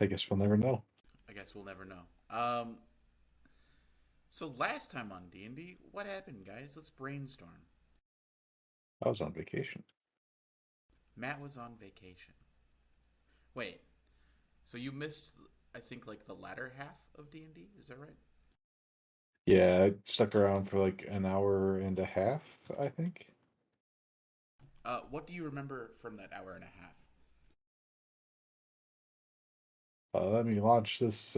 I guess we'll never know. I guess we'll never know. So last time on D&D, what happened, guys? Let's brainstorm. I was on vacation. Matt was on vacation. Wait, so you missed, I think, like the latter half of D&D? Is that right? Yeah, I stuck around for like an hour and a half, I think. What do you remember from that hour and a half? Let me launch this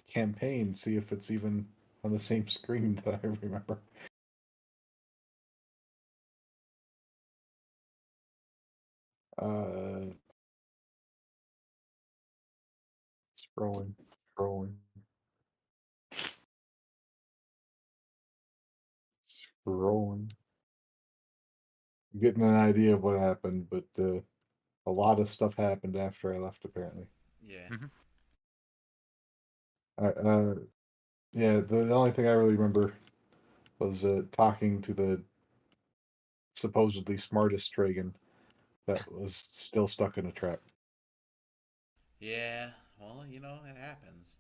campaign, see if it's even on the same screen that I remember. Uh, scrolling, scrolling, scrolling. Getting an idea of what happened, but a lot of stuff happened after I left, apparently. Yeah. Mhm. Uh, yeah, the only thing I really remember was talking to the supposedly smartest dragon that was still stuck in a trap. Yeah, well, it happens.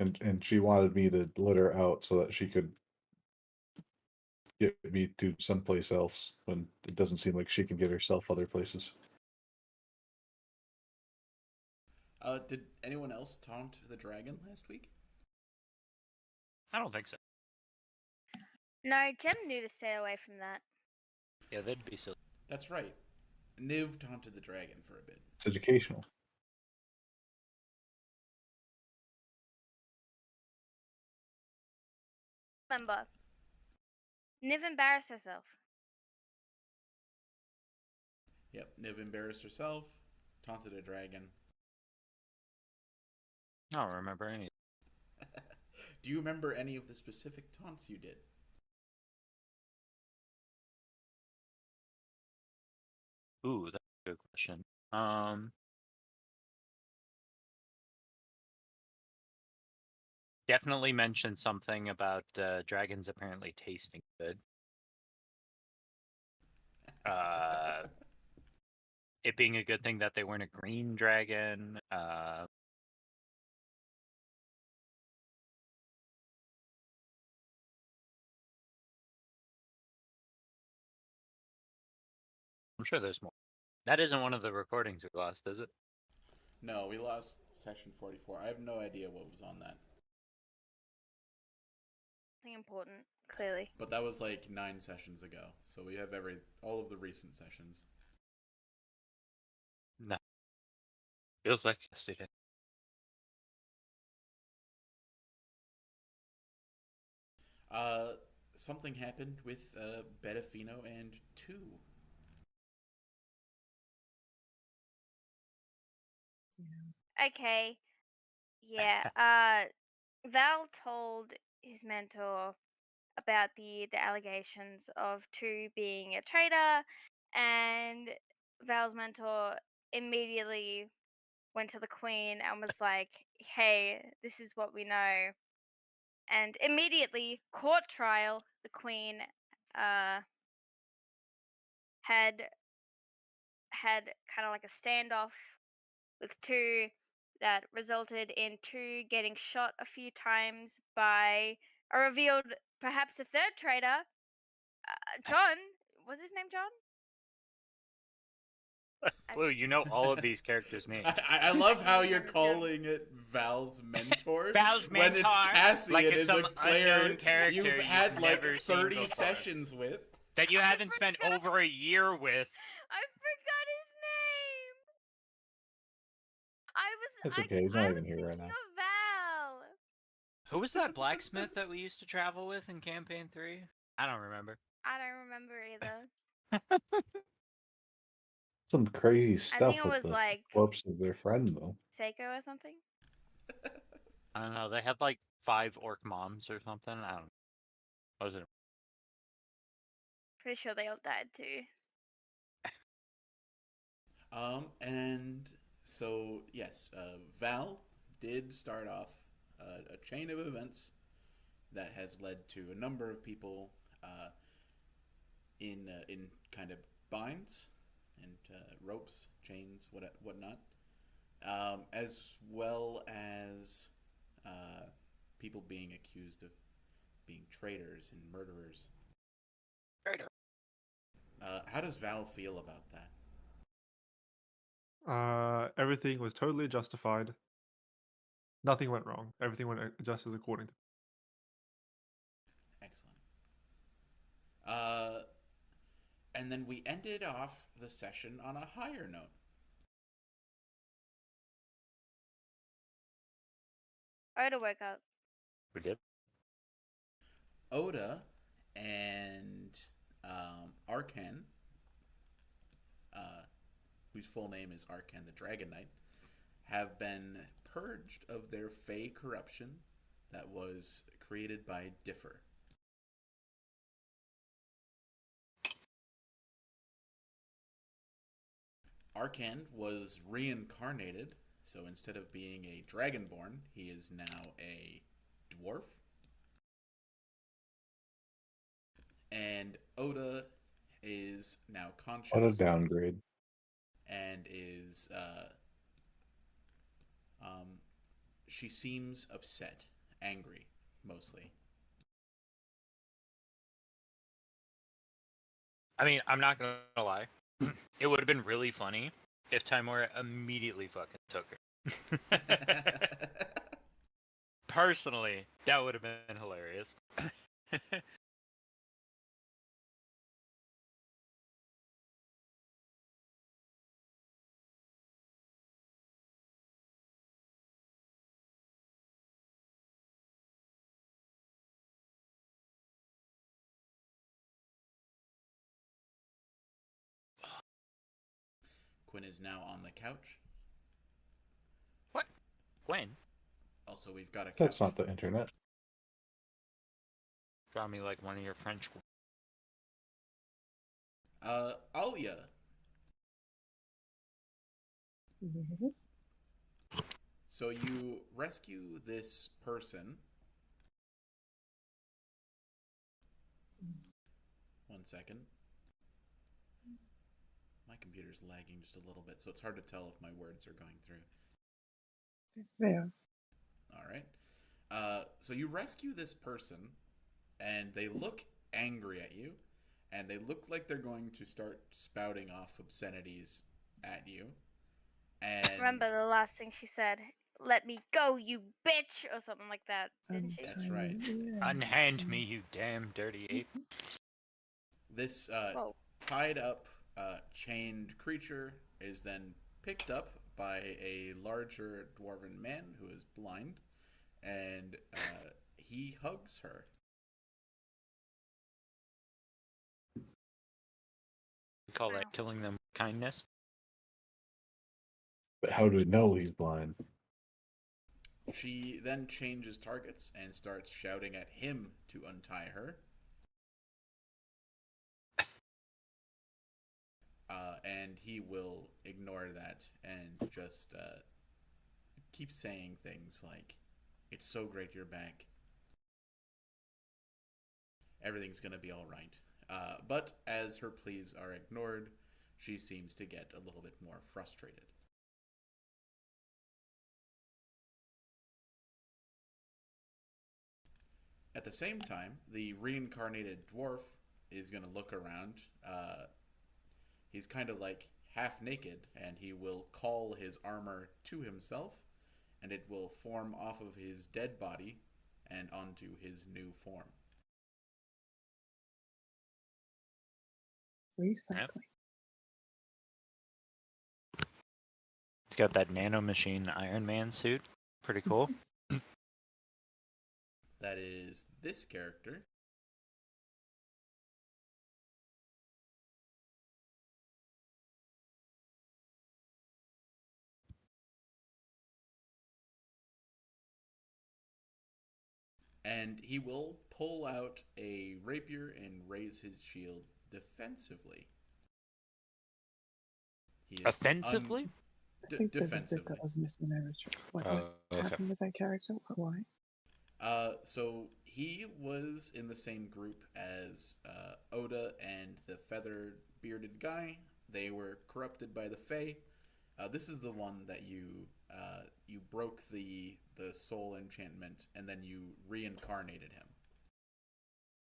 And she wanted me to let her out so that she could get me to someplace else when it doesn't seem like she can get herself other places. Did anyone else taunt the dragon last week? I don't think so. No, Jem knew to stay away from that. Yeah, that'd be silly. That's right. Niv taunted the dragon for a bit. It's educational. Remember, Niv embarrassed herself. Yep, Niv embarrassed herself, taunted a dragon. I don't remember any. Do you remember any of the specific taunts you did? Ooh, that's a good question. Definitely mentioned something about dragons apparently tasting good. It being a good thing that they weren't a green dragon. I'm sure there's more. That isn't one of the recordings we lost, is it? No, we lost session 44. I have no idea what was on that. Nothing important, clearly. But that was like 9 sessions ago, so we have all of the recent sessions. No. Feels like yesterday. Something happened with Betafino and 2. Okay, yeah. Val told his mentor about the allegations of two being a traitor, and Val's mentor immediately went to the Queen and was like, "Hey, this is what we know." And immediately, court trial, the Queen had kind of like a standoff with two that resulted in two getting shot a few times by a revealed, perhaps a third traitor. John, was his name John? Blue, you know all of these characters' names. I love how you're Remember calling it Val's mentor. Val's when mentor? it's Cassian Like it's is some a player unknown character you've you've had like never seen 30 before. sessions with. That you haven't spent over a year with. I forgot his name. That's okay. He's not I even was here right thinking now. of Val. Who was that blacksmith that we used to travel with in Campaign 3? I don't remember. I don't remember either. Some crazy I think stuff it with was the like corpse of their friend, though. Seiko or something. I don't know. They had like 5 orc moms or something. I don't know. What was it? Pretty sure they all died too. And so yes, Val did start off a chain of events that has led to a number of people in kind of binds and ropes, chains, whatnot, as well as people being accused of being traitors and murderers. Traitor. How does Val feel about that? Everything was totally justified. Nothing went wrong. Everything went adjusted according to. Excellent. And then we ended off the session on a higher note. Oda woke up. We did. Oda and Arkan, whose full name is Arkan the Dragon Knight, have been purged of their Fey corruption that was created by Differ. Arkan was reincarnated, so instead of being a dragonborn, he is now a dwarf. And Oda is now conscious. What a downgrade. And is she seems upset, angry, mostly. I mean, I'm not gonna lie. It would have been really funny if Timora immediately fucking took her. Personally, that would have been hilarious. Quinn is now on the couch. What? When? Also, we've got a couch. That's not the internet. Draw me like one of your French. Alia. So you rescue this person. One second. My computer's lagging just a little bit, so it's hard to tell if my words are going through. Yeah. All right. So you rescue this person, and they look angry at you, and they look like they're going to start spouting off obscenities at you. And Remember the last thing she said? Let me go, you bitch, or something like that, didn't she? That's right. Unhand me, you damn dirty ape. This Whoa. tied up, chained creature is then picked up by a larger dwarven man who is blind, and he hugs her. We call that Wow. killing them with kindness. But how do we know he's blind? She then changes targets and starts shouting at him to untie her. And he will ignore that and just keep saying things like, "It's so great you're back. Everything's going to be all right." But as her pleas are ignored, she seems to get a little bit more frustrated. At the same time, the reincarnated dwarf is going to look around. He's kind of like half naked, and he will call his armor to himself, and it will form off of his dead body and onto his new form. Recycling. He's got that nanomachine Iron Man suit. Pretty cool. That is this character. And he will pull out a rapier and raise his shield defensively. He is Offensively? I think there's a bit defensively. that was missing there, Richard. What Okay. happened with that character? Why? So he was in the same group as Oda and the feathered bearded guy. They were corrupted by the Fae. This is the one that you broke the soul enchantment and then you reincarnated him.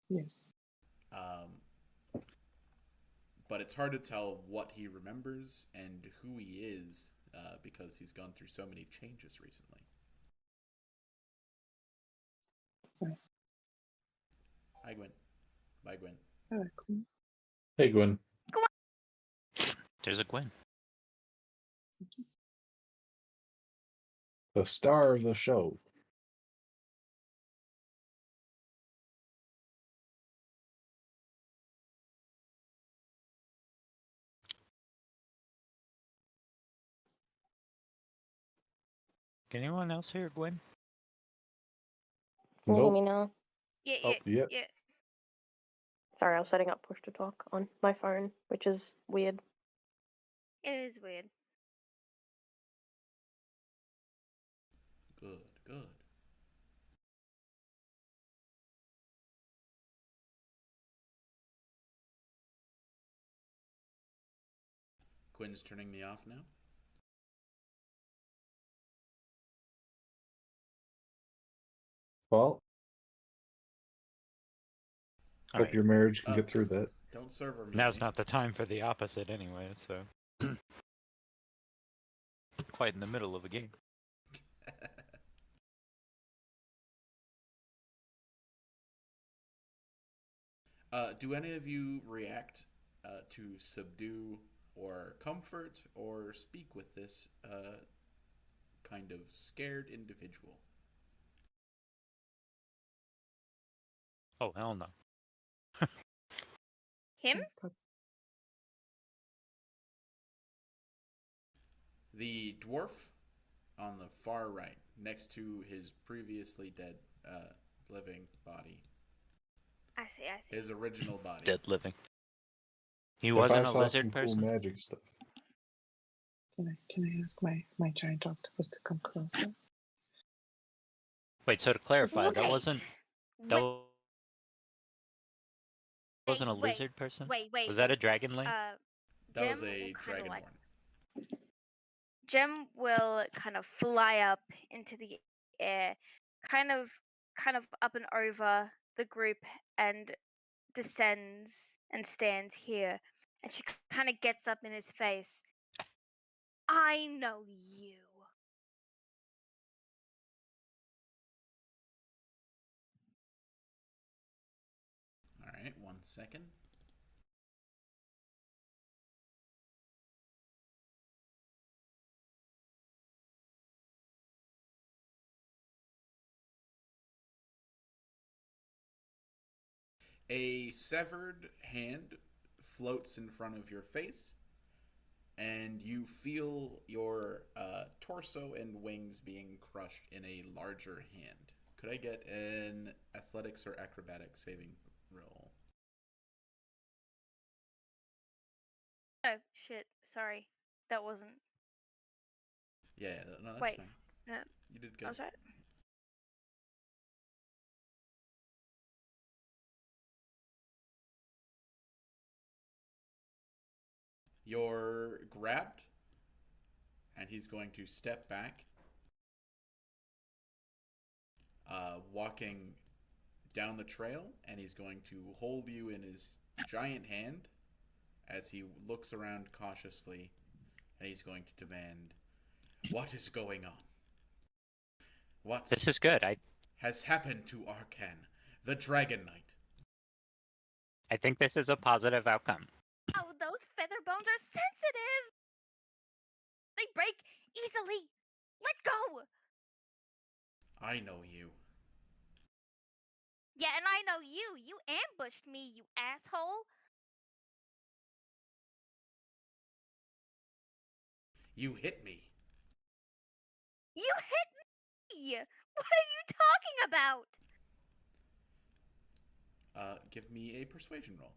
Yes. But it's hard to tell what he remembers and who he is because he's gone through so many changes recently. Right. Hi, Gwen. Bye, Gwen. All right, cool. Hey, Gwen. There's a Gwen. The star of the show. Can anyone else hear Gwen? Can you hear Nope. me now? Yeah, Oh, yeah, yeah. yeah. Sorry, I was setting up push to talk on my phone, which is weird. It is weird. Good, good. Quinn's turning me off now. Well, hope Alright, your marriage can get through that. Don't server me. now's not the time for the opposite anyway, so. Quite in the middle of a game. Do any of you react to subdue or comfort or speak with this kind of scared individual? Oh, hell no. Him? The dwarf on the far right, next to his previously dead living body. I see, I see. His original body. Dead living. He If wasn't I a saw lizard some person? cool magic stuff. Can I ask my giant octopus to come closer? Wait, so to clarify, that Wait. wasn't Wait, wasn't a wait, lizard person? wait. Was that a dragon link? That was Jem a will kinda dragonborn. Jem will kind of fly up into the air, kind of up and over the group and descends and stands here. And she kind of gets up in his face. I know you. All right, 1 second. A severed hand floats in front of your face, and you feel your torso and wings being crushed in a larger hand. Could I get an athletics or acrobatic saving roll? Oh, shit. Sorry. That wasn't. Yeah, no, that's Wait. fine. Uh, You did I good. was right. You're grabbed, and he's going to step back, walking down the trail, and he's going to hold you in his giant hand as he looks around cautiously, and he's going to demand, "What is going on? What This is good. has happened to Arcan, the Dragon Knight?" I think this is a positive outcome. Oh, those feather bones are sensitive. They break easily. Let go. I know you. Yeah, and I know you. You ambushed me, you asshole. You hit me. You hit me. What are you talking about? Give me a persuasion roll.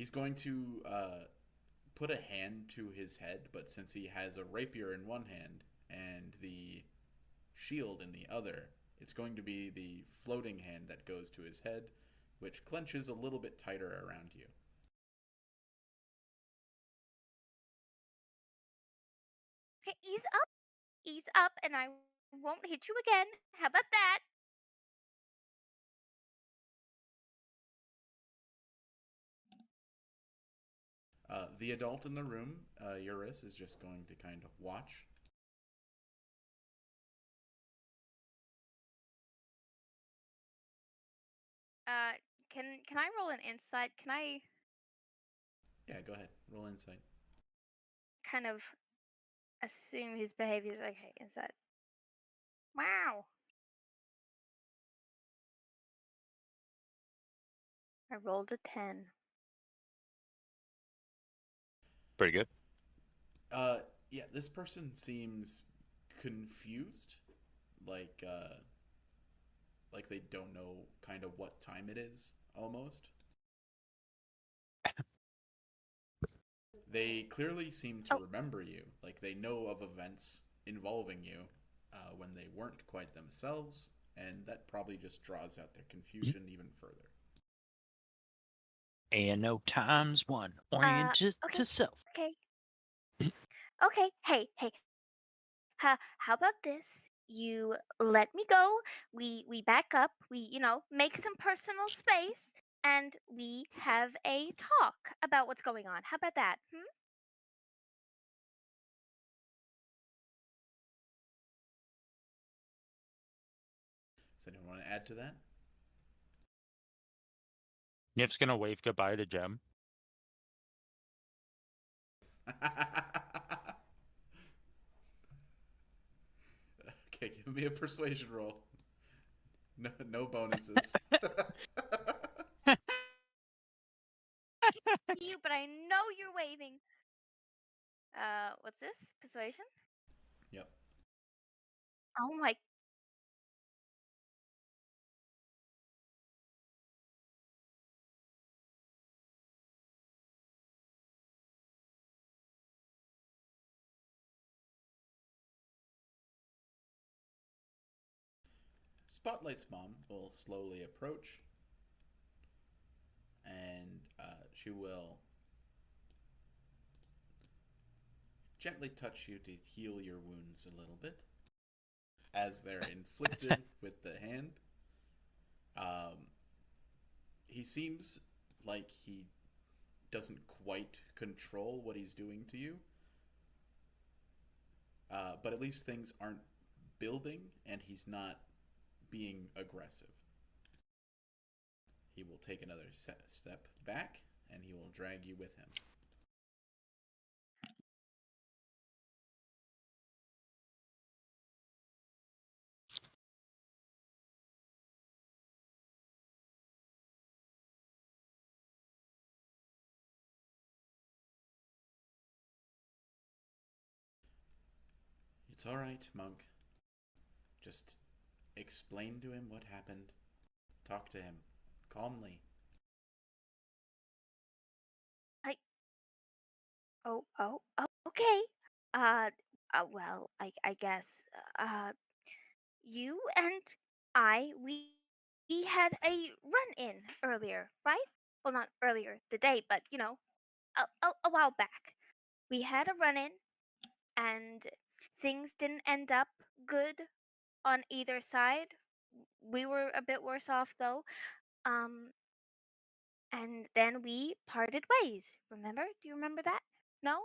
He's going to put a hand to his head, but since he has a rapier in one hand and the shield in the other, it's going to be the floating hand that goes to his head, which clenches a little bit tighter around you. Okay, ease up, and I won't hit you again. How about that? The adult in the room, Eurus, is just going to kind of watch. Can I roll an insight? Can I Yeah, go ahead. Roll insight. kind of assume his behavior is okay? Insight. Wow. I rolled a 10. Pretty good. Yeah, this person seems confused, like they don't know kind of what time it is, almost. They clearly seem to remember you, like they know of events involving you when they weren't quite themselves, and that probably just draws out their confusion even further. And no times one oriented Okay. to self. Okay. Okay. Hey. How about this? You let me go. We back up. We make some personal space, and we have a talk about what's going on. How about that? Does anyone want to add to that? Nif's gonna wave goodbye to Jem. Okay, give me a persuasion roll. No bonuses. You, but I know you're waving. What's this? Persuasion? Yep. Oh my. Spotlight's mom will slowly approach, and she will gently touch you to heal your wounds a little bit as they're inflicted with the hand. He seems like he doesn't quite control what he's doing to you, but at least things aren't building, and he's not being aggressive. He will take another step back, and he will drag you with him. It's all right, monk. Just explain to him what happened. Talk to him calmly. Okay. Well, I guess. You and we had a run-in earlier, right? Well, not earlier today, but a while back. We had a run-in, and things didn't end up good on either side. We were a bit worse off though. Um, and then we parted ways. Remember? Do you remember that? No?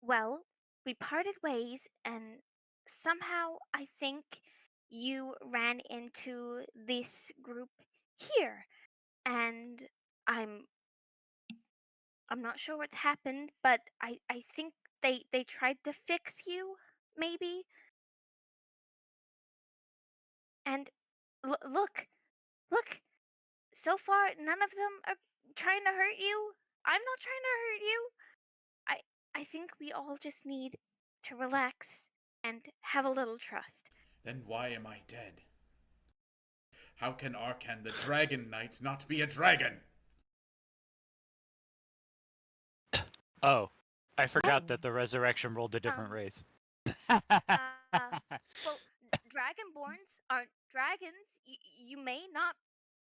Well, we parted ways, and somehow I think you ran into this group here, and I'm I'm not sure what's happened, but I think they tried to fix you, maybe. And look. So far, none of them are trying to hurt you. I'm not trying to hurt you. I I think we all just need to relax and have a little trust. Then why am I dead? How can Arkan the Dragon Knight not be a dragon? Oh, I forgot that the resurrection rolled a different Um, race. Well, dragonborns aren't dragons. You may not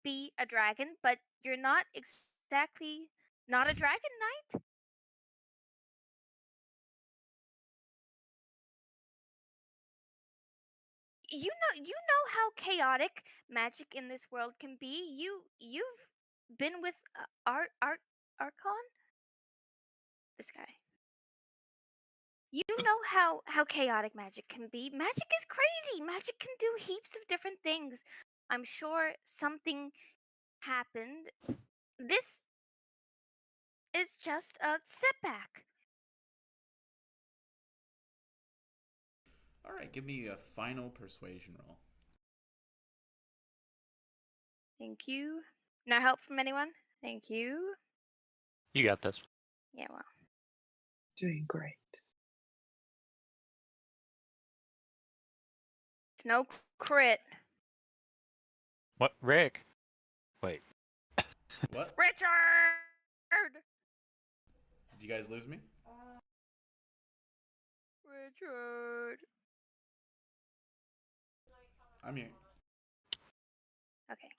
be a dragon, but you're not exactly not a dragon knight. You know how chaotic magic in this world can be. You've been with Archon, this guy. You know how chaotic magic can be. Magic is crazy. Magic can do heaps of different things. I'm sure something happened. This is just a setback. All right, give me a final persuasion roll. Thank you. No help from anyone? Thank you. You got this. Yeah, well. Doing great. It's no crit. What, Rick? Wait. What? Richard! Did you guys lose me? Richard. I'm here. Okay.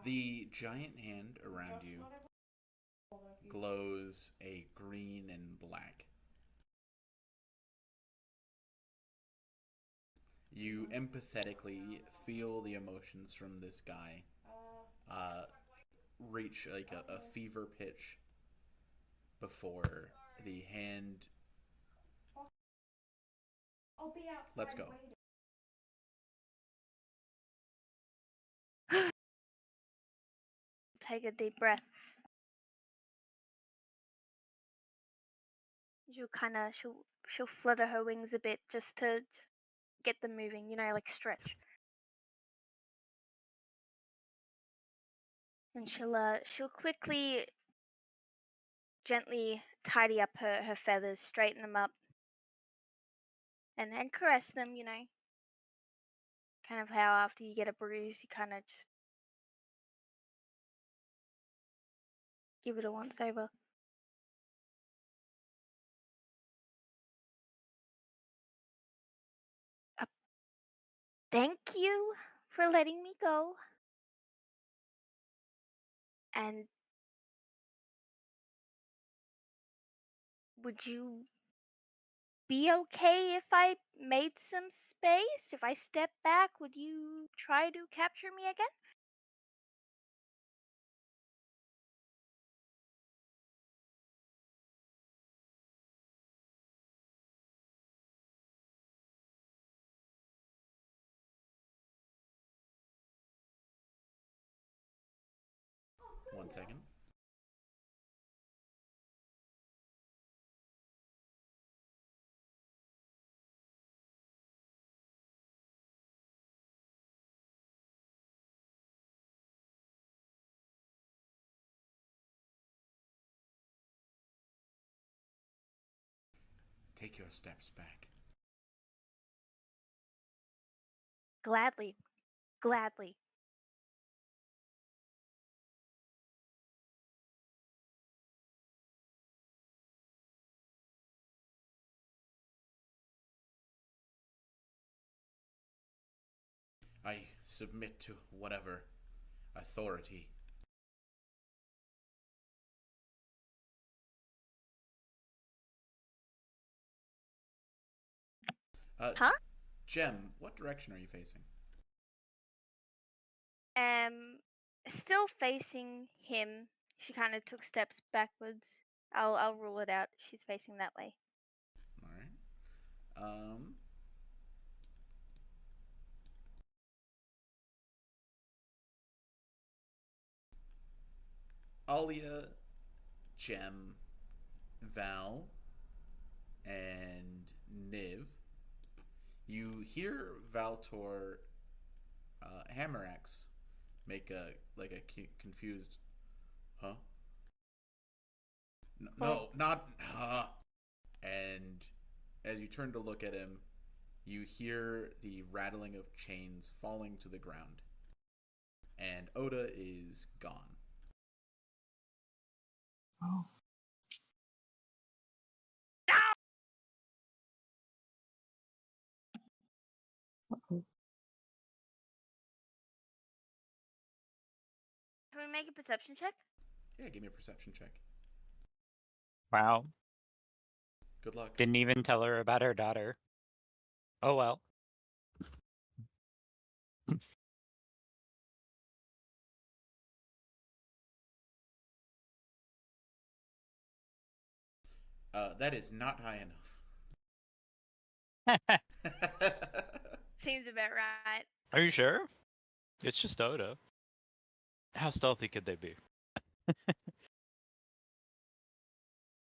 The giant hand around you glows a green and black. You empathetically feel the emotions from this guy reach like a fever pitch before the hand. Let's go. Take a deep breath. She'll flutter her wings a bit just to get them moving, like stretch. And she'll quickly, gently tidy up her feathers, straighten them up, and caress them, kind of how after you get a bruise, you kind of just give it a once over. Thank you for letting me go. And would you be okay if I made some space? If I step back, would you try to capture me again? One second. Take your steps back. Gladly. Gladly. I submit to whatever authority. Huh? Jem, what direction are you facing? Still facing him. She kind of took steps backwards. I'll rule it out. She's facing that way. All right. Alia, Jem, Val, and Niv. You hear Valtor Hammeraxe make a confused, huh? No, not And as you turn to look at him, you hear the rattling of chains falling to the ground. And Oda is gone. Oh. Uh-oh. Can we make a perception check? Yeah, give me a perception check. Wow. Good luck. Didn't even tell her about her daughter. Oh well. That is not high enough. Seems about right. Are you sure? It's just Oda. How stealthy could they be?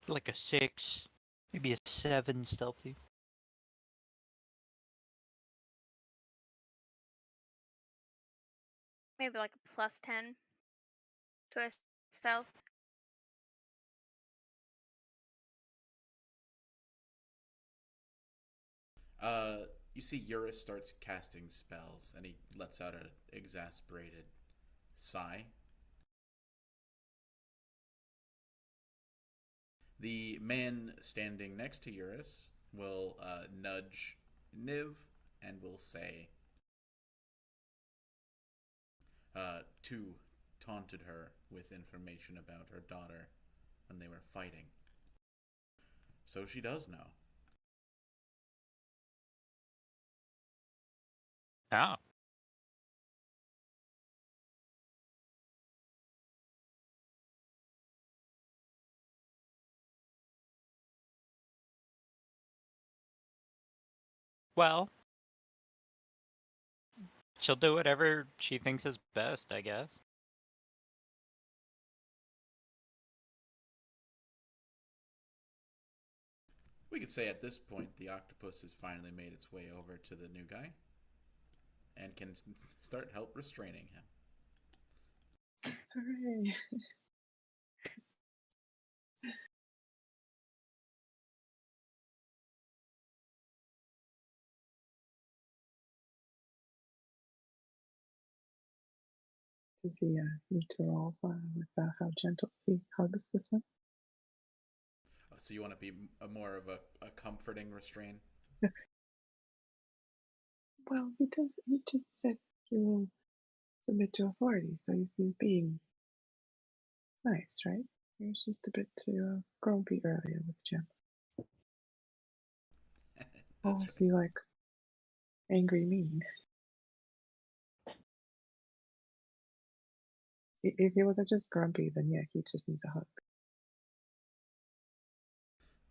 Like a 6, maybe a 7 stealthy. Maybe like a +10 to a stealth. You see Eurus starts casting spells, and he lets out an exasperated sigh. The man standing next to Eurus will nudge Niv and will say, Tu taunted her with information about her daughter when they were fighting. So she does know. Oh. Well, she'll do whatever she thinks is best, I guess. We could say at this point the octopus has finally made its way over to the new guy and can start help restraining him. Hooray. Does he need to roll with how gentle he hugs this one? So you want to be more of a comforting restraint? Well, he does. He just said he will submit to authority, so he's being nice, right? He was just a bit too grumpy earlier with Jim. Oh, That's so you like angry mean? If he wasn't just grumpy, then yeah, he just needs a hug.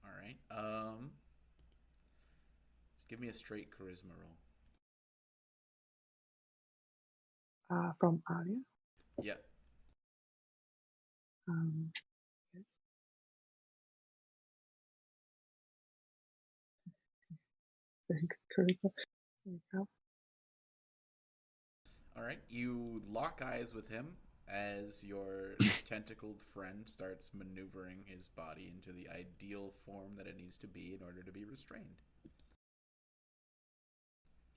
all right. Give me a straight charisma roll. From Alia. Yep. Yes. Very good charisma. There we go. All right. You lock eyes with him as your tentacled friend starts maneuvering his body into the ideal form that it needs to be in order to be restrained.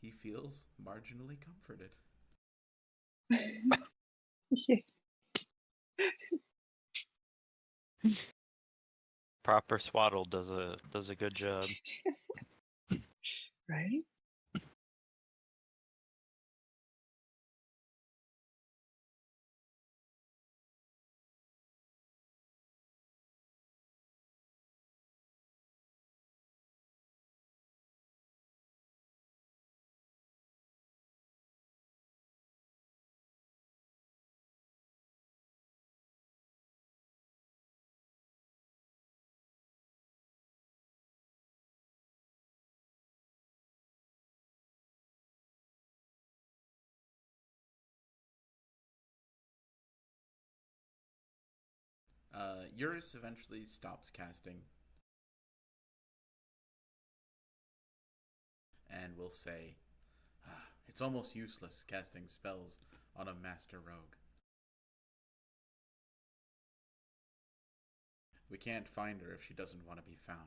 He feels marginally comforted. Yeah. Proper swaddle does a good job. Right? Eurus eventually stops casting and will say, it's almost useless casting spells on a master rogue. We can't find her if she doesn't want to be found.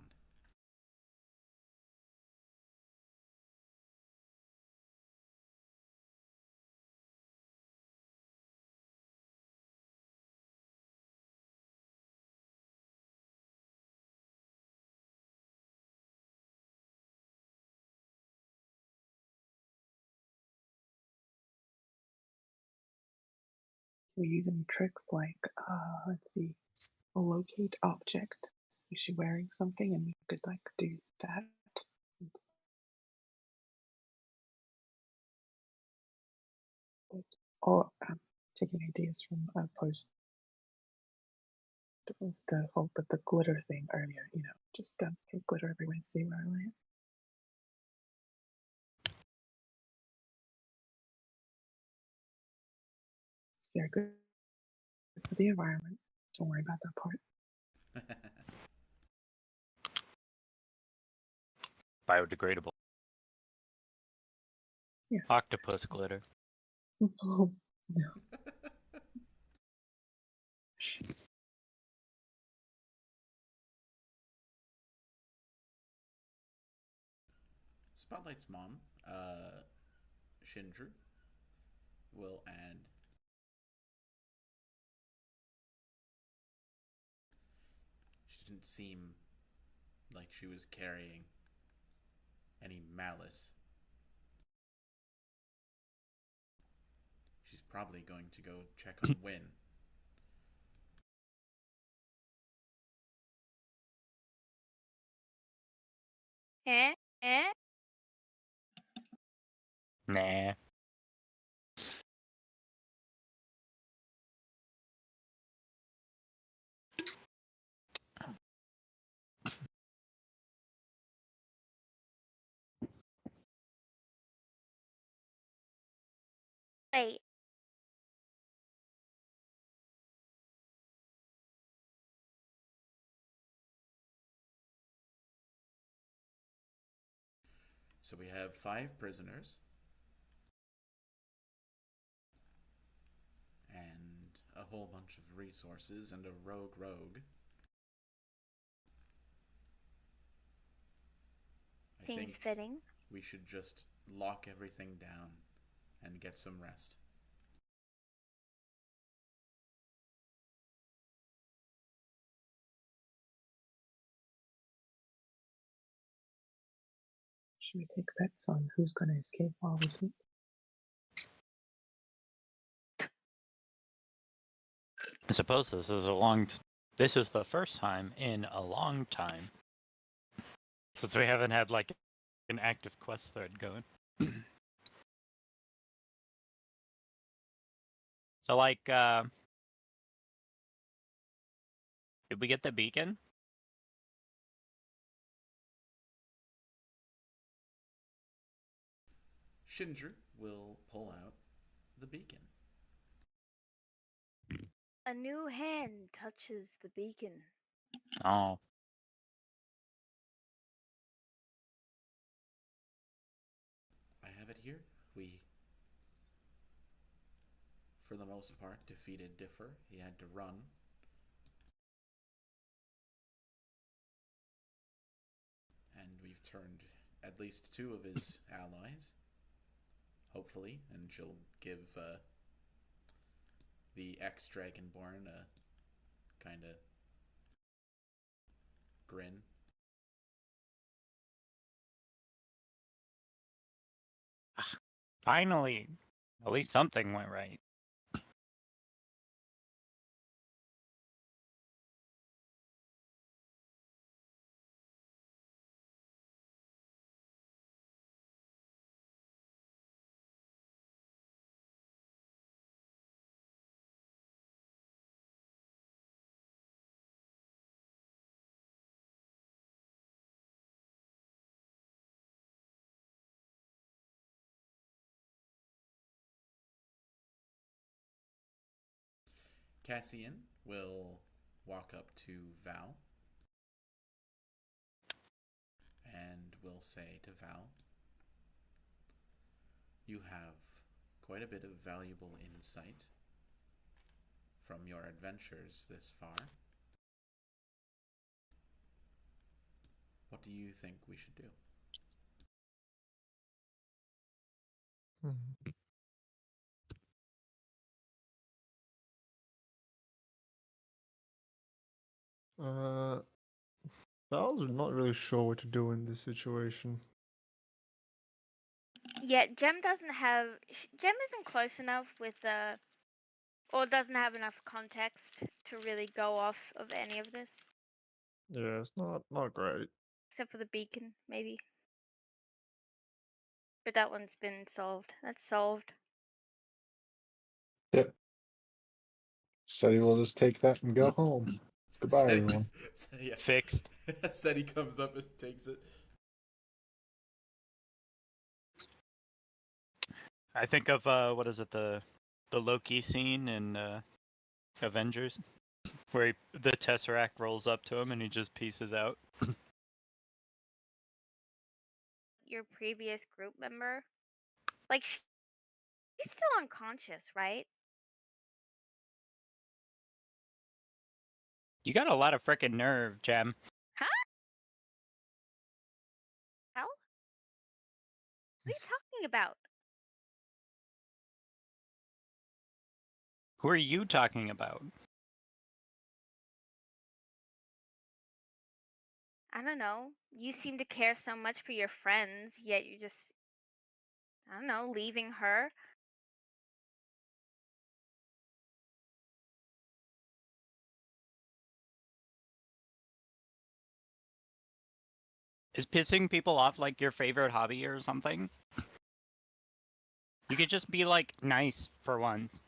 we use any tricks like, let's see, a locate object? Is she wearing something and we could like do that? Or taking ideas from a post the whole the glitter thing earlier, just throw glitter everywhere and see where I land. It's very good for the environment. Don't worry about that part. Biodegradable. Yeah. Octopus glitter. Oh, no. Spotlight's mom, Shindru, will add. She didn't seem like she was carrying any malice. She's probably going to go check on Win. Eh? Eh? Nah. Wait. So we have 5 prisoners. And a whole bunch of resources and a rogue. I Seems think fitting. we should just lock everything down and get some rest. Should we take bets on who's going to escape while we sleep? I suppose this is this is the first time in a long time since we haven't had like an active quest thread going. So like, did we get the beacon? Shindru will pull out the beacon. A new hand touches the beacon. Oh. I have it here. We, for the most part, defeated Differ. He had to run. And we've turned at least 2 of his allies. Hopefully. And she'll give the ex-Dragonborn a kind of grin. Finally, at least something went right. Cassian will walk up to Val and will say to Val, "You have quite a bit of valuable insight from your adventures this far. What do you think we should do?" Val's not really sure what to do in this situation. Yeah, Gem doesn't have. Gem isn't close enough with Or doesn't have enough context to really go off of any of this, Yeah, it's not great. except for the beacon, maybe. But that one's been solved. That's solved. Yep. Said he will just take that and go home. Goodbye, Seti- everyone. yeah. Fixed. Seti comes up and takes it. I think of what is it, the Loki scene in Avengers, where the Tesseract rolls up to him and he just pieces out. Your previous group member, like she's still unconscious, right? You got a lot of frickin' nerve, Gem. Huh? Hell? What are you talking about? Who are you talking about? I don't know. You seem to care so much for your friends, yet you're just, I don't know, leaving her. Is pissing people off like your favorite hobby or something? You could just be like nice for once.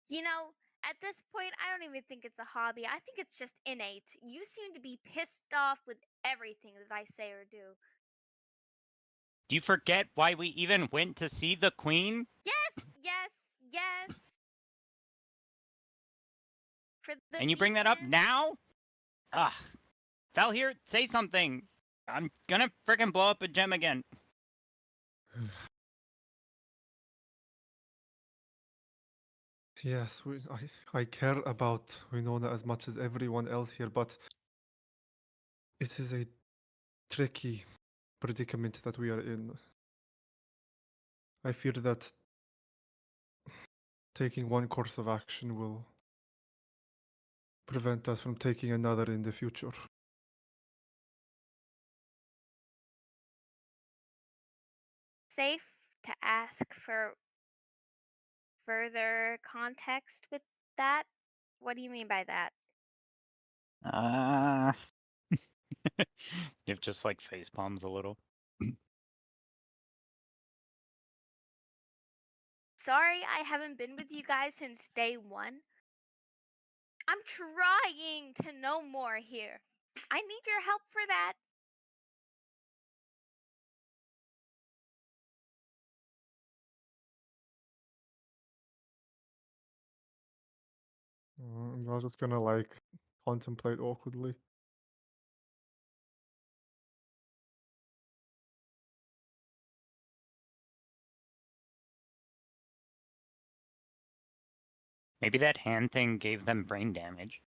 You know, at this point, I don't even think it's a hobby. I think it's just innate. You seem to be pissed off with everything that I say or do. Do you forget why we even went to see the Queen? Yes, yes, yes. For the And you bring that up beacon. now? Ugh. Val here, say something. I'm gonna frickin' blow up a gem again. Yes, I care about Winona as much as everyone else here, but it is a tricky predicament that we are in. I fear that taking one course of action will prevent us from taking another in the future. Safe to ask for further context with that? What do you mean by that? You've just like face palms a little. Sorry, I haven't been with you guys since day one. I'm trying to know more here. I need your help for that. I was just gonna like contemplate awkwardly. Maybe that hand thing gave them brain damage.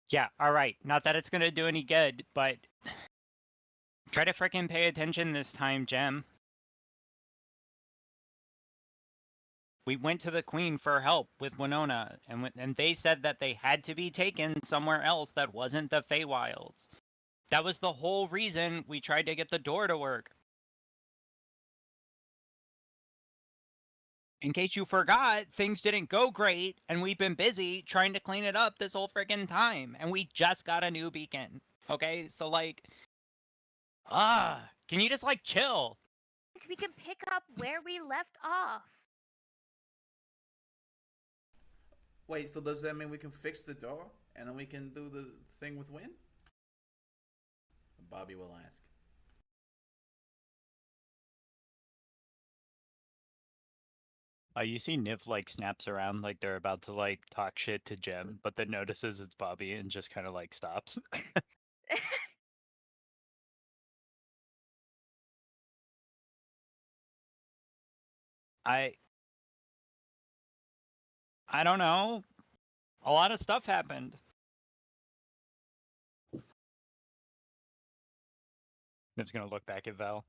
Yeah, alright. Not that it's gonna do any good, but try to frickin' pay attention this time, Gem. We went to the Queen for help with Winona, and they said that they had to be taken somewhere else that wasn't the Feywilds. That was the whole reason we tried to get the door to work. In case you forgot, things didn't go great, and we've been busy trying to clean it up this whole friggin' time, and we just got a new beacon. Okay, so like, can you just like chill? We can pick up where we left off. Wait, so does that mean we can fix the door and then we can do the thing with Win? Bobby will ask. You see Niv like snaps around like they're about to like talk shit to Gem, but then notices it's Bobby and just kind of like stops. I don't know. A lot of stuff happened. Niv's gonna look back at Val.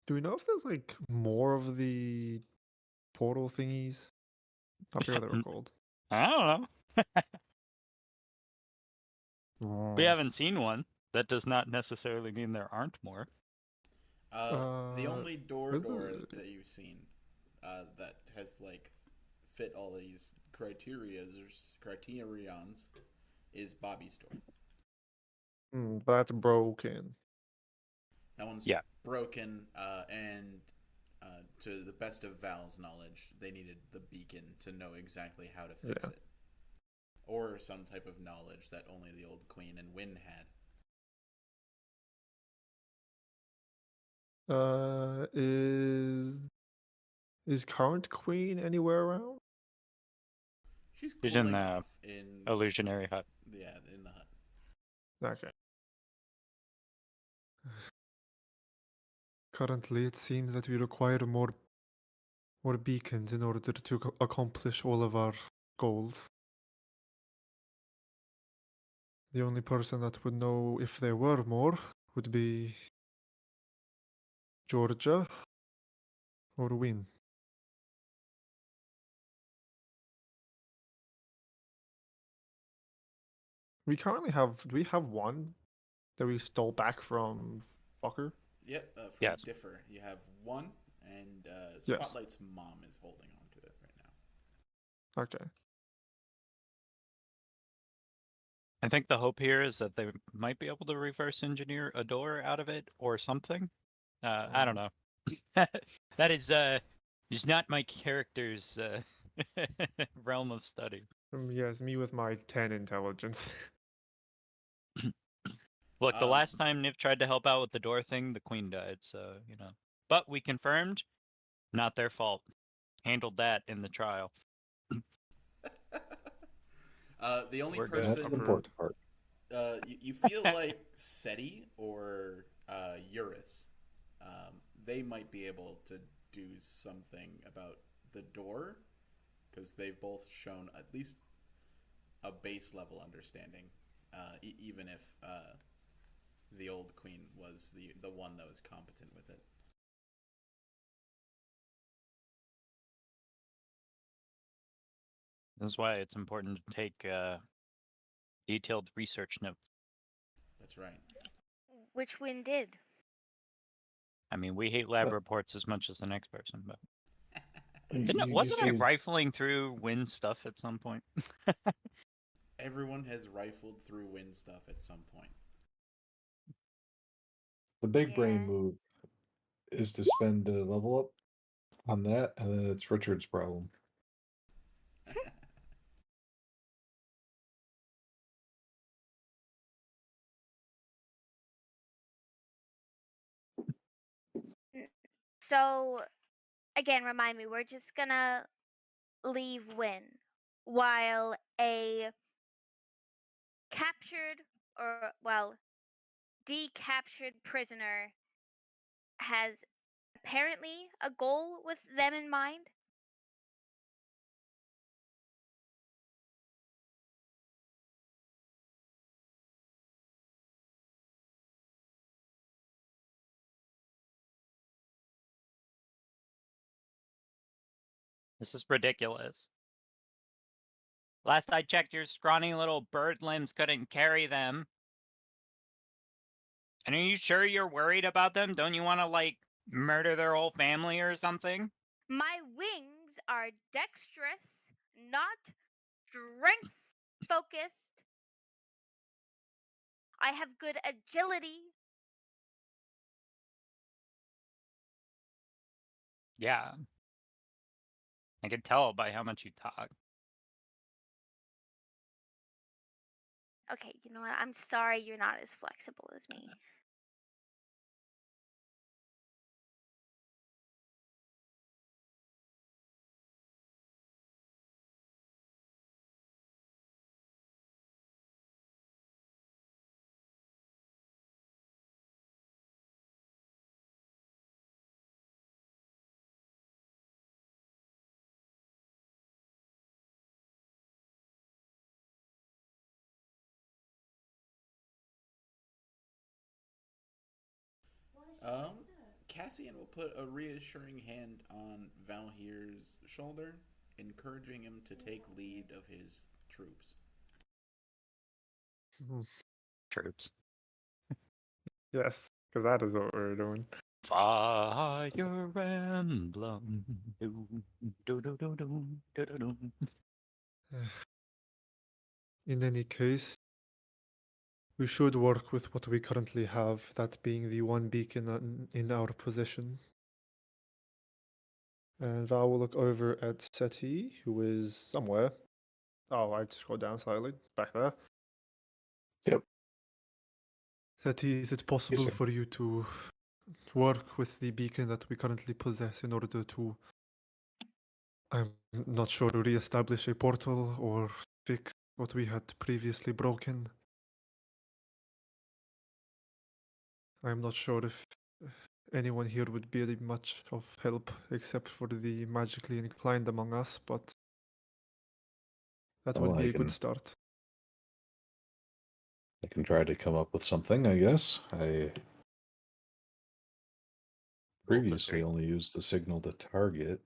Do we know if there's like more of the portal thingies I forgot they were called. I don't know. We Oh. haven't seen one. That does not necessarily mean there aren't more. The Uh, only door is it- that you've seen that has like fit all these criterions is Bobby's door. That's broken. That one's Yeah. broken, and to the best of Val's knowledge, they needed the beacon to know exactly how to fix Yeah. it, or some type of knowledge that only the old Queen and Wynn had. Is current queen anywhere around? She's She's cooling in the off in illusionary hut. in the hut. Okay. Currently, it seems that we require more beacons in order to accomplish all of our goals. The only person that would know if there were more would be Georgia or Win. We currently have. Do we have one that we stole back from Fucker? Yep, from Yes. Differ. You have one, and Yes. Spotlight's mom is holding on to it right now. Okay. I think the hope here is that they might be able to reverse engineer a door out of it or something. I don't know. That is not my character's realm of study. Yes, me with my 10 intelligence. Look, the Um, last time Niv tried to help out with the door thing, the queen died, so, you know. But we confirmed, not their fault. Handled that in the trial. The only We're good. That's the person important part. you feel like SETI or Eurus, they might be able to do something about the door because they've both shown at least a base level understanding, even if the old queen was the one that was competent with it. That's why it's important to take detailed research notes. That's right. Which Win did. I mean, we hate lab But- reports as much as the next person, but You wasn't I see- rifling through Win stuff at some point? Everyone has rifled through Win stuff at some point. The big brain Yeah. move is to spend a level up on that, and then it's Richard's problem. So, again, remind me, we're just gonna leave Win while a captured or, well, decaptured prisoner has apparently a goal with them in mind. This is ridiculous. Last I checked, your scrawny little bird limbs couldn't carry them. And are you sure you're worried about them? Don't you want to, like, murder their whole family or something? My wings are dexterous, not strength focused. I have good agility. Yeah. I could tell by how much you talk. Okay, you know what? I'm sorry you're not as flexible as me. Cassian will put a reassuring hand on Valhir's shoulder encouraging him to take lead of his troops. Troops. Yes, because that is what we're doing. Fire emblem. Do, do, do, do, do, do, do, do. In any case, we should work with what we currently have, that being the one beacon in our possession. And I will look over at Seti, who is somewhere. Oh, I scrolled down slightly. Back there. Yep. Seti, is it possible sir. for you to work with the beacon that we currently possess in order to, I'm not sure, re-establish a portal or fix what we had previously broken? I'm not sure if anyone here would be much of help except for the magically inclined among us, but that Well, would be I a good can- start. I can try to come up with something, I guess. I previously only used the signal to target.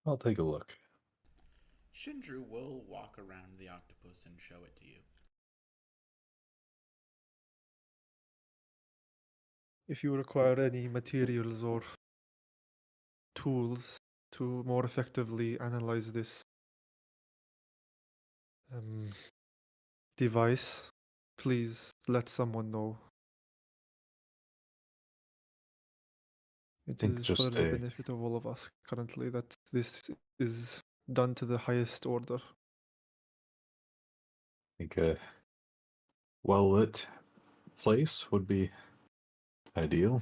I'll take a look. Shindru will walk around the octopus and show it to you. If you require any materials or tools to more effectively analyze this device, please let someone know. It think is for just the a- benefit of all of us currently that this is done to the highest order. I think a well-lit place would be ideal.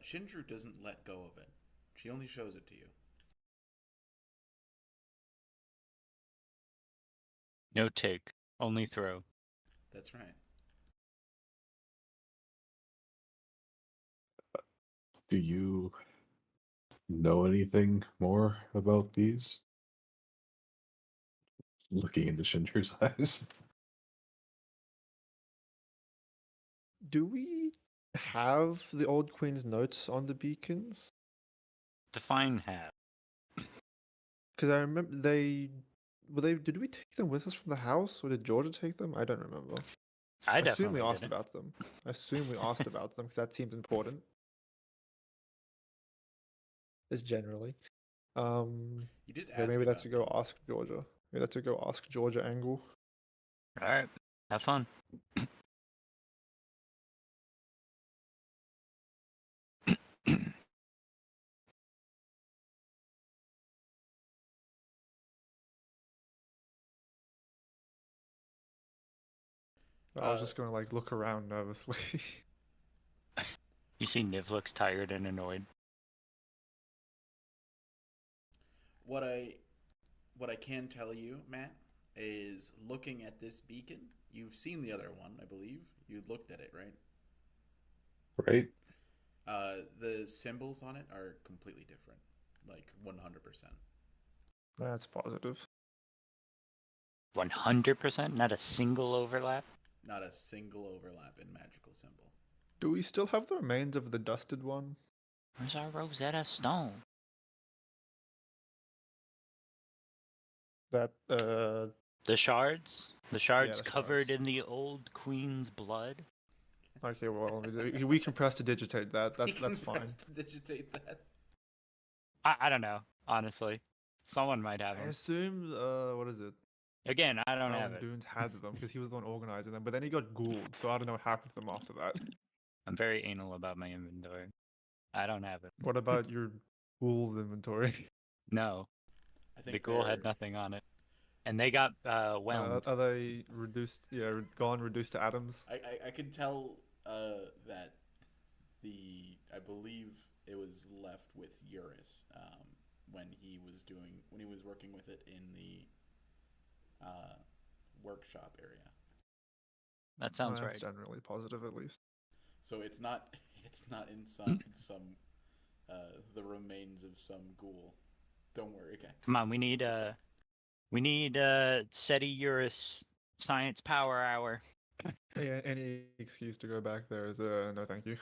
Shindru doesn't let go of it. She only shows it to you. No take, only throw. That's right. Do you know anything more about these? Looking into Shindru's eyes. Do we have the old queen's notes on the beacons? Define have. Because I remember they were they. Did we take them with us from the house, or did Georgia take them? I don't remember. I assume we definitely asked didn't. about them. I assume we asked about them because that seems important. Just generally. You did Okay, ask maybe about that's to go them. ask Georgia. Maybe that's to go ask Georgia Angle. All right, have fun. I was just gonna like look around nervously. You see, Niv looks tired and annoyed. What I can tell you, Matt, is looking at this beacon. You've seen the other one, I believe. You looked at it, right? Right? The symbols on it are completely different, like 100%. That's positive. 100%, not a single overlap. Not a single overlap in magical symbol. Do we still have the remains of the dusted one? Where's our Rosetta Stone? That The shards? The shards the covered shards. in the old queen's blood? Okay, well we can press to digitate that. We can That's fine. press to digitate that. I don't know, honestly. Someone might have I them. assume what is it? Again, I don't have Alan it. Dunes had them because he was the one organizing them, but then he got ghouled, so I don't know what happened to them after that. I'm very anal about my inventory. I don't have it. What about your ghoul inventory? No, I the think ghoul had they're- nothing on it. And they got whelmed. Are they reduced? Yeah, gone, reduced to atoms. I could tell that I believe it was left with Eurus when he was working with it in the workshop area. That sounds That's right. generally positive, at least. So it's not in some the remains of some ghoul. Don't worry, guys. Come on, we need SETI Eurus Science Power Hour. Yeah, any excuse to go back there is no thank you.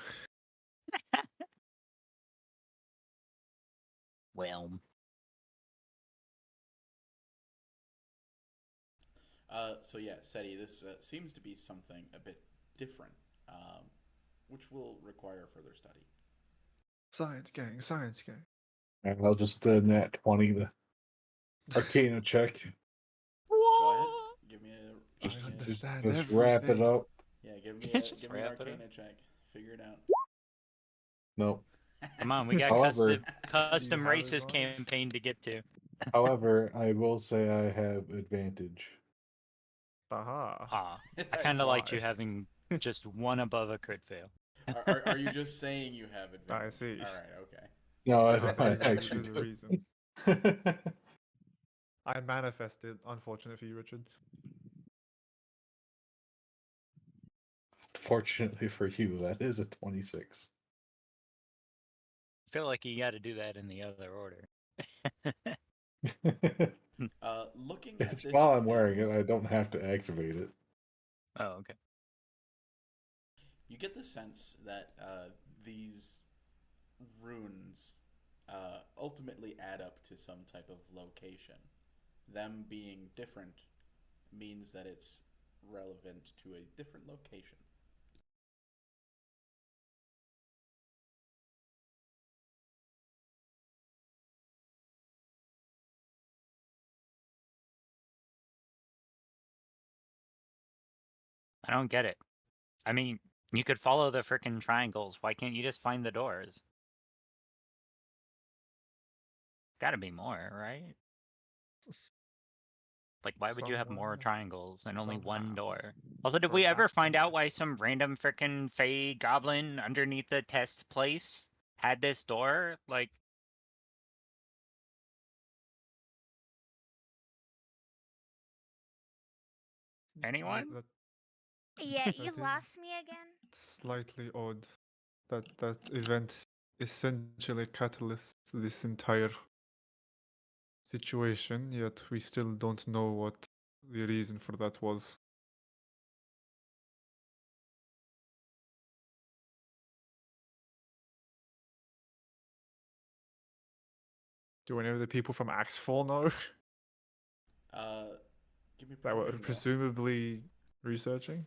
Well, So yeah, SETI, this seems to be something a bit different, which will require further study. Science gang, science gang. And I'll just nat 20 the Arcana check. Go ahead, give me a, I give me a understand Just wrap it everything. up. yeah, give me Just give me an wrap it up. Arcana check. Figure it out. No. come on, we got However- custom have racist advantage? campaign to get to. However, I will say I have advantage. Aha. Ah, I kind of liked you Why? having just one above a crit fail. Are you just saying you have advantage? see. All right, okay. No, No, I there's actually a do. reason. I manifested, unfortunate for you, Richard. Fortunately for you, that is a 26. I feel like you got to do that in the other order. Looking at It's this, while I'm wearing it, I don't have to activate it. Oh, okay. you get the sense that these runes ultimately add up to some type of location. Them being different means that it's relevant to a different location. I don't get it. I mean, you could follow the frickin' triangles. Why can't you just find the doors? Gotta be more, right? Like, why would you have more Somewhere. triangles and only one Somehow. door? Also, did For we a ever fact find out somewhere. why some random frickin' Fey goblin underneath the test place had this door? Like, anyone? Yeah, That you is lost me again. slightly odd. That event essentially catalyzed this entire situation, yet we still don't know what the reason for that was. Do any of the people from Axfall know Give me a that were persuasion roll. presumably researching?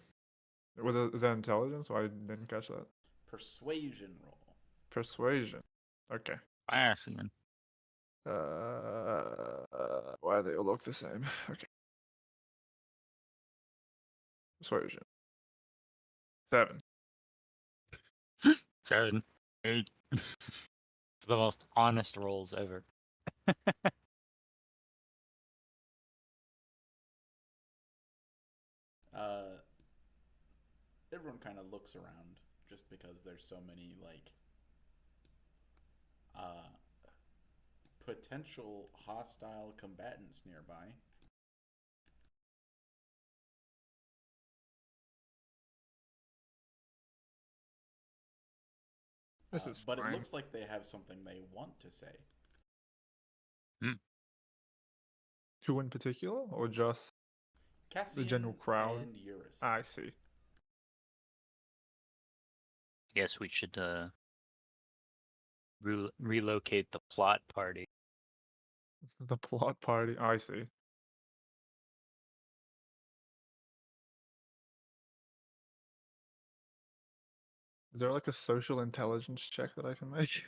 Is that intelligence? Or I didn't catch that. Persuasion roll. Persuasion. Okay. Fascinating. Why they all look the same? Okay. Persuasion. 7. 7, 8. It's the most honest rolls ever. Everyone kind of looks around just because there's so many like potential hostile combatants nearby. This is but fine. it looks like they have something they want to say. Who in particular, or just Cassian general crowd? and Eurus. I see. Guess we should relocate the plot party. The plot party. I see. Is there like a social intelligence check that I can make?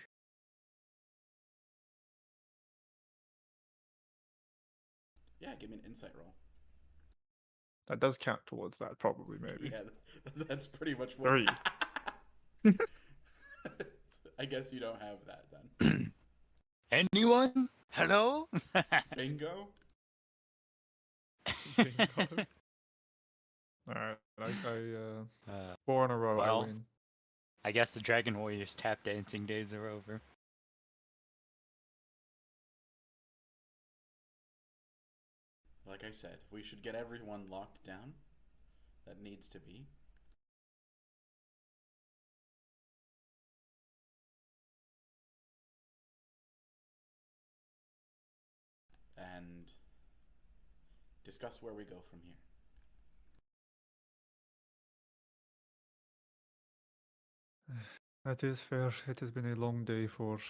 Yeah, give me an insight roll. That does count towards that, probably, maybe. Yeah, that's pretty much what. 3. I guess you don't have that then. Anyone? Hello? Bingo. Alright, I 4 in a row, well, I win. I guess the Dragon Warriors tap dancing days are over. Like I said, we should get everyone locked down. That needs to be. And discuss where we go from here. That is fair. It has been a long day for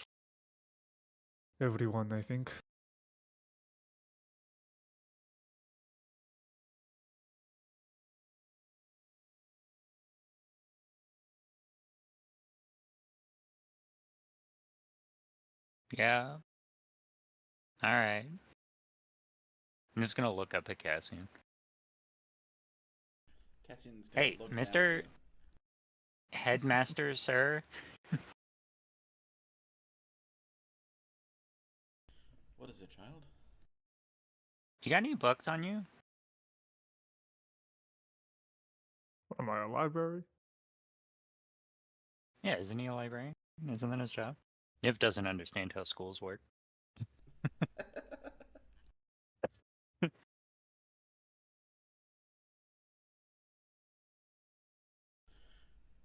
everyone, I think. Yeah. All right. I'm just gonna look up at Cassian. Cassian's gonna Hey, look down Mr. at you. Headmaster, sir. What is it, child? You got any books on you? Am I a library? Yeah, isn't he a librarian? Isn't that his job? Niv doesn't understand how schools work.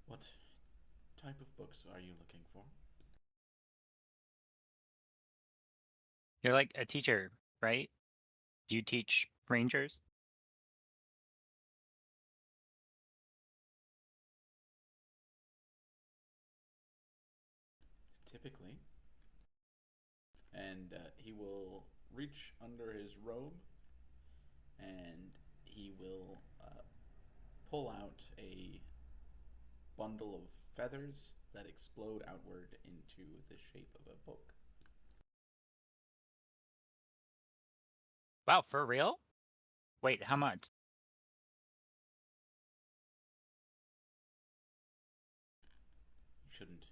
What type of books are you looking for? You're like a teacher, right? Do you teach rangers? Typically. And he will reach under his robe and he will pull out a bundle of feathers that explode outward into the shape of a book. Wow, for real? Wait, how much? You shouldn't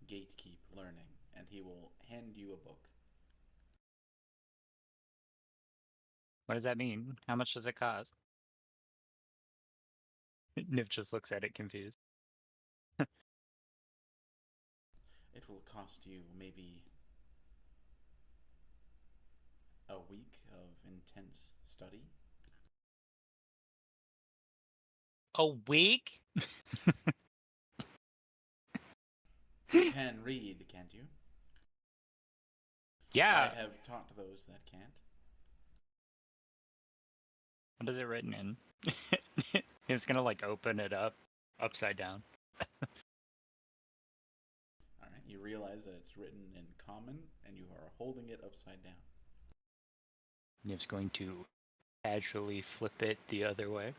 gatekeep learning, and he will hand you a book. What does that mean? How much does it cost? Niv just looks at it confused. It will cost you maybe a week of intense study. A week? You can read, can't you? Yeah. I have taught those that can't. What is it written in? Niv's gonna like open it up upside down. Alright, you realize that it's written in common, and you are holding it upside down. Niv's going to casually flip it the other way.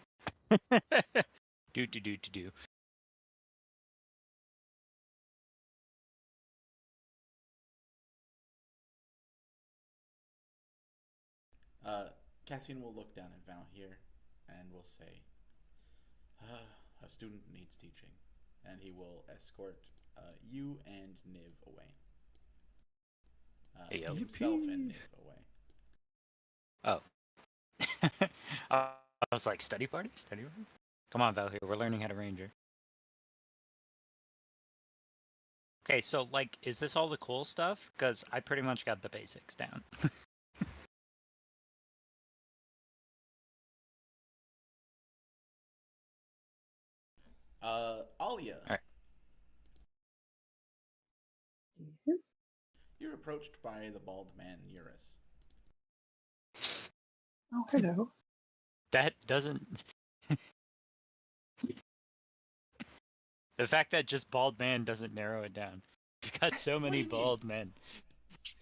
do. Cassian will look down at Val here, and will say, a student needs teaching. And he will escort you and Niv away. Hey, yo. Himself and Niv away. Oh. I was like, study party? Study party? Come on, Val, here. We're learning how to ranger. Okay, so, like, is this all the cool stuff? Because I pretty much got the basics down. Alia. All right. Yes. You're approached by the bald man, Eurus. Oh, hello. That doesn't... The fact that just bald man doesn't narrow it down. You've got so many bald men.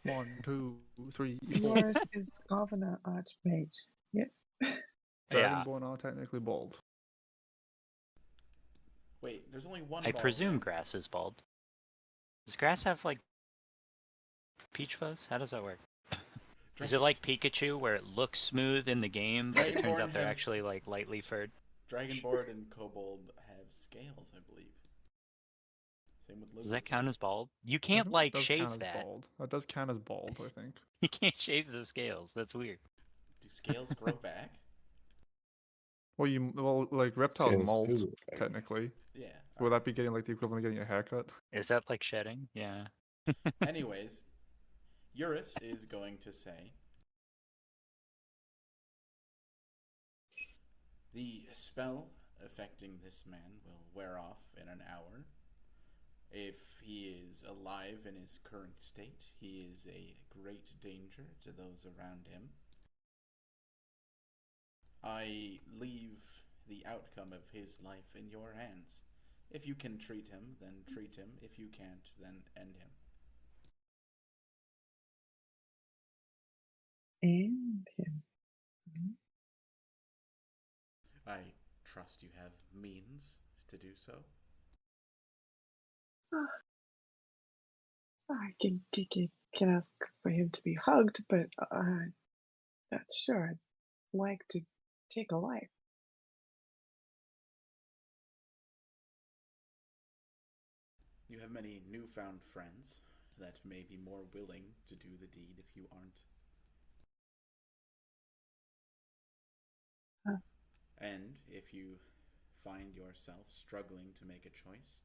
1, 2, 3, 4. Yours is Governor Archmage. Yes. Yeah. Dragonborn are technically bald. Wait, there's only one I bald presume man. grass is bald. Does grass have, like, peach fuzz? How does that work? Is it like Pikachu, where it looks smooth in the game, but it turns Dragonborn out they're have- actually, like, lightly furred? Dragonborn and Kobold have scales, I believe. Same with lizard. Does that count as bald? You I can't, think like, that does shave count as that. Bald. That does count as bald, I think. You can't shave the scales. That's weird. Do scales grow back? Well, like reptiles Scales molt, too, right? technically. Yeah. Would that be getting like the equivalent of getting a haircut? Is that like shedding? Yeah. Anyways, Eurus is going to say, the spell affecting this man will wear off in an hour. If he is alive in his current state, he is a great danger to those around him. I leave the outcome of his life in your hands. If you can treat him, then treat him. If you can't, then end him. And him. Mhm. I trust you have means to do so. I can ask for him to be hugged, but I'm not sure I'd like to take a life. You have many newfound friends that may be more willing to do the deed if you aren't. Huh. And if you find yourself struggling to make a choice,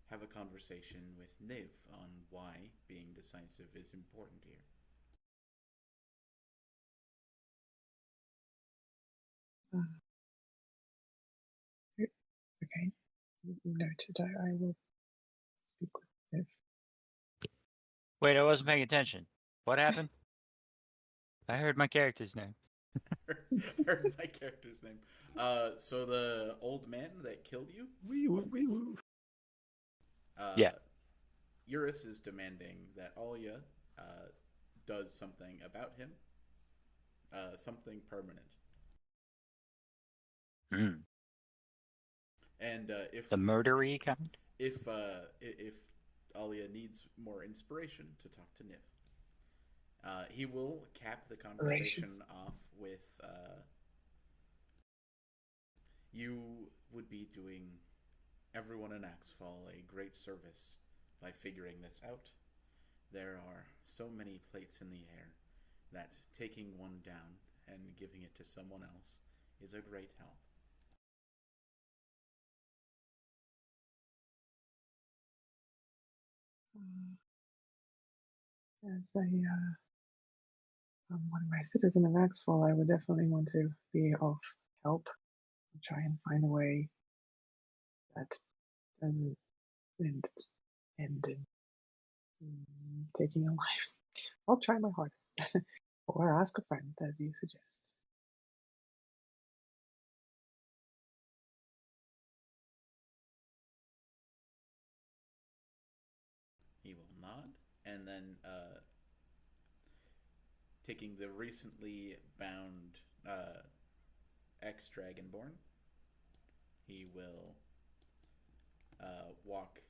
have a conversation with Niv on why being decisive is important here. Okay, noted. I will speak with Viv. Wait, I wasn't paying attention. What happened? I heard my character's name. Heard my character's name. So the old man that killed you? Wee woo, wee woo. Yeah. Eurus is demanding that Alia does something about him. Something permanent. Mm. And if The murdery kind? if Alia needs more inspiration, to talk to Niv. He will cap the conversation off with you would be doing everyone in Axfall a great service by figuring this out. There are so many plates in the air that taking one down and giving it to someone else is a great help. As one of my citizen of Axfall, I would definitely want to be of help. Try and find a way that doesn't end in taking a life. I'll try my hardest. Or ask a friend, as you suggest. He will nod, and then taking the recently bound ex-Dragonborn, he will walk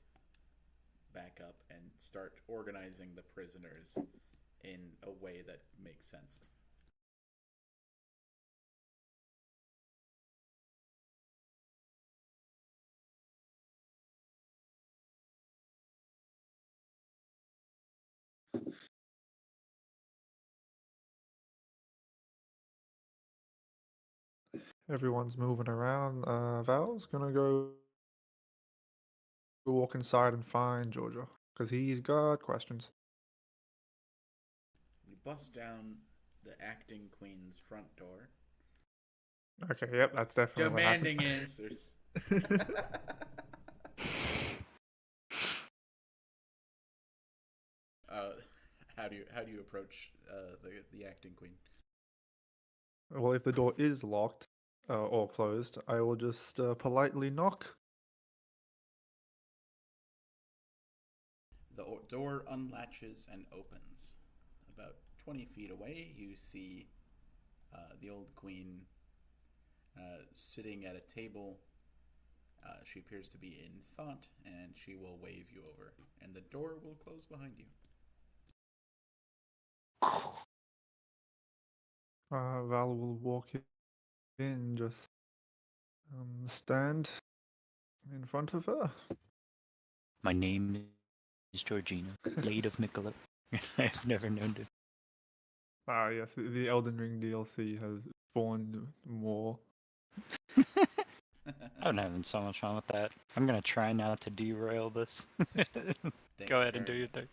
back up and start organizing the prisoners in a way that makes sense. Everyone's moving around. Val's gonna go walk inside and find Georgia because he's got questions. You bust down the acting queen's front door, Okay, yep, that's definitely what happened. demanding answers. How do you approach the acting queen? Well, if the door is locked or closed, I will just politely knock. The door unlatches and opens. About 20 feet away, you see the old queen sitting at a table. She appears to be in thought, and she will wave you over, and the door will close behind you. Val will walk in, just stand in front of her. My name is Georgina, Blade of Nicola. I have never known to. Ah, yes, the Elden Ring DLC has spawned more. I'm having so much fun with that. I'm gonna try not to derail this. Thank Go you ahead and do very your much. thing.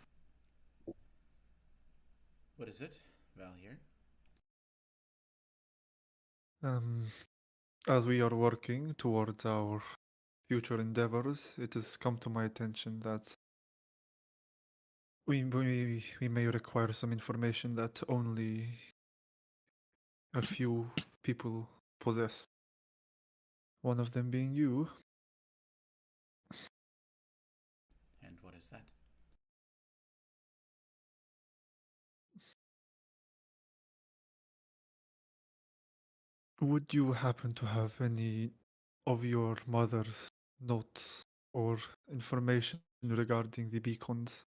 What is it, Val here? As we are working towards our future endeavors, it has come to my attention that we may require some information that only a few people possess. One of them being you. What is that? Would you happen to have any of your mother's notes or information regarding the beacons?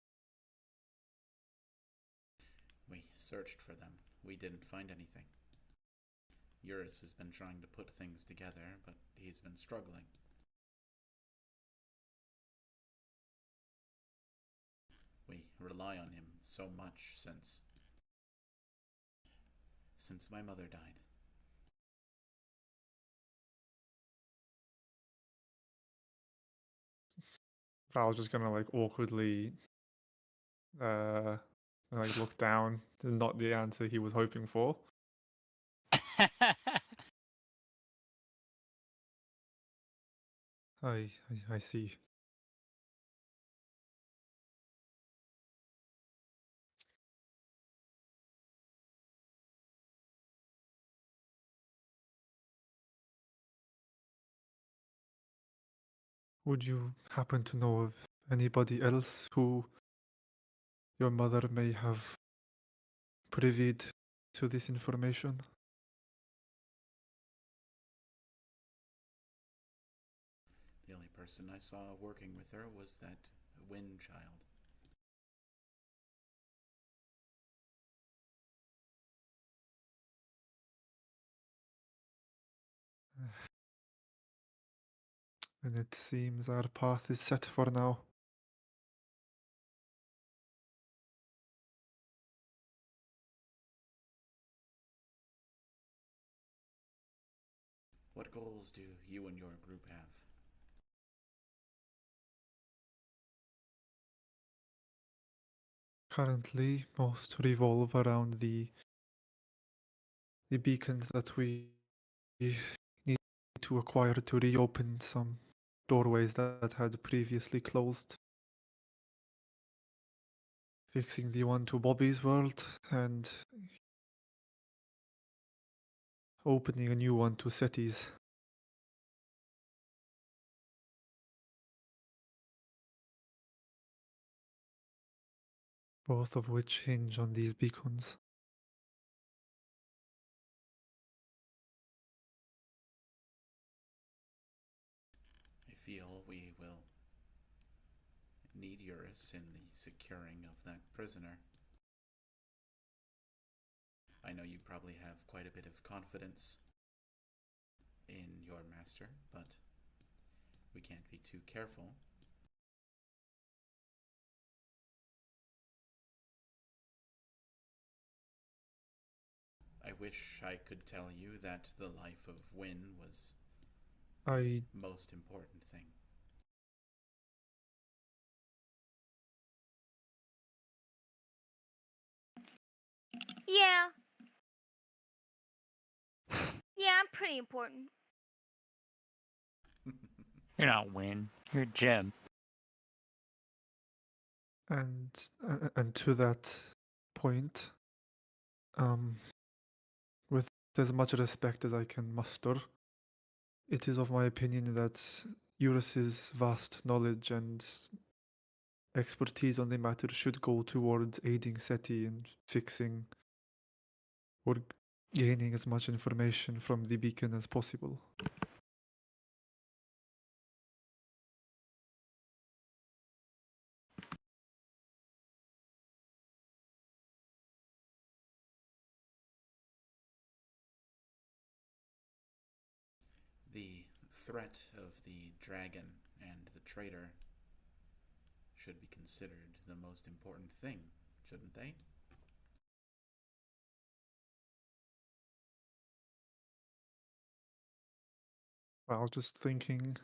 We searched for them. We didn't find anything. Eurus has been trying to put things together, but he's been struggling. We rely on him so much since my mother died. I was just gonna like awkwardly like look down. Not the answer he was hoping for. I see. Would you happen to know of anybody else who your mother may have privied to this information? The only person I saw working with her was that Wynn child. And it seems our path is set for now. What goals do you and your group have? Currently, most revolve around the beacons that we need to acquire to reopen some doorways that had previously closed. Fixing the one to Bobby's world and opening a new one to Seti's. Both of which hinge on these beacons. I feel we will need Eurus in the securing of that prisoner. I know you probably have quite a bit of confidence in your master, but we can't be too careful. I wish I could tell you that the life of Wynn was I most important thing. Yeah. Yeah, I'm pretty important. You're not Win. You're Jim. and to that point, with as much respect as I can muster, it is of my opinion that Eurus's vast knowledge and expertise on the matter should go towards aiding SETI in fixing or gaining as much information from the beacon as possible. The threat of the dragon and the traitor should be considered the most important thing, shouldn't they? I was just thinking.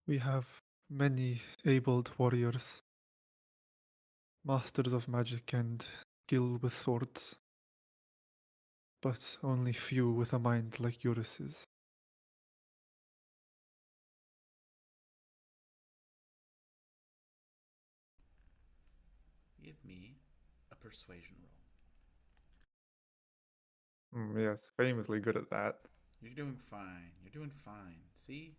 We have many abled warriors, masters of magic and skill with swords, but only few with a mind like Eurus's. me a persuasion roll. Yes, famously good at that. You're doing fine. You're doing fine. See?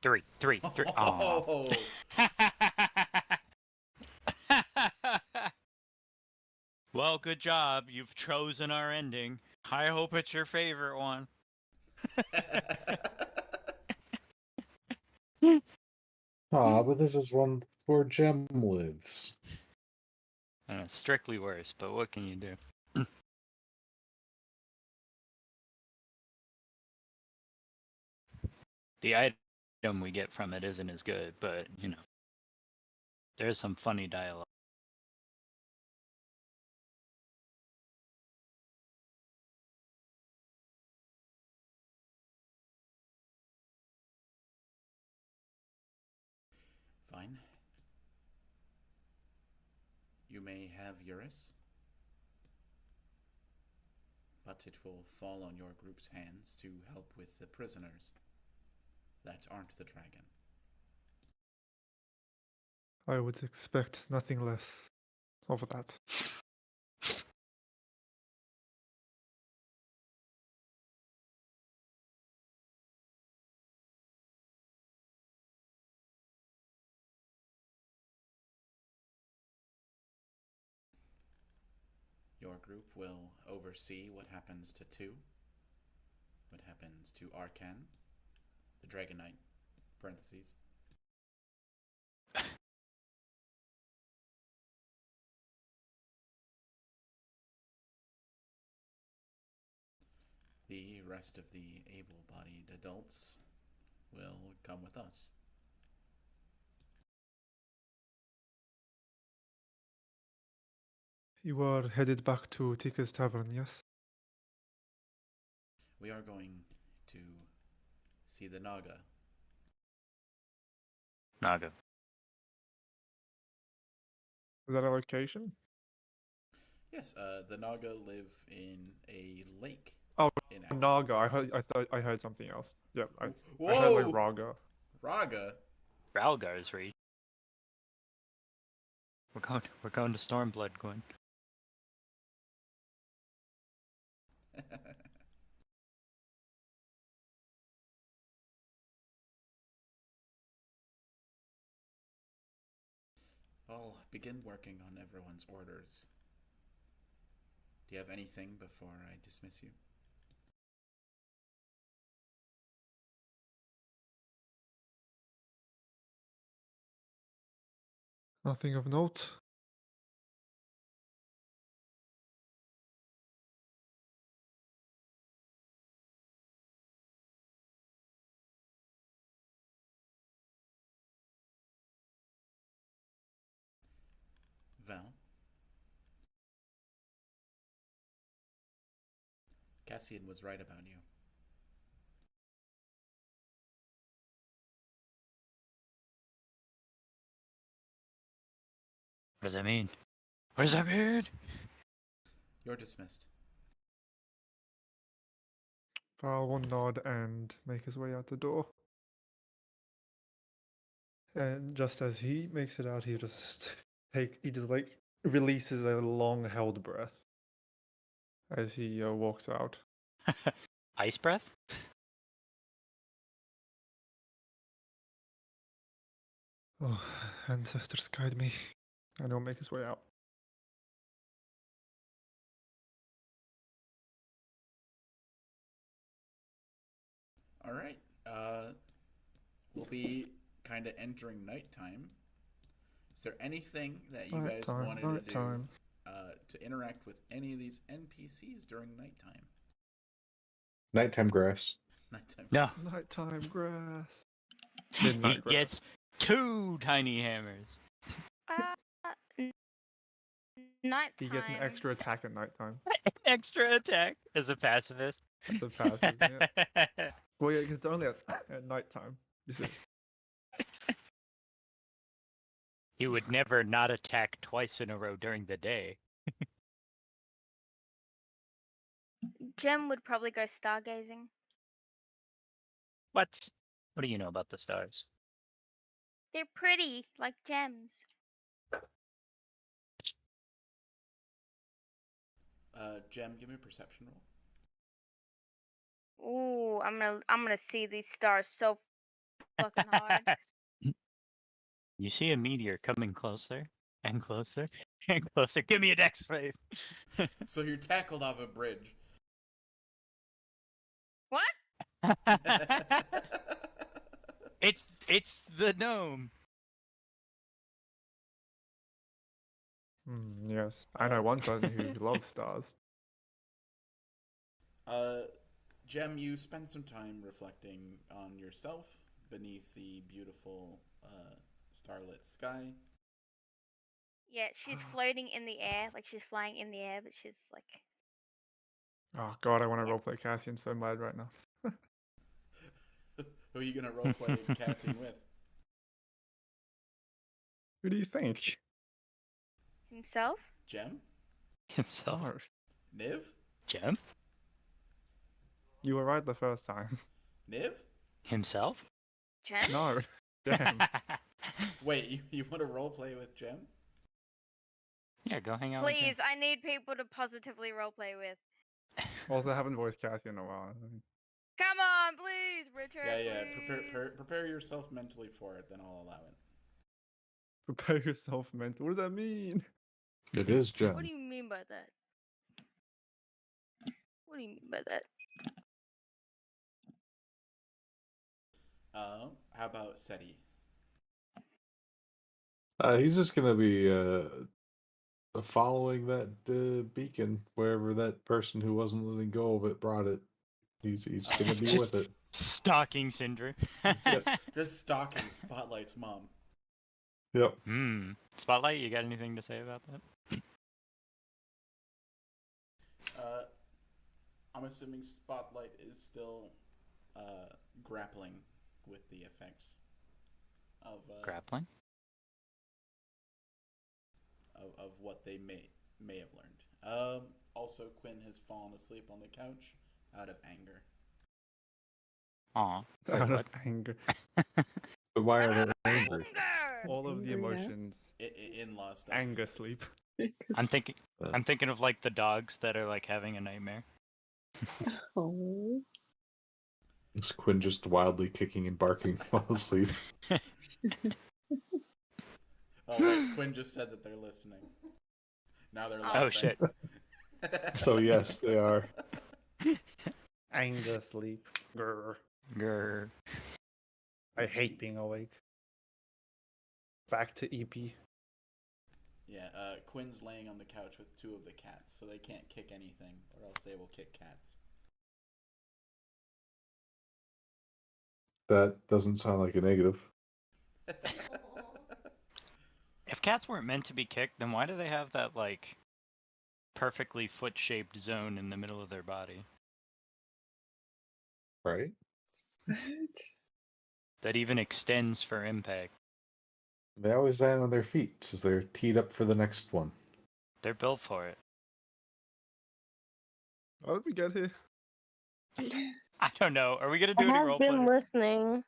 Three. Aw. Oh, Well, good job. You've chosen our ending. I hope it's your favorite one. But this is one where Jem lives. Strictly worse, but what can you do? The item we get from it isn't as good, but, you know, there's some funny dialogue. Fine. You may have Eurus, but it will fall on your group's hands to help with the prisoners that aren't the dragon. I would expect nothing less of that. Your group will oversee what happens to two, what happens to Arcan, the Dragon Knight, parentheses. The rest of the able-bodied adults will come with us. You are headed back to Tika's Tavern, yes? We are going to see the Naga. Naga. Is that a location? Yes, the Naga live in a lake. Oh, in Axel. Naga. I thought I heard something else. Yep, I heard Whoa! like Raga. Raga? Ralgar's reach. We're going to Stormblood, Gwen. I'll begin working on everyone's orders. Do you have anything before I dismiss you? Nothing of note. Val? Cassian was right about you. What does that mean? What does that mean? You're dismissed. Val will nod and make his way out the door. And just as he makes it out, he just like releases a long held breath as he walks out. Ice breath? Oh, ancestors guide me. And he'll make his way out. All right. We'll be kind of entering nighttime. Is there anything that you guys wanted to do to interact with any of these NPCs during nighttime? Nighttime grass. Nighttime. No. Nighttime grass. He Midnight grass. gets 2 tiny hammers. Nighttime. He gets an extra attack at nighttime. Extra attack as a pacifist. The passive, yeah. Well, yeah, it's only at nighttime. You see. He would never not attack twice in a row during the day. Jem would probably go stargazing. What? What do you know about the stars? They're pretty, like gems. Gem, give me a perception roll. Ooh, I'm gonna see these stars so fucking hard. You see a meteor coming closer and closer and closer. Give me a dex save. So you're tackled off a bridge. What? It's the gnome. Yes, I know one person who loves stars. Gem, you spend some time reflecting on yourself beneath the beautiful starlit sky. Yeah, she's floating in the air, like she's flying in the air, but she's like, Oh god, I want to Yeah. roleplay Cassian so bad right now. Who are you gonna roleplay Cassian with? Who do you think? himself. Gem? Himself. Oh, Niv? Gem? you were right the first time. Niv? Himself? Jen? No, damn. Wait, you want to roleplay with Gem? Yeah, go hang out with Please, I need people to positively roleplay with. Also, I haven't voiced Cassian in a while. Come on, please, Richard. Yeah. Please. Prepare yourself mentally for it, then I'll allow it. Prepare yourself mentally. What does that mean? It is Jen. What do you mean by that? What do you mean by that? How about Seti? He's just gonna be following that beacon wherever that person who wasn't letting go of it brought it. He's gonna be Just- with it. Stalking Cinder. Just stalking Spotlight's mom. Yep. Spotlight, you got anything to say about that? I'm assuming Spotlight is still grappling with the effects of Grappling? of what they may have learned. Also, Quinn has fallen asleep on the couch out of anger. Aw. Wait, Out of what? anger. But why are they angry? Anger! All of the Angry, yeah. emotions. In-law stuff. Anger sleep. I'm thinking of like the dogs that are like having a nightmare. Oh. Is Quinn just wildly kicking and barking while asleep? Oh wait, Quinn just said that they're listening. Now they're laughing. Oh shit. So yes, they are. Anger sleep. Grr. Grr. I hate being awake. Back to E EP. Yeah, Quinn's laying on the couch with two of the cats, so they can't kick anything, or else they will kick cats. That doesn't sound like a negative. If cats weren't meant to be kicked, then why do they have that like perfectly foot-shaped zone in the middle of their body Right? What? that even extends for impact? They always land on their feet, so they're teed up for the next one. They're built for it. How did we get here? I don't know. Are we gonna I do any have been roleplay? listening.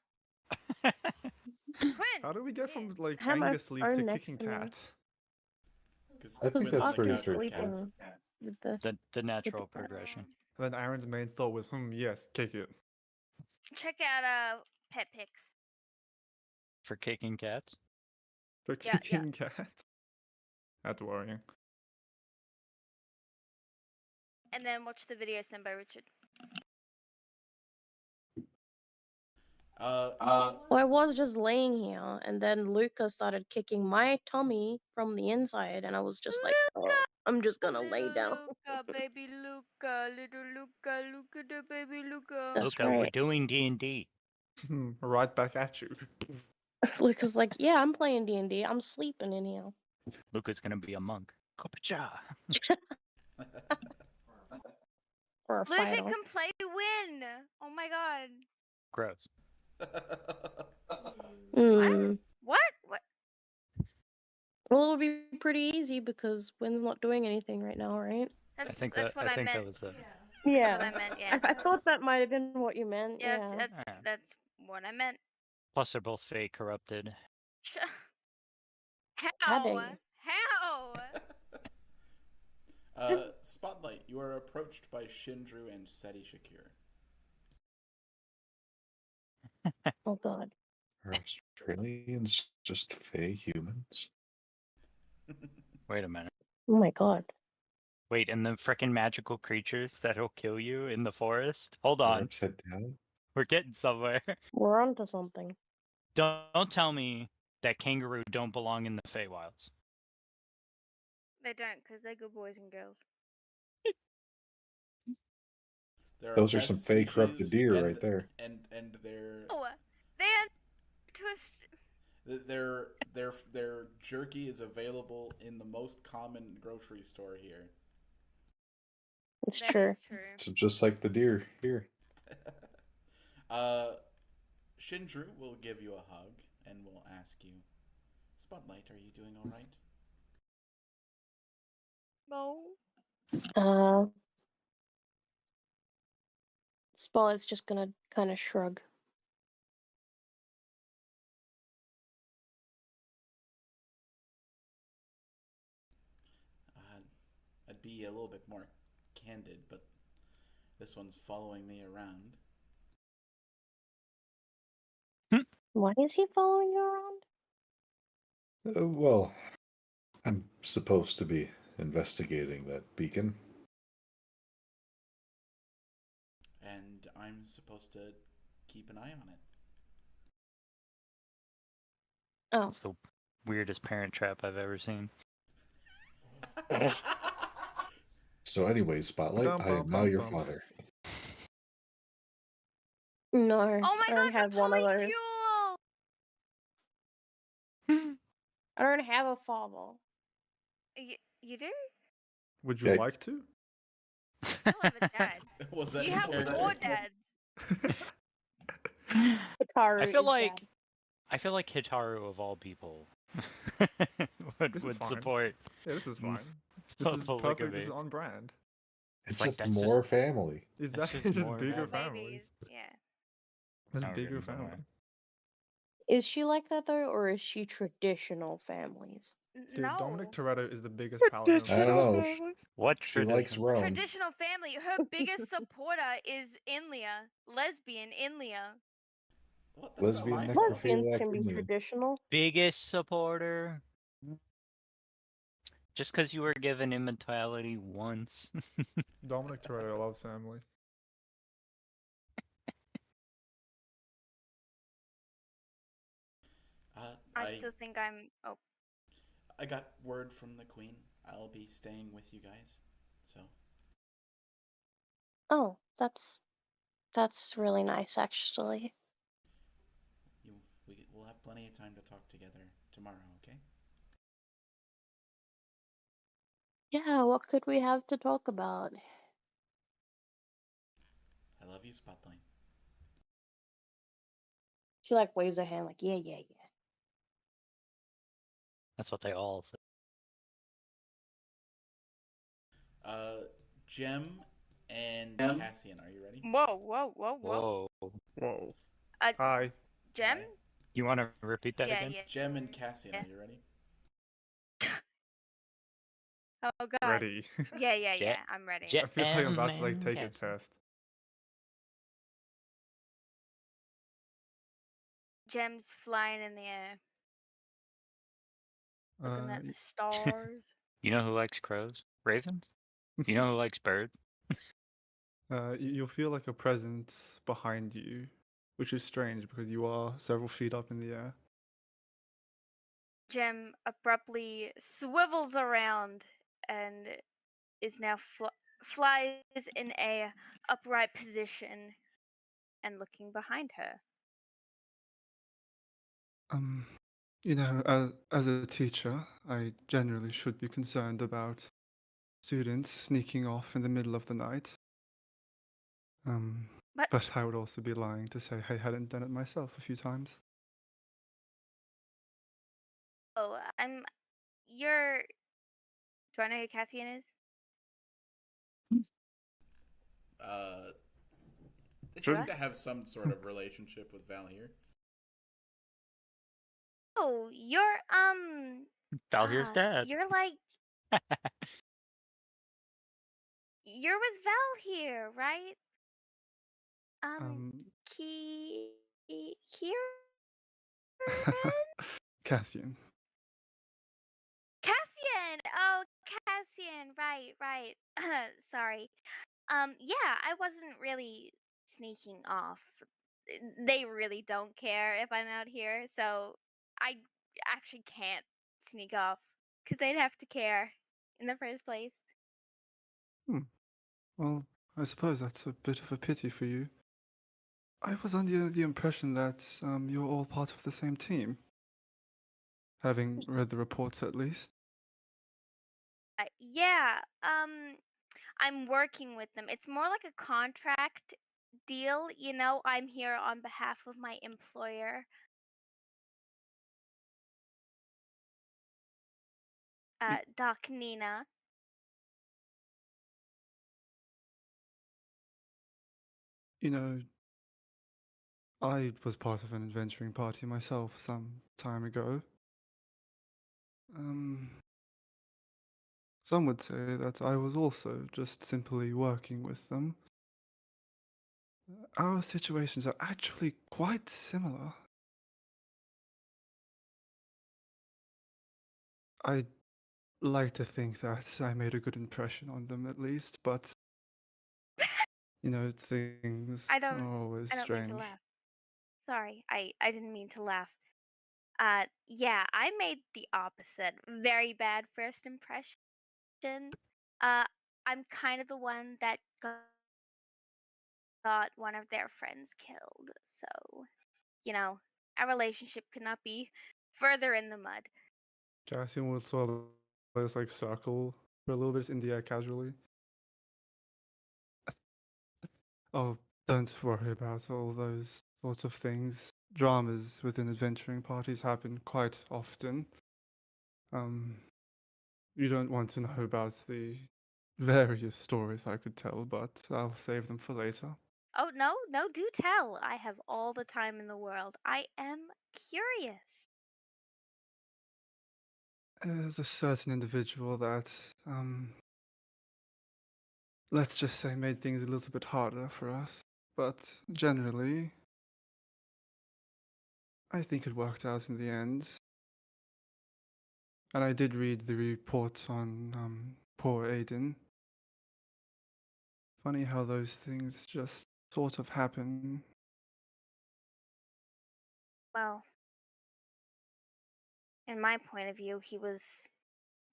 Quinn! How did we get from like Have my anger sleep to phone next kicking to me. cats? Because I think Because that's Buck pretty is true. sleeping with the The natural cats. progression. And then Aaron's main thought was, yes, kick it. Check out Pet Pics. For kicking cats? For Yeah, yeah. kicking cats. That's worrying. And then watch the video sent by Richard. Well, I was just laying here, and then Luca started kicking my tummy from the inside, and I was just like, oh, I'm just gonna lay down. Luca, baby Luca, little Luca, Luca the baby Luca. That's Luca, we're right. doing D&D. Right back at you. Luca's like, yeah, I'm playing D&D. I'm sleeping in here. Luca's gonna be a monk. Kopacha. Or a Luca fighter. can play win. Oh my god. Gross. Mm. What? What? Well, it'll be pretty easy because Wynn's not doing anything right now, right? I That's, think that's that what I think meant. that was it. Yeah. That's what I meant, yeah. I thought that might have been what you meant. Yeah, Yeah. that's what I meant. Plus they're both fake corrupted. How? Padding. How? Spotlight, you are approached by Shindru and Seti Shakir. Oh god. Are Australians just fey humans? Wait a minute. Oh my god. Wait, and the frickin' magical creatures that'll kill you in the forest? Hold They're on. upside down? We're getting somewhere. We're onto something. Don't tell me that kangaroo don't belong in the Feywilds. They don't, because they're good boys and girls. There are Those are some best fey corrupted species, deer and, right there. And their Oh, they are twist. their jerky is available in the most common grocery store here. It's That true. is true. So just like the deer here. Shindru will give you a hug and will ask you, Spotlight, are you doing all right? No. Spotlight's just gonna kind of shrug. I'd be a little bit more candid, but this one's following me around. Why is he following you around? Well, I'm supposed to be investigating that beacon. And I'm supposed to keep an eye on it. Oh, It's the weirdest parent trap I've ever seen. So anyway, Spotlight, I am now your father. no. Oh my I don't gosh, have one of those. polycule! I don't have a father. You do? Would you Yeah. like to? You still have a dad. Was that You in have character? 4 dads. Hikaru I feel is like dad. I feel like Hitaru of all people This is would fine. support. Yeah, this is fine. This is perfect. This Polygamy. is on brand. It's like, just that's more family. Exactly. just Just more bigger More family. families. babies. Yeah. Just Now we're bigger getting somewhere. family. Is she like that though, or is she traditional families? Dude, No. Dominic Toretto is the biggest paladin. I don't know. What She likes tradition? Rome. Traditional family. Her biggest supporter is Inlia. Lesbian Inlia. What? That's not Lesbian my fault. Lesbians necrophiliac can be Indian. traditional. Biggest supporter. Just because you were given immortality once. Dominic Toretto loves family. I still think I'm. Oh, I got word from the queen. I'll be staying with you guys. So Oh, that's really nice actually. we'll have plenty of time to talk together tomorrow, okay? Yeah, what could we have to talk about? I love you, Spotlight. She like waves her hand like, yeah, yeah, yeah. That's what they all say. Jem and Cassian, are you ready? whoa, whoa, whoa, whoa. Whoa. Whoa. Uh, Hi. Gem? Hi. You want to repeat that Yeah, again? yeah. Jem and Cassian, Yeah. are you ready? Oh god. Ready. Yeah, yeah, Je- yeah. I'm ready. Je- I feel like I'm about to like and take a Cassian. test. Gem's flying in the air, looking at the stars. You know who likes crows? Ravens? You know who likes birds? You'll feel like a presence behind you, which is strange because you are several feet up in the air. Gem abruptly swivels around and is now flies in a upright position and looking behind her. You know, as a teacher, I generally should be concerned about students sneaking off in the middle of the night. But I would also be lying to say I hadn't done it myself a few times. Oh, you're. Do I know who Cassian is? They Sure. seem to have some sort of relationship with Valhir. Oh, you're Valhir's dad. You're like you're with Val here, right? Um, Kieran? Cassian. Cassian! Oh, Cassian. Right. Sorry. Yeah, I wasn't really sneaking off. They really don't care if I'm out here, so I actually can't sneak off because they'd have to care in the first place. Hmm. Well, I suppose that's a bit of a pity for you. I was under the impression that you're all part of the same team, having read the reports at least. Yeah, I'm working with them. It's more like a contract deal, you know. I'm here on behalf of my employer, Y- Doc Nina. You know, I was part of an adventuring party myself some time ago. Um, some would say that I was also just simply working with them. Our situations are actually quite similar. I'd like to think that I made a good impression on them at least, but things I are don't always I don't mean to strange. laugh. Sorry. I didn't mean to laugh. Yeah, I made the opposite. Very bad first impression. Uh I'm kind of the one that got one of their friends killed. So, you know, our relationship could not be further in the mud. Cassian would sort of just like circle for a little bit in the air casually. Oh, don't worry about all those sorts of things. Dramas within adventuring parties happen quite often. Um, you don't want to know about the various stories I could tell, but I'll save them for later. Oh, no, do tell. I have all the time in the world. I am curious. There's a certain individual that, let's just say made things a little bit harder for us. But generally, I think it worked out in the end. And I did read the report on poor Aiden. Funny how those things just sort of happen. Well, in my point of view, he was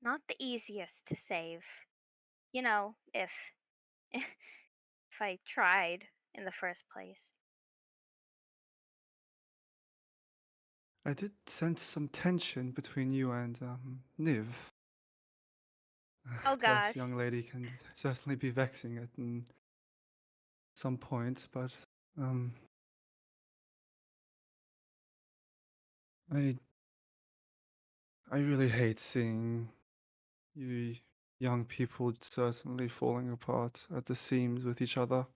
not the easiest to save. You know, if if I tried in the first place. I did sense some tension between you and Niv. Oh That gosh. young lady can certainly be vexing at some point, but um, I I really hate seeing you young people certainly falling apart at the seams with each other.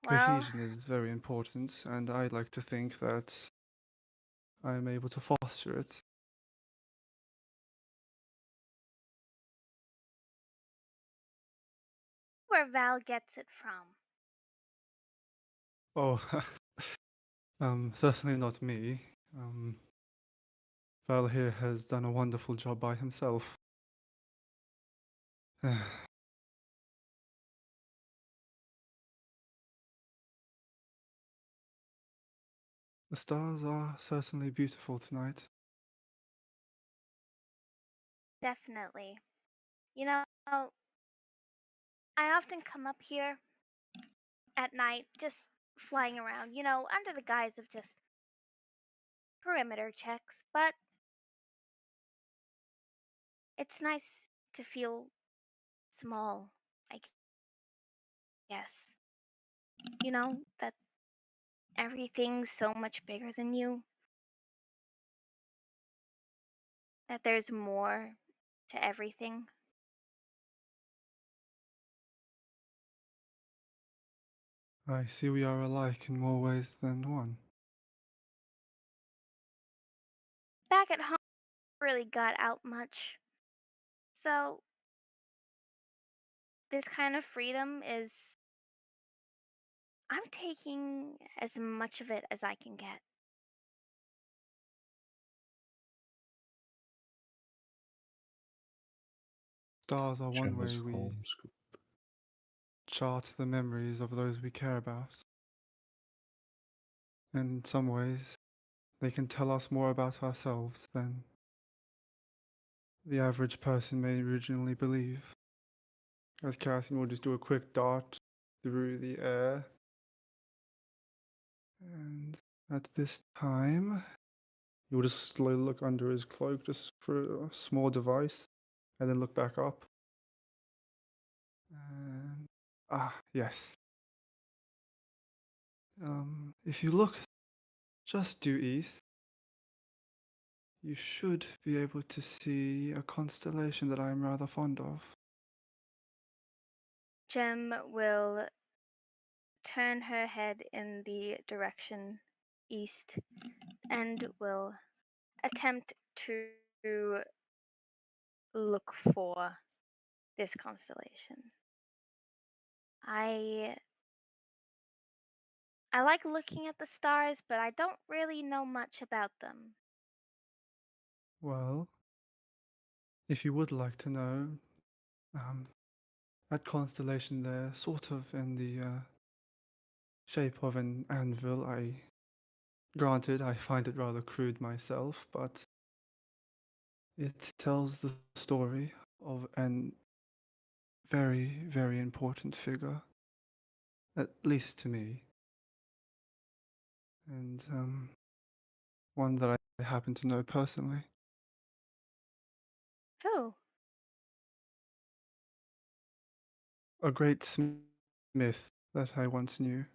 Well, Cohesion is very important, and I like to think that I'm able to foster it. where Val gets it from. Oh, certainly not me. Val here has done a wonderful job by himself. The stars are certainly beautiful tonight. Definitely. You know, I often come up here at night just flying around, you know, under the guise of just perimeter checks, but it's nice to feel small, I guess. You know, that everything's so much bigger than you, that there's more to everything. I see we are alike in more ways than one. Back at home, I really got out much. So, this kind of freedom is. I'm taking as much of it as I can get. Stars are one Gemma's way we homeschool. chart the memories of those we care about. In some ways, they can tell us more about ourselves than the average person may originally believe. As Cassian will just do a quick dart through the air. And at this time, he will just slowly look under his cloak just for a small device, and then look back up. And yes. If you look just due east, you should be able to see a constellation that I am rather fond of. Jem will turn her head in the direction east and will attempt to look for this constellation. I like looking at the stars, but I don't really know much about them. Well, if you would like to know, that constellation there, sort of in the shape of an anvil, granted, I find it rather crude myself, but it tells the story of an very, very important figure, at least to me, and one that I happen to know personally. Who? A great smith that I once knew.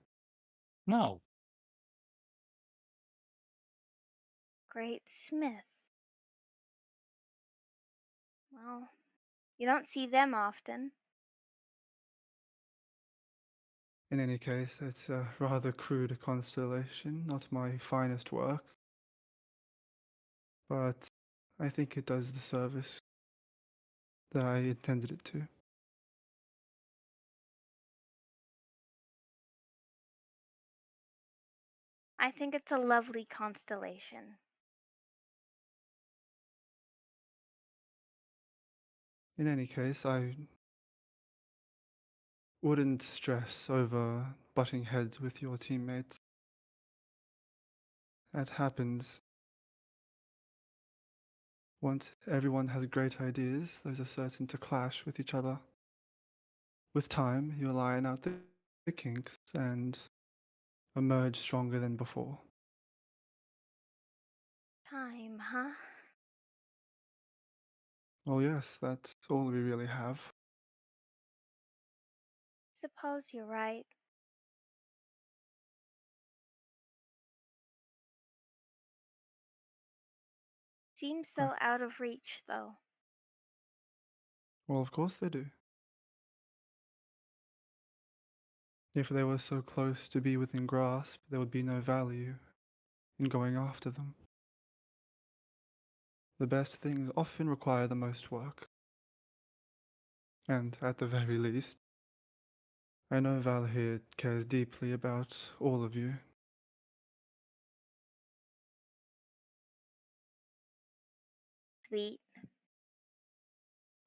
No. Great Smith. Well, you don't see them often. In any case, it's a rather crude constellation, not my finest work, but I think it does the service that I intended it to. I think it's a lovely constellation. In any case, I wouldn't stress over butting heads with your teammates. That happens. Once everyone has great ideas, those are certain to clash with each other. With time, you'll iron out the kinks and emerge stronger than before. Time, huh? Oh yes, that's all we really have. Suppose you're right. Seems so out of reach, though. Well, of course they do. If they were so close to be within grasp, there would be no value in going after them. The best things often require the most work. And at the very least, I know Valhir cares deeply about all of you. Sweet.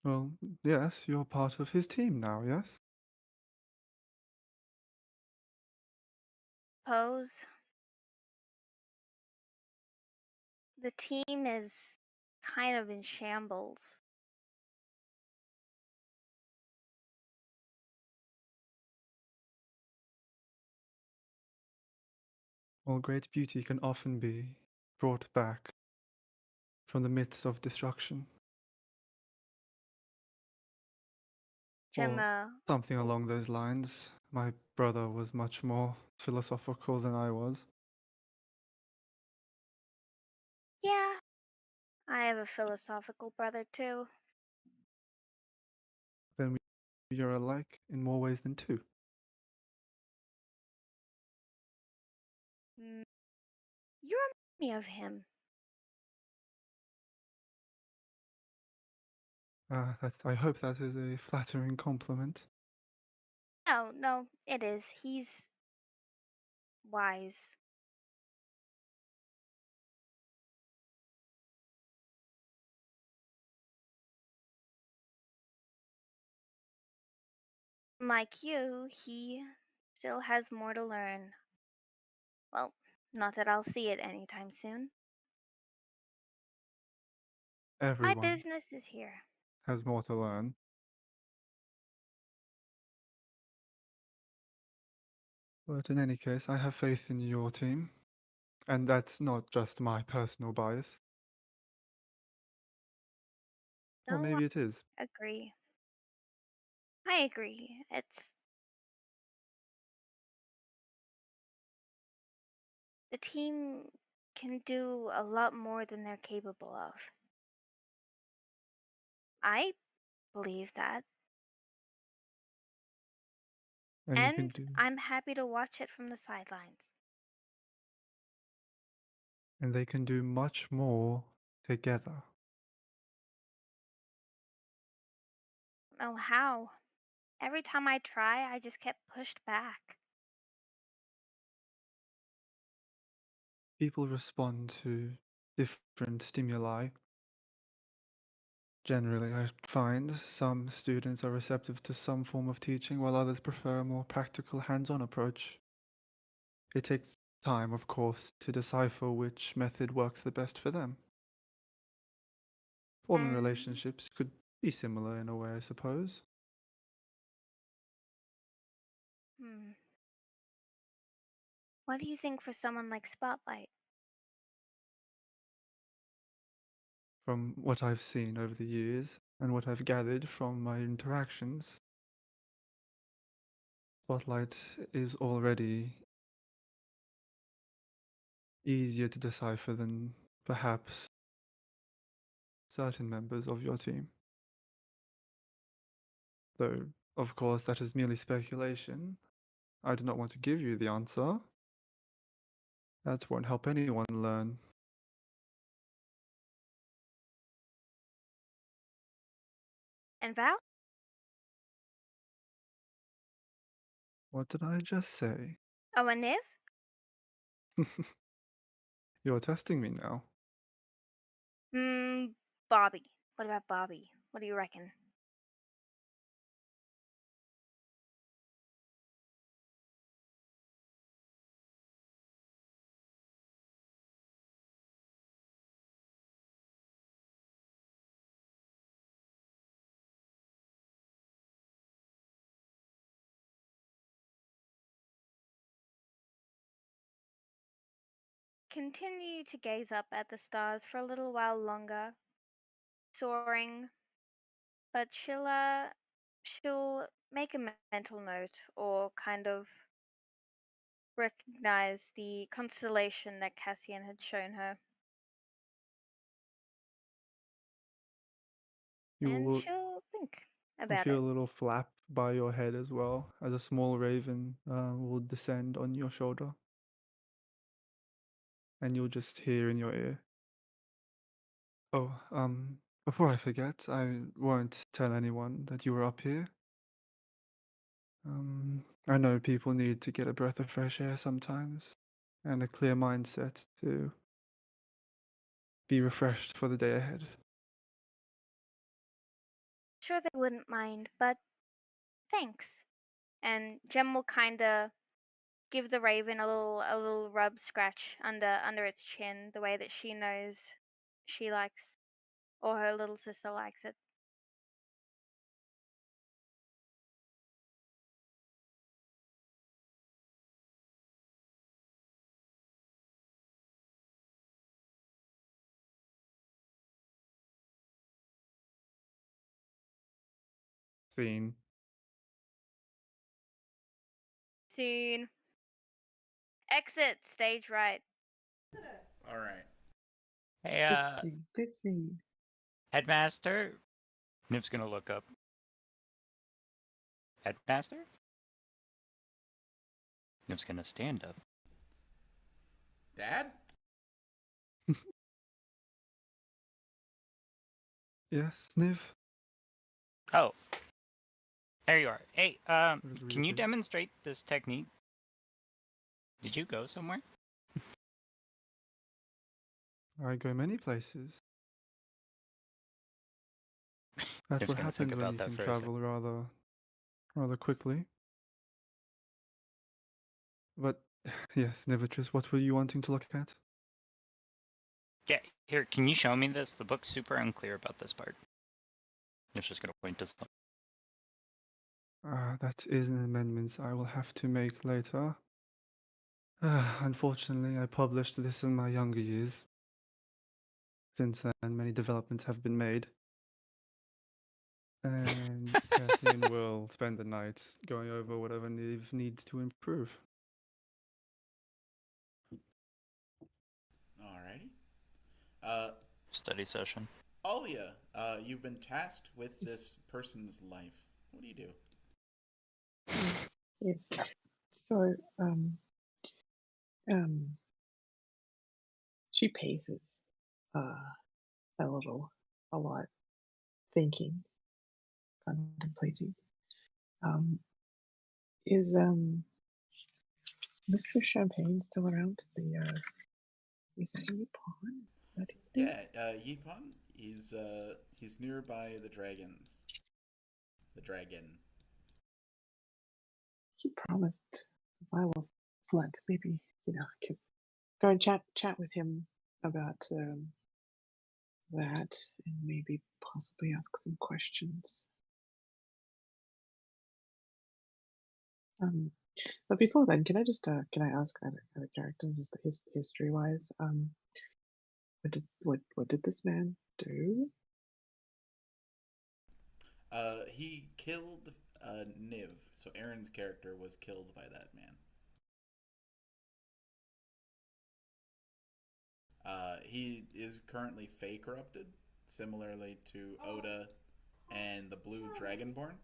Well, yes, you're part of his team now, yes? Suppose. The team is kind of in shambles. Well, great beauty can often be brought back from the midst of destruction. Or Gemma. something along those lines. My brother was much more philosophical than I was. Yeah, I have a philosophical brother too. Then we are alike in more ways than two. Mm, you remind me of him. I hope that is a flattering compliment. No, it is. He's wise. Like you, he still has more to learn. Well, not that I'll see it anytime soon. My Everyone business is here. has more to learn. But in any case, I have faith in your team. And that's not just my personal bias. Or No, maybe it is. I agree. I agree. The team can do a lot more than they're capable of. I believe that. And you can And do I'm happy to watch it from the sidelines. and they can do much more together. Oh, how? Every time I try, I just get pushed back. People respond to different stimuli. Generally, I find some students are receptive to some form of teaching, while others prefer a more practical, hands-on approach. It takes time, of course, to decipher which method works the best for them. Forming And relationships could be similar in a way, I suppose. hmm, what do you think for someone like Spotlight? From what I've seen over the years and what I've gathered from my interactions, Spotlight is already easier to decipher than perhaps certain members of your team. Though, of course, that is merely speculation. I do not want to give you the answer. That won't help anyone learn. And Val? What did I just say? Oh, and Niv? You're testing me now. Bobby. What about Bobby? What do you reckon? Continue to gaze up at the stars for a little while longer, soaring, but she'll make a mental note or kind of recognize the constellation that Cassian had shown her. You And will she'll think you'll about feel it. a little flap by your head as well, as a small raven will descend on your shoulder. And you'll just hear in your ear. Oh, before I forget, I won't tell anyone that you were up here. I know people need to get a breath of fresh air sometimes, and a clear mindset to be refreshed for the day ahead. Sure, they wouldn't mind, but thanks. And Jem will kind of give the raven a little rub scratch under its chin, the way that she knows she likes, or her little sister likes it. Fiend. Soon. Exit stage right. All right. Hey, Good scene. Good scene. Headmaster? Niv's gonna look up. Headmaster? Niv's gonna stand up. Dad? Yes, Niv? Oh. There you are. Hey, There's can you Ryuji. demonstrate this technique? Did you go somewhere? I go many places. That's Just what gonna think happens when about you that can for a sec. travel rather quickly. But yes, Nivitris, what were you wanting to look at? Yeah, here, can you show me this? The book's super unclear about this part. It's just gonna point to something. That is an amendment I will have to make later. Unfortunately, I published this in my younger years. Since then, many developments have been made. And Kathleen will spend the night going over whatever Niv needs to improve. Alrighty. Uh, Study session. Alia, you've been tasked with this person's life. What do you do? Yes. So, she paces a lot, thinking, contemplating. Is Mr. Champagne still around? Is that Yipon? Is that his name? Yeah, Yipon. He's nearby the dragons. The dragon. He promised a vial of blood. Maybe I could go and chat with him about that, and maybe possibly ask some questions. But before then, can I just can I ask out of character, just history wise, what did this man do? He killed Niv. So Aaron's character was killed by that man. He is currently Fey corrupted, similarly to Oda and the Blue Dragonborn.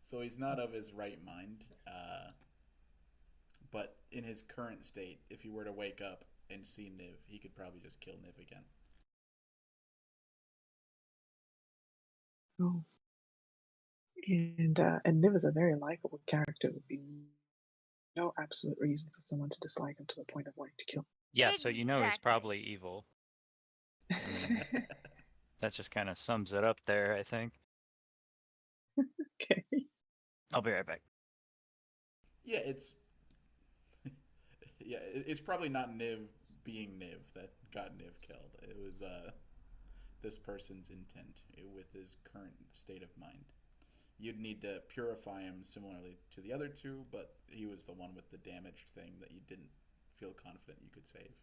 So he's not of his right mind. But in his current state, if he were to wake up and see Niv, he could probably just kill Niv again. Oh, and Niv is a very likable character. Would be no absolute reason for someone to dislike him to the point of wanting to kill him. Yeah, so you know he's Exactly. probably evil. That just kind of sums it up there, I think. Okay. I'll be right back. Yeah, it's it's probably not Niv being Niv that got Niv killed. It was this person's intent with his current state of mind. You'd need to purify him similarly to the other two, but he was the one with the damaged thing that you didn't feel confident you could save.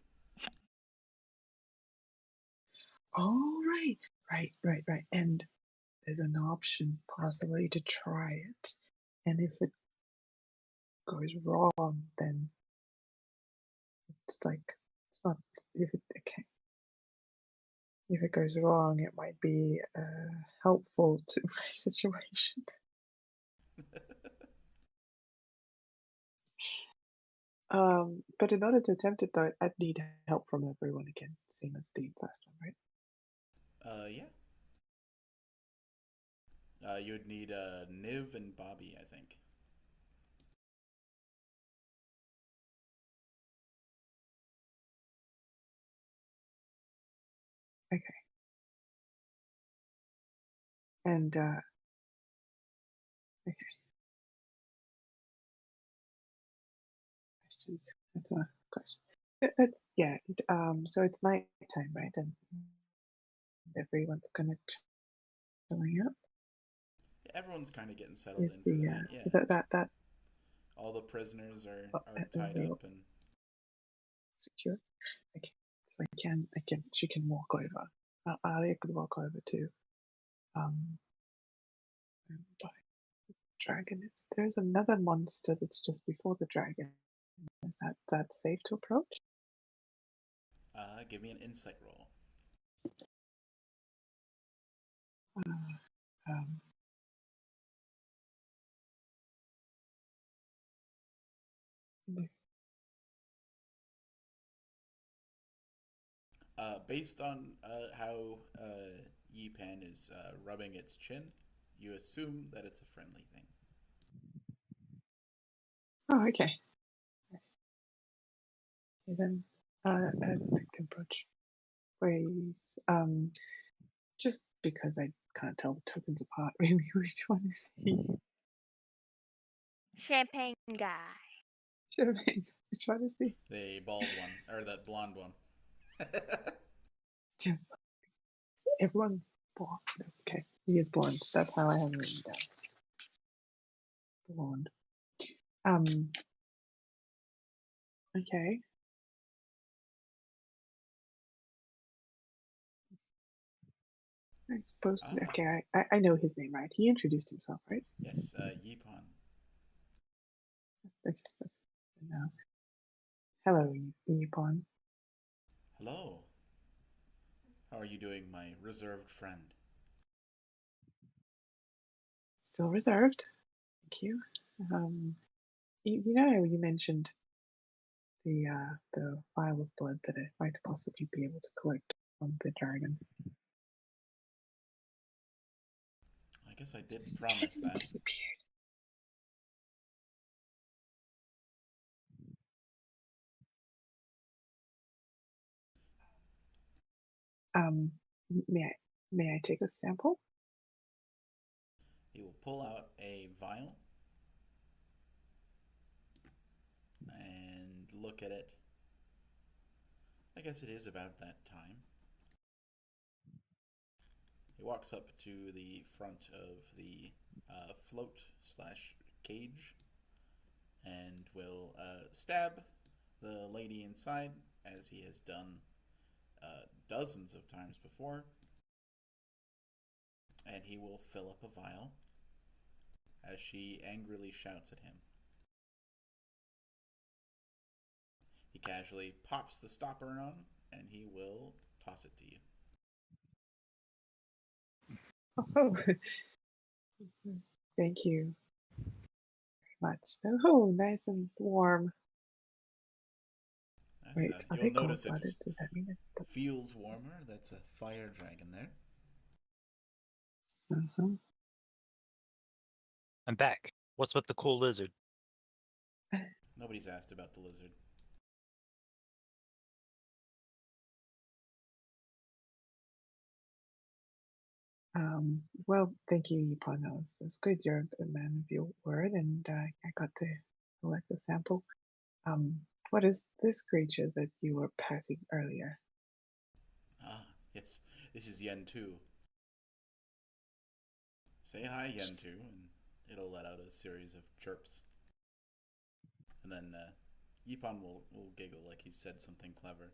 Oh, right. And there's an option possibly to try it, and if it goes wrong, then it's not. Okay. If it goes wrong, it might be helpful to my situation. But in order to attempt it, though, I'd need help from everyone again, same as the first one, right? Yeah. You would need Niv and Bobby, I think. Okay. And okay. Questions. I have to ask questions. It's yeah. So it's night time, right? And everyone's gonna chilling out. Yeah, everyone's kind of getting settled Is in for the the night. Yeah. that All the prisoners are uh, tied uh, up and secure? Okay. So she can walk over. Alia could walk over to by the dragon. There's another monster that's just before the dragon. Is that safe to approach? give me an insight roll. Um, Based on how Yi Pan is rubbing its chin, you assume that it's a friendly thing. Oh, okay. Okay, then I'd like to approach Grace. Just because I can't tell the tokens apart, really, which one is he? Champagne guy. Jermaine, which one is he? The bald one, or that blonde one. Jim. Everyone blonde. Okay, he is blonde. That's how I have it written down. Blonde. Okay. I suppose. Ah. Okay, I know his name, right? He introduced himself, right? Yes, Yipon. Okay, now. Hello, Nippon. Hello. How are you doing, my reserved friend? Still reserved. Thank you. You know how you mentioned the vial of blood that I might possibly be able to collect from the dragon. I guess I did promise that. Disappeared. May I take a sample? He will pull out a vial and look at it. I guess it is about that time. He walks up to the front of the float/cage and will stab the lady inside, as he has done dozens of times before. And he will fill up a vial as she angrily shouts at him. He casually pops the stopper on, and he will toss it to you. Oh, thank you very much. Oh, nice and warm. Wait, are they You'll notice cold-blooded? it Does that mean it? feels warmer. That's a fire dragon there. Uh-huh. I'm back. What's with the cool lizard? Nobody's asked about the lizard. Well, thank you, Yupon. It's good you're a man of your word, and I got to collect the sample. What is this creature that you were patting earlier? Ah, yes. This is Yen 2. Say hi, Yen 2, and it'll let out a series of chirps. And then Yipon will giggle like he said something clever.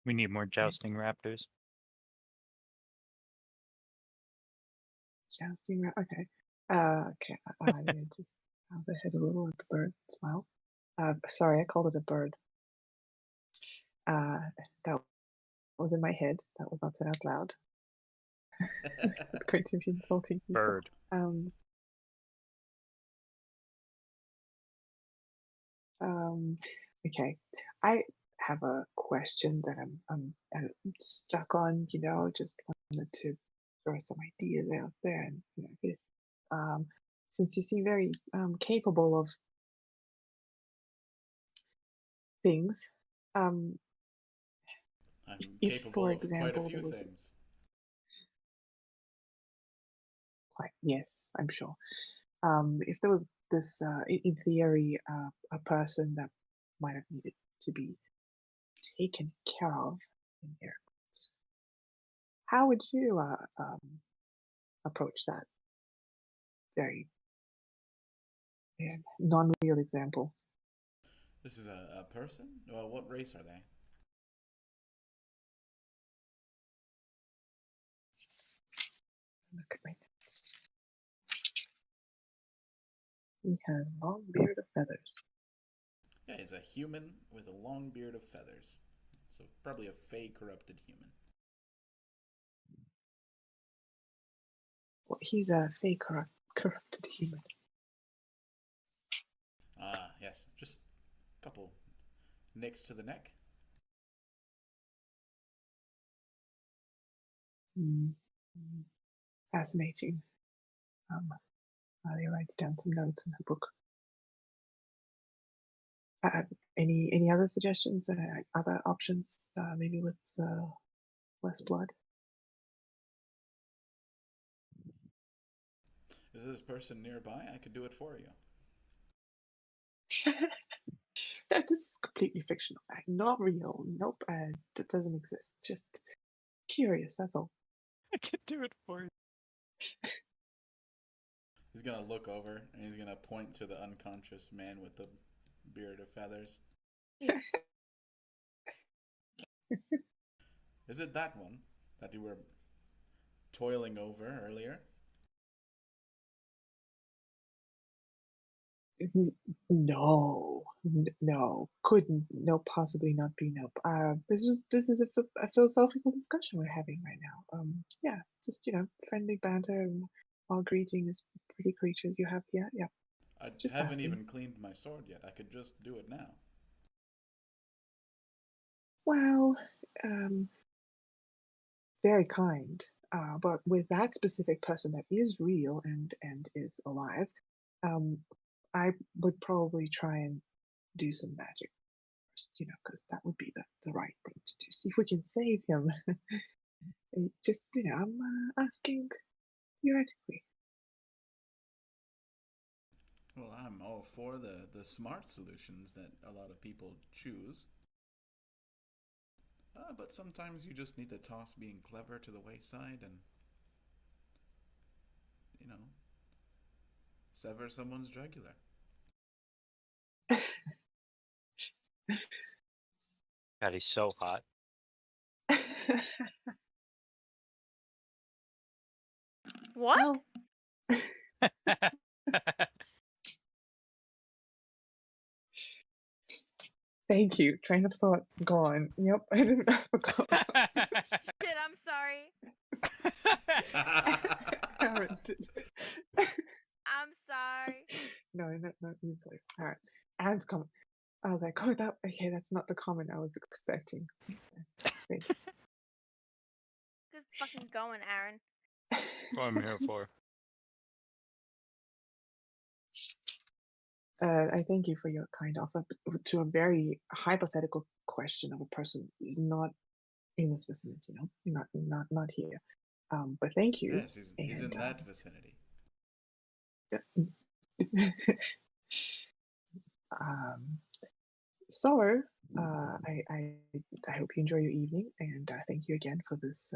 We need more jousting raptors. Jousting. Okay. Okay. I just bows my head a little at the bird. Smiles. Sorry, I called it a bird. That was in my head. That was not said out loud. It's going to be insulting people. Bird. Okay. I have a question that I'm stuck on. Just wanted to throw some ideas out there, and since you seem very capable of things, I'm if, capable for of quite a example, few there was things. quite yes, I'm sure. If there was this, in theory, a person that might have needed to be taken care of in here, how would you approach that? Very non-real example. This is a person? Well, what race are they? Look at my notes. He has long beard of feathers. Yeah, he's a human with a long beard of feathers. So probably a fey corrupted human. Well, he's a fake corrupted human. Ah, yes. Just a couple nicks to the neck. Mm, mm, fascinating. Alia writes down some notes in her book. Any other suggestions? Other options? Maybe with less blood. Is this person nearby? I could do it for you. No, this is completely fictional. Not real. Nope. It doesn't exist. Just curious. That's all. I could do it for you. He's gonna look over and he's gonna point to the unconscious man with the beard of feathers. Is it that one that you were toiling over earlier? No, no, couldn't, no, possibly not be. Nope. This is a philosophical discussion we're having right now. Yeah, just friendly banter and while greeting these pretty creatures you have here. Yeah, I just haven't asking. even cleaned my sword yet. I could just do it now. Well, very kind. But with that specific person that is real and is alive, I would probably try and do some magic first, because that would be the right thing to do. See if we can save him. Just, I'm asking theoretically. Well, I'm all for the smart solutions that a lot of people choose. But sometimes you just need to toss being clever to the wayside and, sever someone's jugular. God, he's so hot. What? Well, thank you. Train of thought gone. Yep, I forgot. Shit, I'm sorry. Aaron did. I'm sorry. No, you play. All right, Aaron's comment. I was like, oh, that's not the comment I was expecting. Great. Good fucking going, Aaron. What I'm here for. I thank you for your kind offer to a very hypothetical question of a person who's not in this vicinity, not here. But thank you. Yes, he's in that vicinity. So, I hope you enjoy your evening, and thank you again for this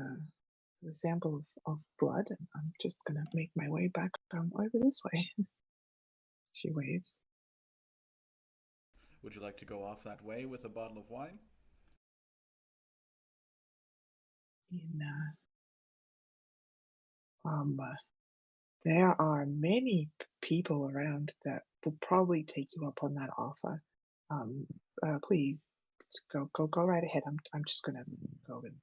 the sample of blood. I'm just gonna make my way back over this way. She waves. Would you like to go off that way with a bottle of wine? There are many people around that will probably take you up on that offer. Please go right ahead. I'm just gonna go and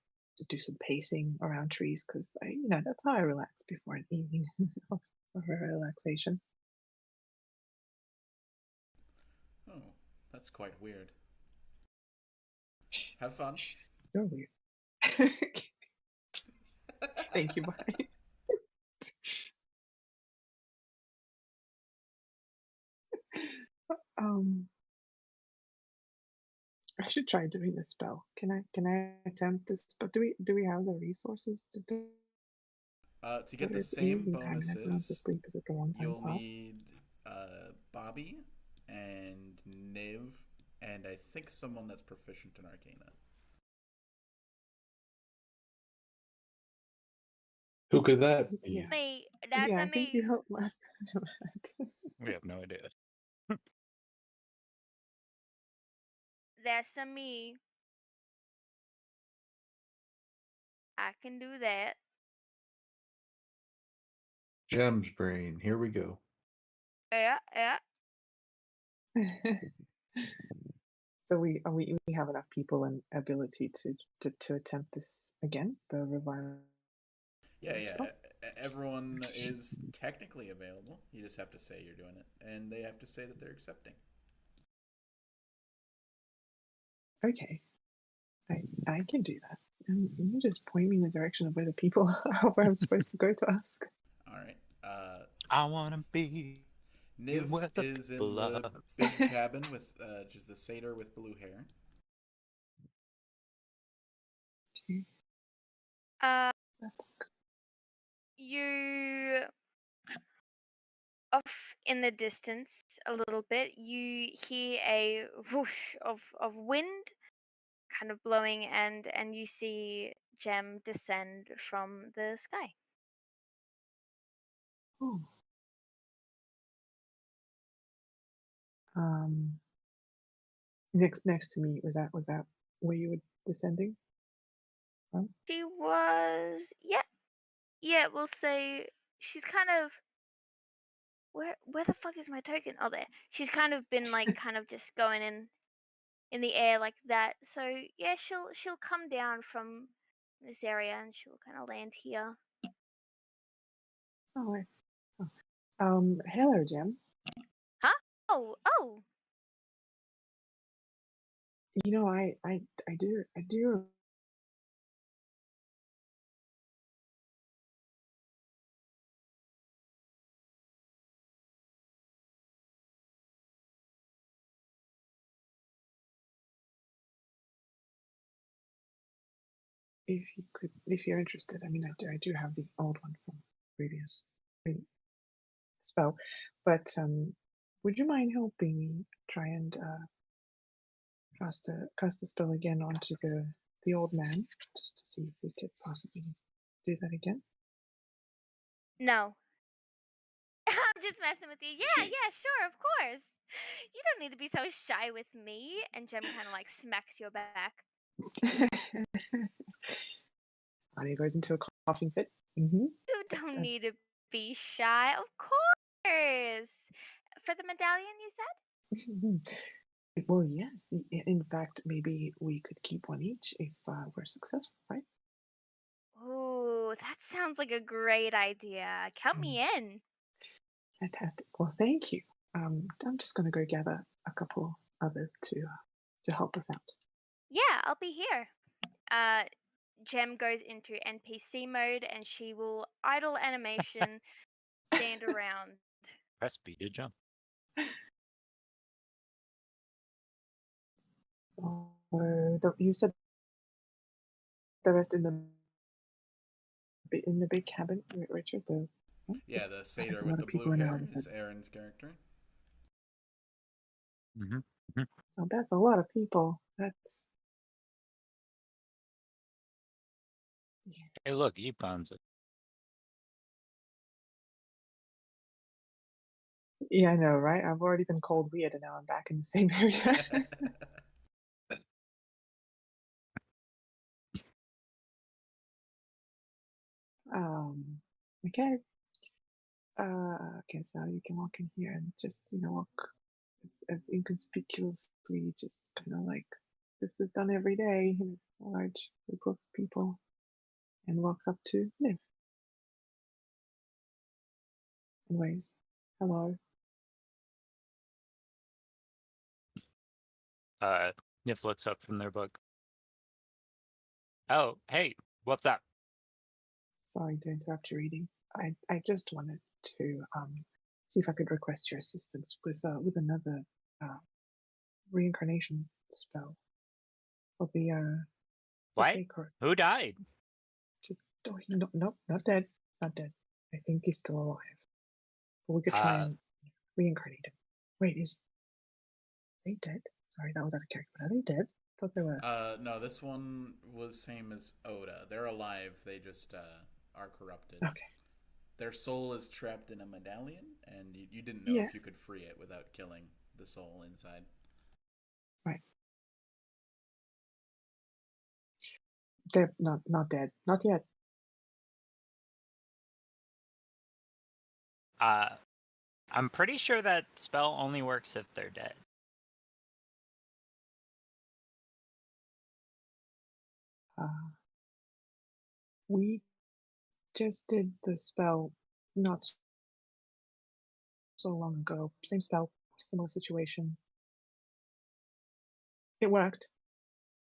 do some pacing around trees because that's how I relax before an evening of relaxation. Oh, that's quite weird. Have fun. You're weird. Thank you, bye. I should try doing this spell. Can I attempt this? But do we have the resources to do? To get the same bonuses, is it the one time you'll need Bobby and Niv, and I think someone that's proficient in Arcana. Who could that be? Yeah. Me. That's I me. think you helped last time. We have no idea. That's a me. I can do that. Gem's brain. Here we go. Yeah. So we have enough people and ability to attempt this again. The revival. Yeah. Everyone is technically available. You just have to say you're doing it, and they have to say that they're accepting. Okay, I can do that. You just point me in the direction of where the people are, where I'm supposed to go to ask. All right. I wanna be Niv where the is in people the are. big cabin with just the satyr with blue hair. Okay, Uh, that's you off in the distance a little bit, you hear a whoosh of wind kind of blowing, and you see Gem descend from the sky. oh. Um, next to me, was that where you were descending from? She was, yeah, we'll say she's kind of, where the fuck is my token? Oh, there. She's kind of been like kind of just going in the air like that. So yeah, she'll come down from this area and she'll kind of land here. Oh, right. Oh. Hello, Gem. Huh? Oh. You know, I do. If you could, if you're interested, I mean, I do have the old one from previous spell, but would you mind helping me try and cast the spell again onto the old man, just to see if we could possibly do that again? No. I'm just messing with you. Yeah, sure, of course. You don't need to be so shy with me. And Jem kind of like smacks your back. Anya goes into a coughing fit. You don't need to be shy, of course. For the medallion, you said? Well, yes. In fact, maybe we could keep one each if we're successful, right? Ooh, that sounds like a great idea. Count me in. Fantastic. Well, thank you. I'm just going to go gather a couple others to help us out. Yeah, I'll be here. Jem goes into NPC mode and she will idle animation stand around. Press B to jump. So you said the rest in the big cabin, Richard. Yeah, the There's satyr a with lot the of people blue in hair Odyssey. is Aaron's character. Oh, that's a lot of people. That's Hey, look, he owns it. yeah, I know, right? I've already been called weird, and now I'm back in the same area. Okay. Okay, so you can walk in here and just, walk as inconspicuously, just kind of like this is done every day in a large group of people, and walks up to Niv and waves. Hello. Nif looks up from their book. Oh, hey, what's up? Sorry to interrupt your reading. I just wanted to see if I could request your assistance with another reincarnation spell for the What? Baker. Who died? Oh, no, not dead. Not dead. I think he's still alive. But we could try and reincarnate him. Wait, are they dead? Sorry, that was out of character. But are they dead? I thought they were. No, this one was same as Oda. They're alive. They just are corrupted. Okay. Their soul is trapped in a medallion, and you didn't know Yeah. if you could free it without killing the soul inside. Right. They're not dead. Not yet. I'm pretty sure that spell only works if they're dead. We just did the spell not so long ago. Same spell, similar situation. It worked.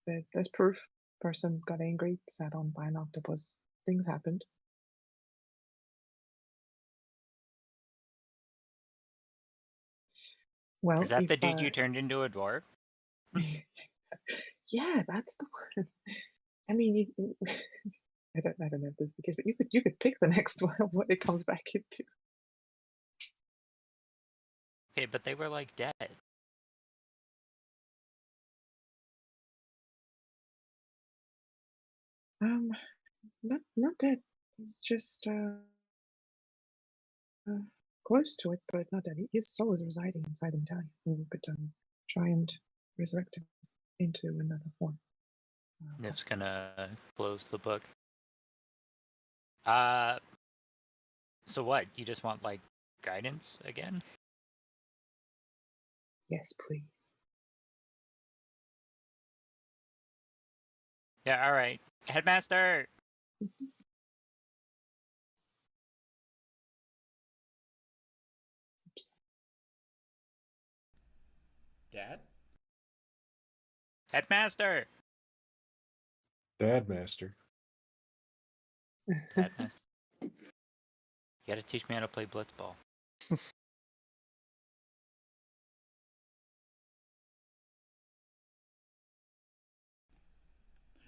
There's proof. person got angry, sat on by an octopus. Things happened. Well, Is that if, the dude you turned into a dwarf? yeah, that's the one. I mean, I don't know if this is the case, but you could pick the next one what it comes back into. Okay, but they were like dead. Not dead. He's just close to it, but not dead. His soul is residing inside the medallion. We could try and resurrect him into another form. Nif's gonna close the book. So what? You just want like guidance again? Yes, please. Yeah, all right. Headmaster. Dad? Headmaster. Dad Master. Headmaster. You gotta teach me how to play blitzball.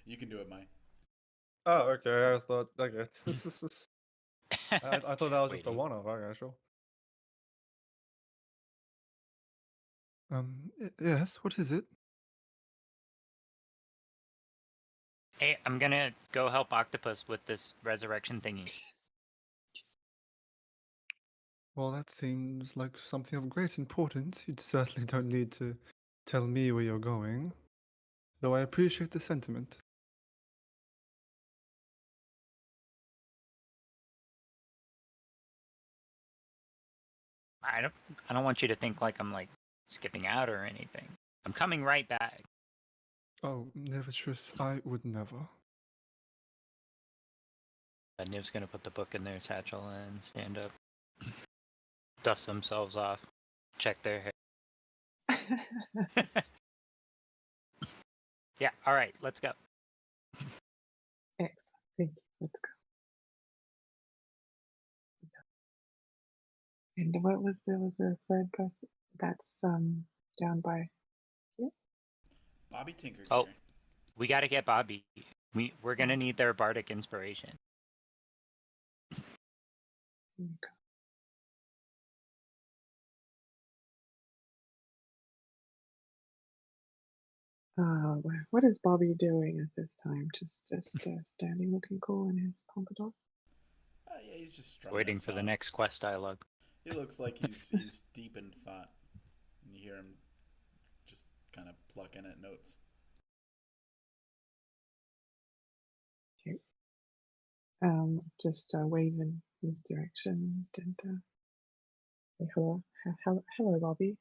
You can do it, Mike. Oh, okay. I thought okay. I thought that was just a Waiting. one-off. Okay, sure. Yes. What is it? Hey, I'm gonna go help Octopus with this resurrection thingy. Well, that seems like something of great importance. You certainly don't need to tell me where you're going, though I appreciate the sentiment. I don't want you to think like I'm like skipping out or anything. I'm coming right back. Oh, never Triss, I would never. Niv's gonna put the book in their satchel and stand up, dust themselves off, check their hair. Yeah, all right, let's go. Excellent. Thank you. Let's go. And what was there was a third person that's down by here? Bobby Tinker. Oh, we gotta get Bobby. We're gonna need their bardic inspiration. Okay. What is Bobby doing at this time? Just standing looking cool in his pompadour? Yeah, he's just strumming Waiting a for the song. next quest dialogue. He looks like he's deep in thought. And you hear him just kind of plucking at notes. Okay. Just wave in his direction and say hello. Hello, Bobby.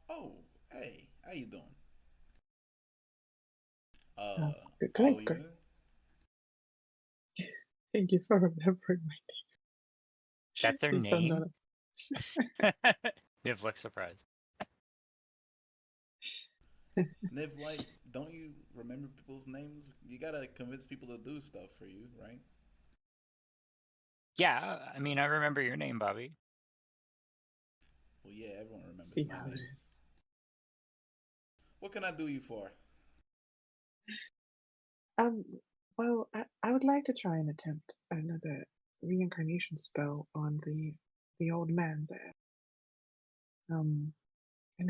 Oh, hey, how you doing? Great. Oliver? Thank you for remembering my name. That's their Please don't name? know. Niv looks surprised. Niv, like, don't you remember people's names? You gotta convince people to do stuff for you, right? Yeah, I mean, I remember your name, Bobby. Well, yeah, everyone remembers See my how name. it is. What can I do you for? Well, I would like to try and attempt another reincarnation spell on the old man there. And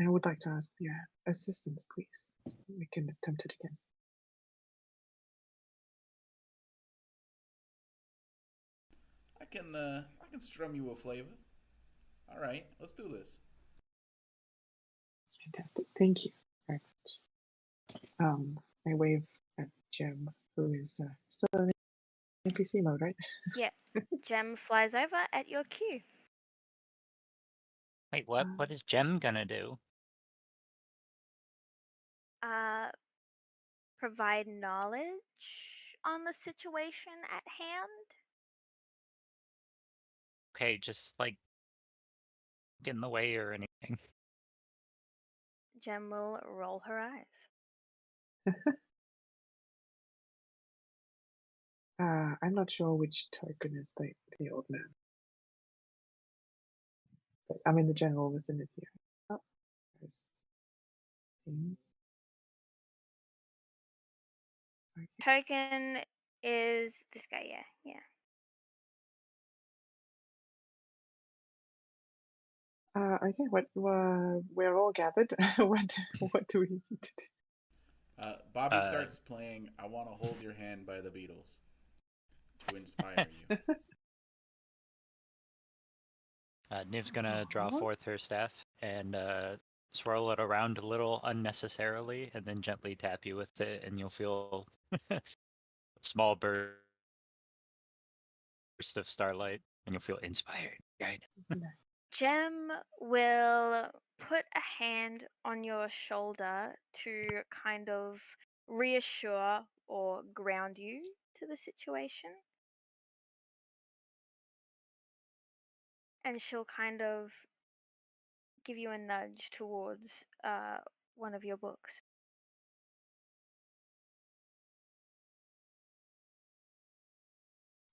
I would like to ask for your assistance, please. So we can attempt it again. I can strum you a flavor. All right, let's do this. Fantastic. Thank you very much. I wave at Jem, who is still in NPC mode, right? Yeah. Gem flies over at your cue. Wait, what? What is Jem gonna do? Provide knowledge on the situation at hand. Okay, just like get in the way or anything. Gem will roll her eyes. I'm not sure which token is the old man. But I'm in the general vicinity. Oh, there's him. Okay. Token is this guy, yeah. Okay, we're all gathered. What do we need to do? Bobby starts playing I Want to Hold Your Hand by the Beatles to inspire you. Niv's gonna draw Aw. forth her staff and swirl it around a little unnecessarily, and then gently tap you with it, and you'll feel a small burst of starlight, and you'll feel inspired. Right? Jem will put a hand on your shoulder to kind of reassure or ground you to the situation. And she'll kind of give you a nudge towards one of your books.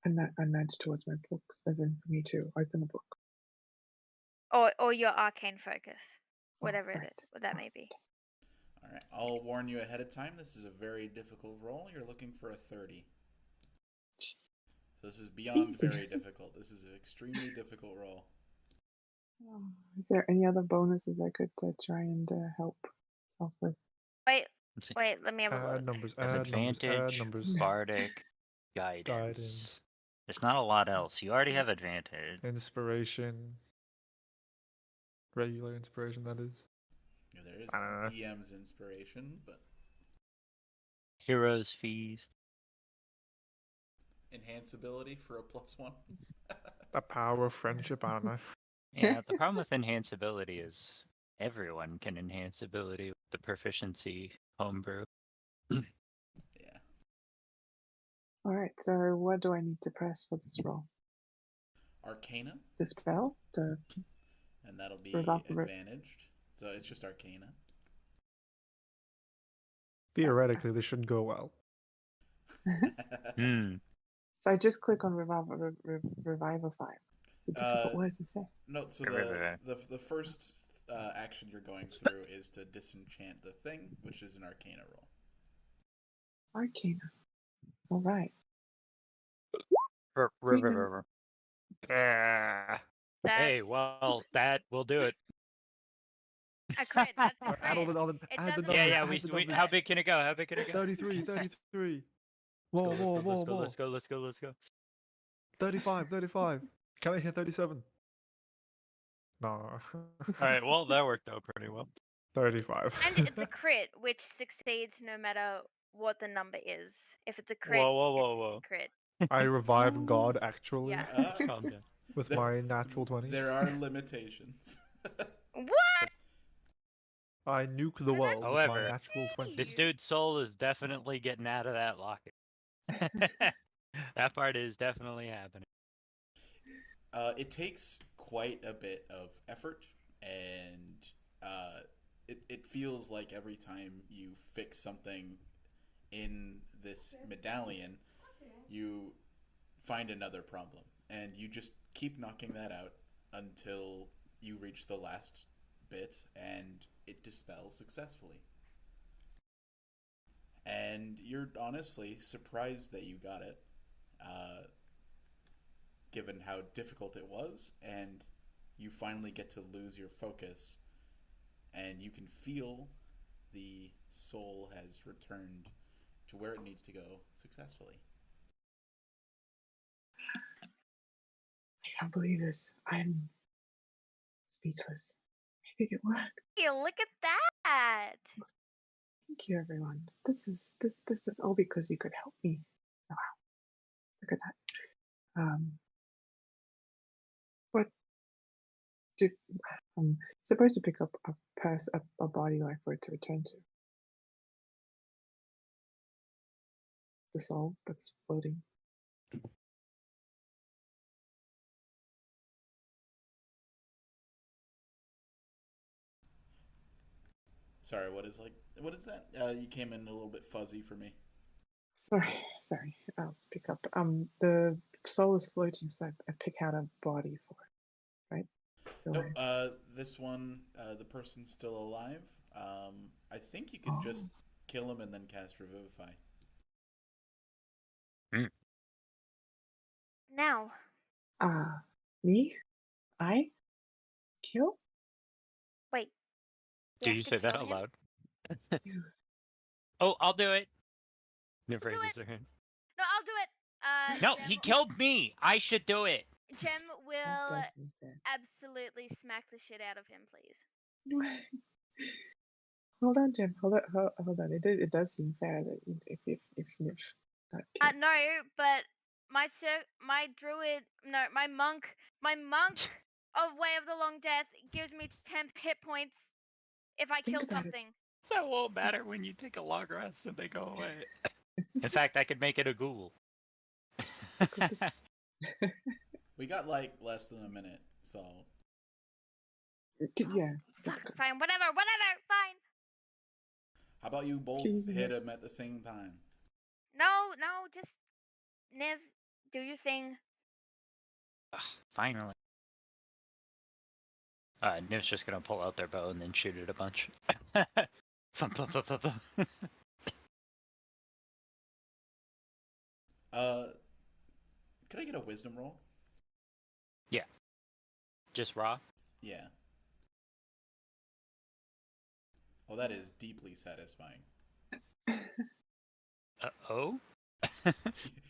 A nudge towards my books, as in for me to open the book. Or your arcane focus. Whatever right. what that may be. All right, I'll warn you ahead of time. This is a very difficult roll. You're looking for a 30. So this is beyond Easy. very difficult. This is an extremely difficult roll. Oh, is there any other bonuses I could try and help myself with? Wait, Let's see. let me have a Add look. numbers, You have add numbers, add advantage, numbers. bardic, guidance. Guidance. There's not a lot else. You already have advantage. Inspiration. Regular inspiration, that is. Yeah, there is I don't know. DM's inspiration, but Heroes feast. enhance ability for a +1. The power of friendship, I don't know. Yeah, the problem with enhance ability is everyone can enhance ability with the proficiency homebrew. Yeah. Alright, so what do I need to press for this roll? Arcana, The spell? The and that'll be Revolver. advantaged. So it's just Arcana. Theoretically, this should go well. Hmm. So I just click on Revivify. It's a difficult word to say. No, so Right. the first action you're going through is to disenchant the thing, which is an Arcana roll. Arcana. Alright. Hey, That's well, that will do it. a crit. That's a Add all crit. the, It add the doesn't numbers, Yeah, yeah. add We, the we numbers. how big can it go? How big can it go? 33, 33. Whoa, Let's go, whoa, let's whoa, go, whoa. let's go, let's go, let's go. 35, 35. Can I hit 37? No. All right, well, that worked out pretty well. 35. And it's a crit, which succeeds no matter what the number is. If it's a crit, Whoa, whoa, whoa, it's whoa. a crit. I revive God, actually, Yeah. Let's calm down. with There- my natural 20. There are limitations. What? I nuke the world with However, my natural 20. This dude's soul is definitely getting out of that locket. That part is definitely happening. It takes quite a bit of effort, and it feels like every time you fix something in this medallion, you find another problem, and you just keep knocking that out until you reach the last bit, and it dispels successfully. And you're honestly surprised that you got it, given how difficult it was, and you finally get to lose your focus, and you can feel the soul has returned to where it needs to go successfully. I can't believe this. I'm speechless. I think it worked. Hey, look at that! Thank you, everyone. This is all because you could help me. Oh, wow, look at that. What? I'm supposed to pick up a body life for it to return to. The soul that's floating. Sorry, what is that? You came in a little bit fuzzy for me. Sorry. I'll speak up. The soul is floating, so I pick out a body for it. Right? Do Nope. I- This one, the person's still alive. I think you could just kill him and then cast Revivify. Now, Me? I kill wait. we Do have you to say that kill out him? loud? you. Oh, I'll do it. Niv Do raises it. her hand. No, I'll do it. No, Jem, he killed me. I should do it. Jem That will does seem fair. absolutely smack the shit out of him, please. Hold on, Jim. Hold on. It does seem fair that if Niv got killed. No, but my monk of Way of the Long Death gives me 10 hit points if I Think kill about it. something. That won't matter when you take a long rest and they go away. In fact, I could make it a ghoul. We got like less than a minute, so Yeah. that's Fuck, good. fine, whatever, fine. how about you both Please, hit Niv. him at the same time? No, just Niv, do your thing. Finally. Niv's just gonna pull out their bow and then shoot it a bunch. Thump, thump, thump, thump, thump. Could I get a wisdom roll? Just raw? Yeah. Oh, that is deeply satisfying. Oh?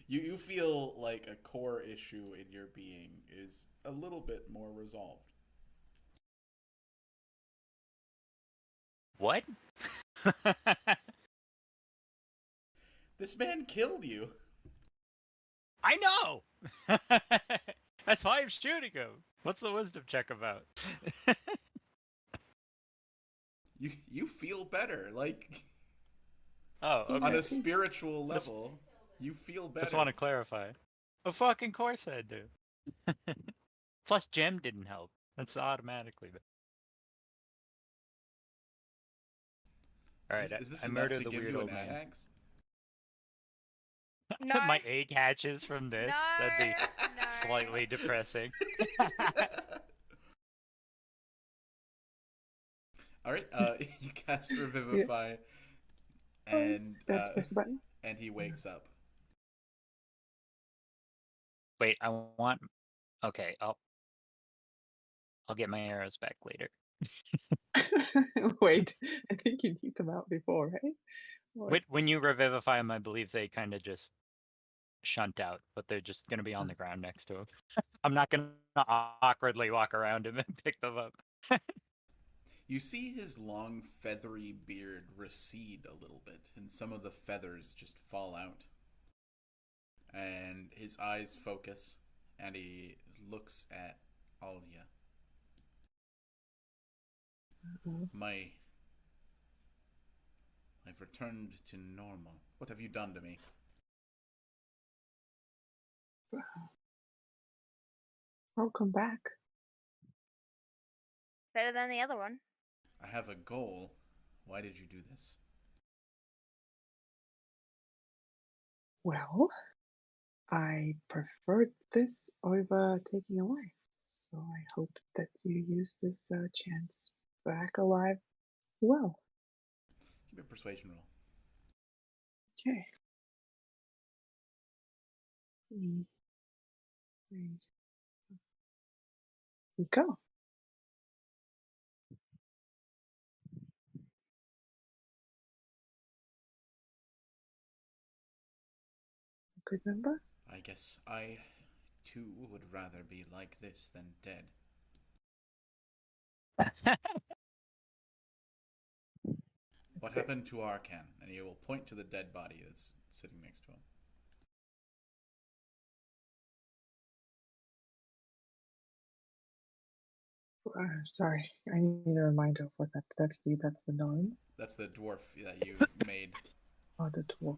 You feel like a core issue in your being is a little bit more resolved. What? This man killed you. I know! That's why I'm shooting him. What's the wisdom check about? You feel better, like Oh, okay. on a spiritual level. You feel better. Just want to clarify. Of fucking course I do. Plus, Gem didn't help. That's automatically. All right, Is this I enough murdered to the give weird you old an man. axe? No. My egg hatches from this. That'd be No. slightly depressing. All right, you cast Revivify, and Press the button. and he wakes up. Wait, I want. Okay, I'll get my arrows back later. Wait, I think you need them out before, right? Or- When you revivify them, I believe they kind of just shunt out, but they're just gonna be on the ground next to him. I'm not gonna awkwardly walk around him and pick them up. You see his long, feathery beard recede a little bit, and some of the feathers just fall out. And his eyes focus, and he looks at Alia. Mhm. I've returned to normal. What have you done to me? Welcome back. Better than the other one. I have a goal. Why did you do this? Well, I preferred this over taking a life, so I hope that you use this chance back alive well. Give me a persuasion roll. Okay. Here you go. Good number? I guess I, too, would rather be like this than dead. What good. happened to Arkan? And he will point to the dead body that's sitting next to him. Sorry, I need a reminder of what that's the gnome. That's the dwarf that you made. Oh, the dwarf.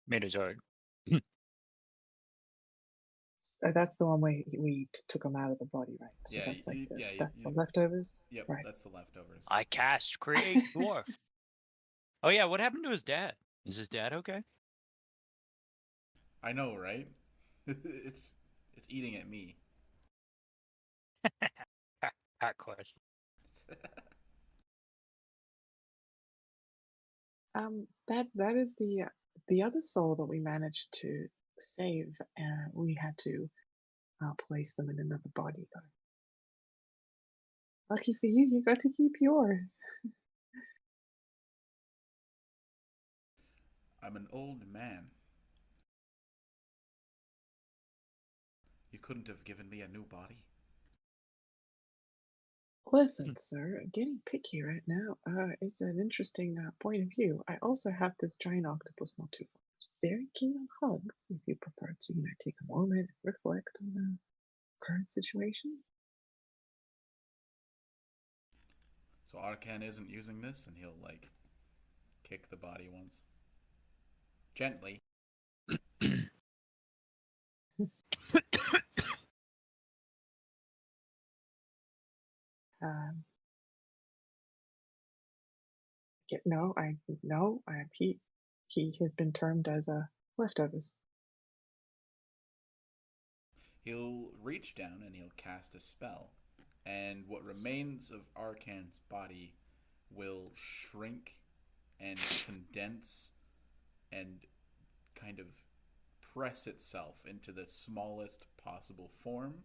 Made a sword. That's the one where we took him out of the body, right? So Yeah, that's like yeah, that's the leftovers. Yep, Right. that's the leftovers. I cast create dwarf. Oh yeah, what happened to his dad? Is his dad okay? I know, right? it's eating at me. That question. That is the other soul that we managed to save, and we had to place them in another body. Though, lucky for you, you got to keep yours. I'm an old man. You couldn't have given me a new body. Listen, sir, getting picky right now is an interesting point of view. I also have this giant octopus not too far. Very keen on hugs, if you prefer to, take a moment and reflect on the current situation. So Arcan isn't using this, and he'll like kick the body once, gently. Um, he has been termed as a leftovers. He'll reach down and he'll cast a spell, and what remains of Arcan's body will shrink and condense and kind of press itself into the smallest possible form.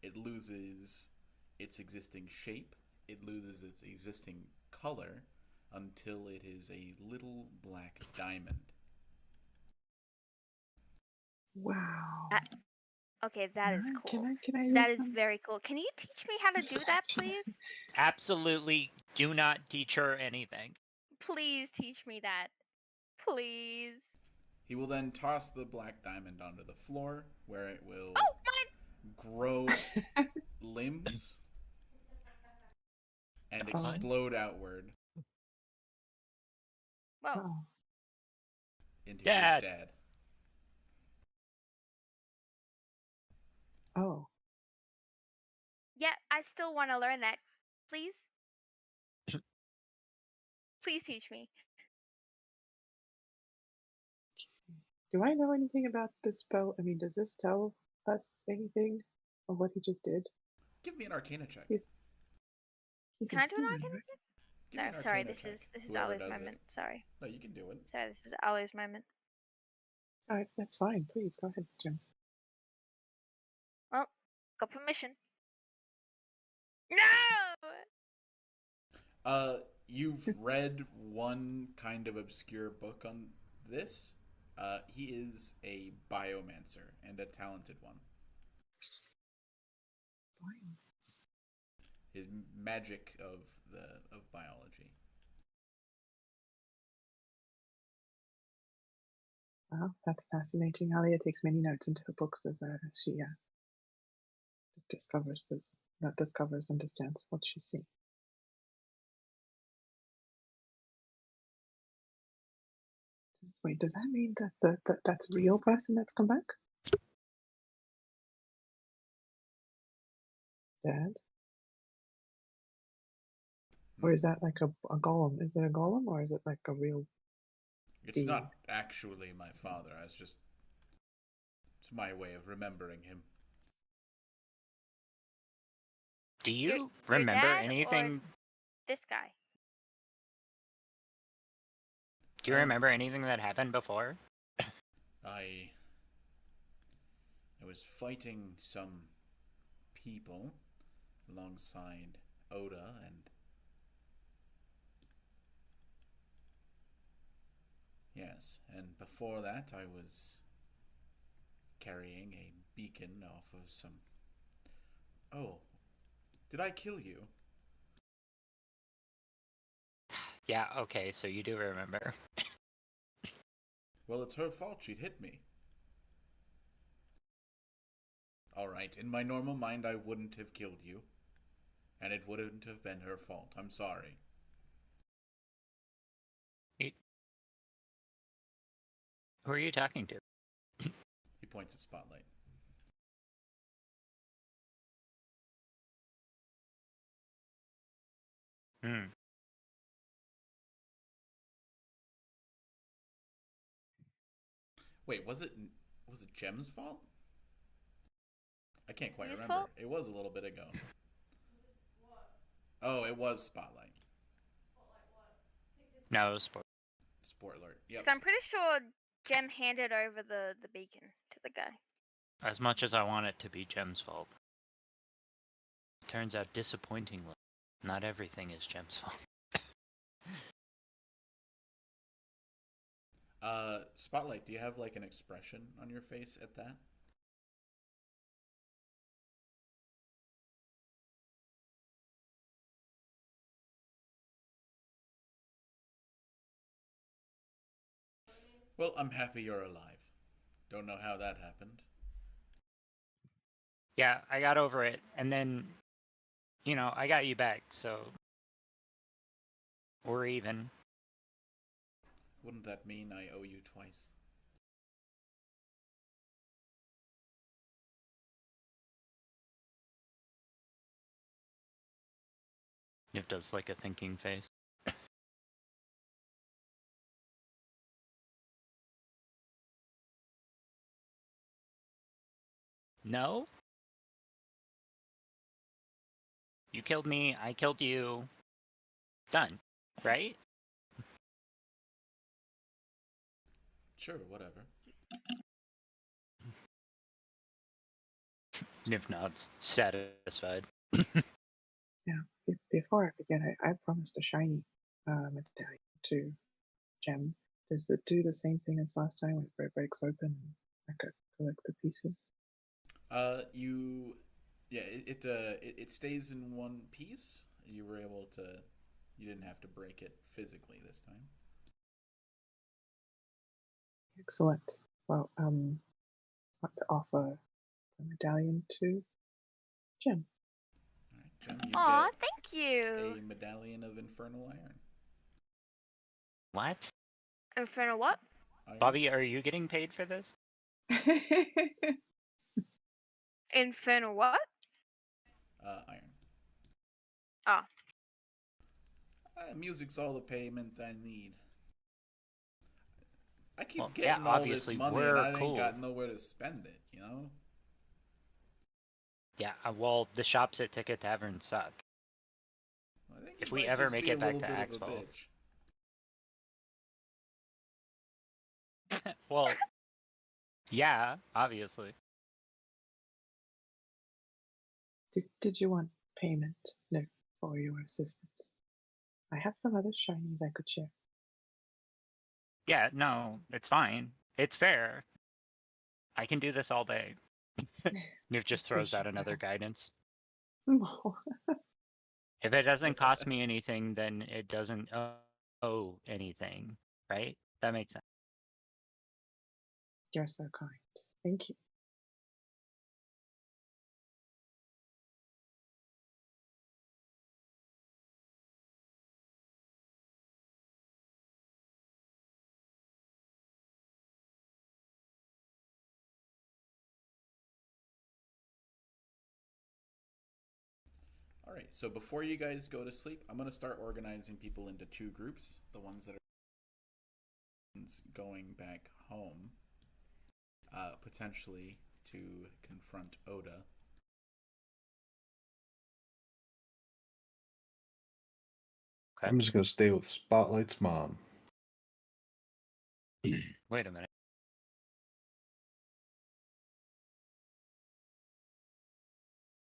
It loses its existing shape, it loses its existing color until it is a little black diamond. Wow. Okay, that is cool. Can I use That is some? very cool. Can you teach me how to do that, please? Absolutely do not teach her anything. Please teach me that. Please. He will then toss the black diamond onto the floor, where it will Oh, my! grow limbs and Oh. explode outward Whoa. Oh. into Dad. his dad. Oh. Yeah, I still want to learn that. Please? Please teach me. Do I know anything about this spell? I mean, does this tell us anything of what he just did? Give me an Arcana check. He's Can a I do an human, arcana right? check? Give me No, an sorry, Arcana this check, is whoever Ali's does it. moment. Sorry. No, you can do it. Sorry, this is Ali's moment. Alright, that's fine. Please go ahead, Jim. Well, got permission. No! You've read one kind of obscure book on this. He is a biomancer and a talented one. Fine. His magic of biology. Well, that's fascinating. Alia takes many notes into her books as she discovers, understands what she sees. Wait, does that mean that that's a real person that's come back? Dad? Or is that like a golem? Is it a golem or is it like a real It's being? not actually my father. It's my way of remembering him. Do you Your remember dad or anything? this guy? Do you remember anything that happened before? I was fighting some people alongside Oda, and yes, and before that I was carrying a beacon off of some... Oh, did I kill you? Yeah, okay, so you do remember. Well, it's her fault she'd hit me. Alright, in my normal mind I wouldn't have killed you. And it wouldn't have been her fault. I'm sorry. Who are you talking to? He points at Spotlight. Hmm. Wait, was it Jem's fault? I can't quite Whose remember. fault? It was a little bit ago. Oh, it was Spotlight. No, sport. Sport alert. Yep. So I'm pretty sure Jem handed over the beacon to the guy. As much as I want it to be Jem's fault. Turns out disappointingly, not everything is Jem's fault. Spotlight, do you have like an expression on your face at that? Well, I'm happy you're alive. Don't know how that happened. Yeah, I got over it, and then, you know, I got you back, so we're even. Wouldn't that mean I owe you twice? It does like a thinking face. No? You killed me, I killed you. Done. Right? Sure, whatever. Niv nods, satisfied. Yeah. Before I forget, I promised a shiny medallion to Gem. Does it do the same thing as last time where it breaks open and I could collect the pieces? It stays in one piece. You were able to. You didn't have to break it physically this time. Excellent. Well, I'd like to offer the medallion to Gem. All right, Jem, you Aw, get thank you. a medallion of infernal iron. What? Infernal what? Iron? Bobby, are you getting paid for this? Infernal what? Iron. Ah. Music's all the payment I need. I keep Well, getting yeah, all obviously, this money we're and I cool. ain't got nowhere to spend it, you know? Yeah, well, the shops at Ticket Tavern suck. I think If you we might ever just make be it a back little to bit of a Axwell. bitch. Well, yeah, obviously. Did you want payment, no, for your assistance? I have some other shinies I could share. Yeah, no, it's fine. It's fair. I can do this all day. Niv just throws out Appreciate another that. guidance. No. If it doesn't cost me anything, then it doesn't owe anything, right? That makes sense. You're so kind. Thank you. All right, so before you guys go to sleep, I'm going to start organizing people into two groups. The ones that are going back home, potentially to confront Oda. Okay. I'm just gonna stay with Spotlight's mom. Wait a minute.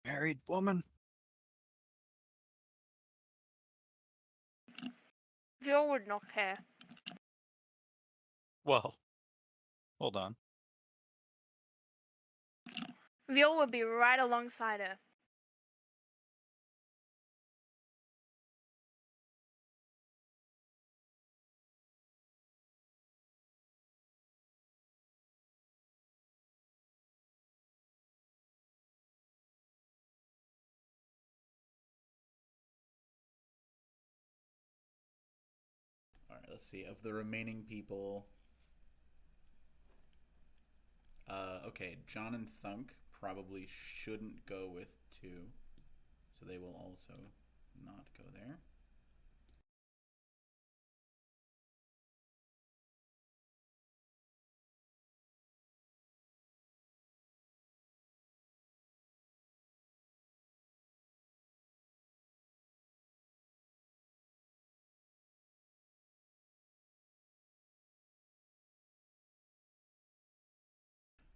Married woman? Jill would not care. Well, hold on. Viol would be right alongside her. All right, let's see. Of the remaining people, okay, John and Thunk probably shouldn't go with 2, so they will also not go there.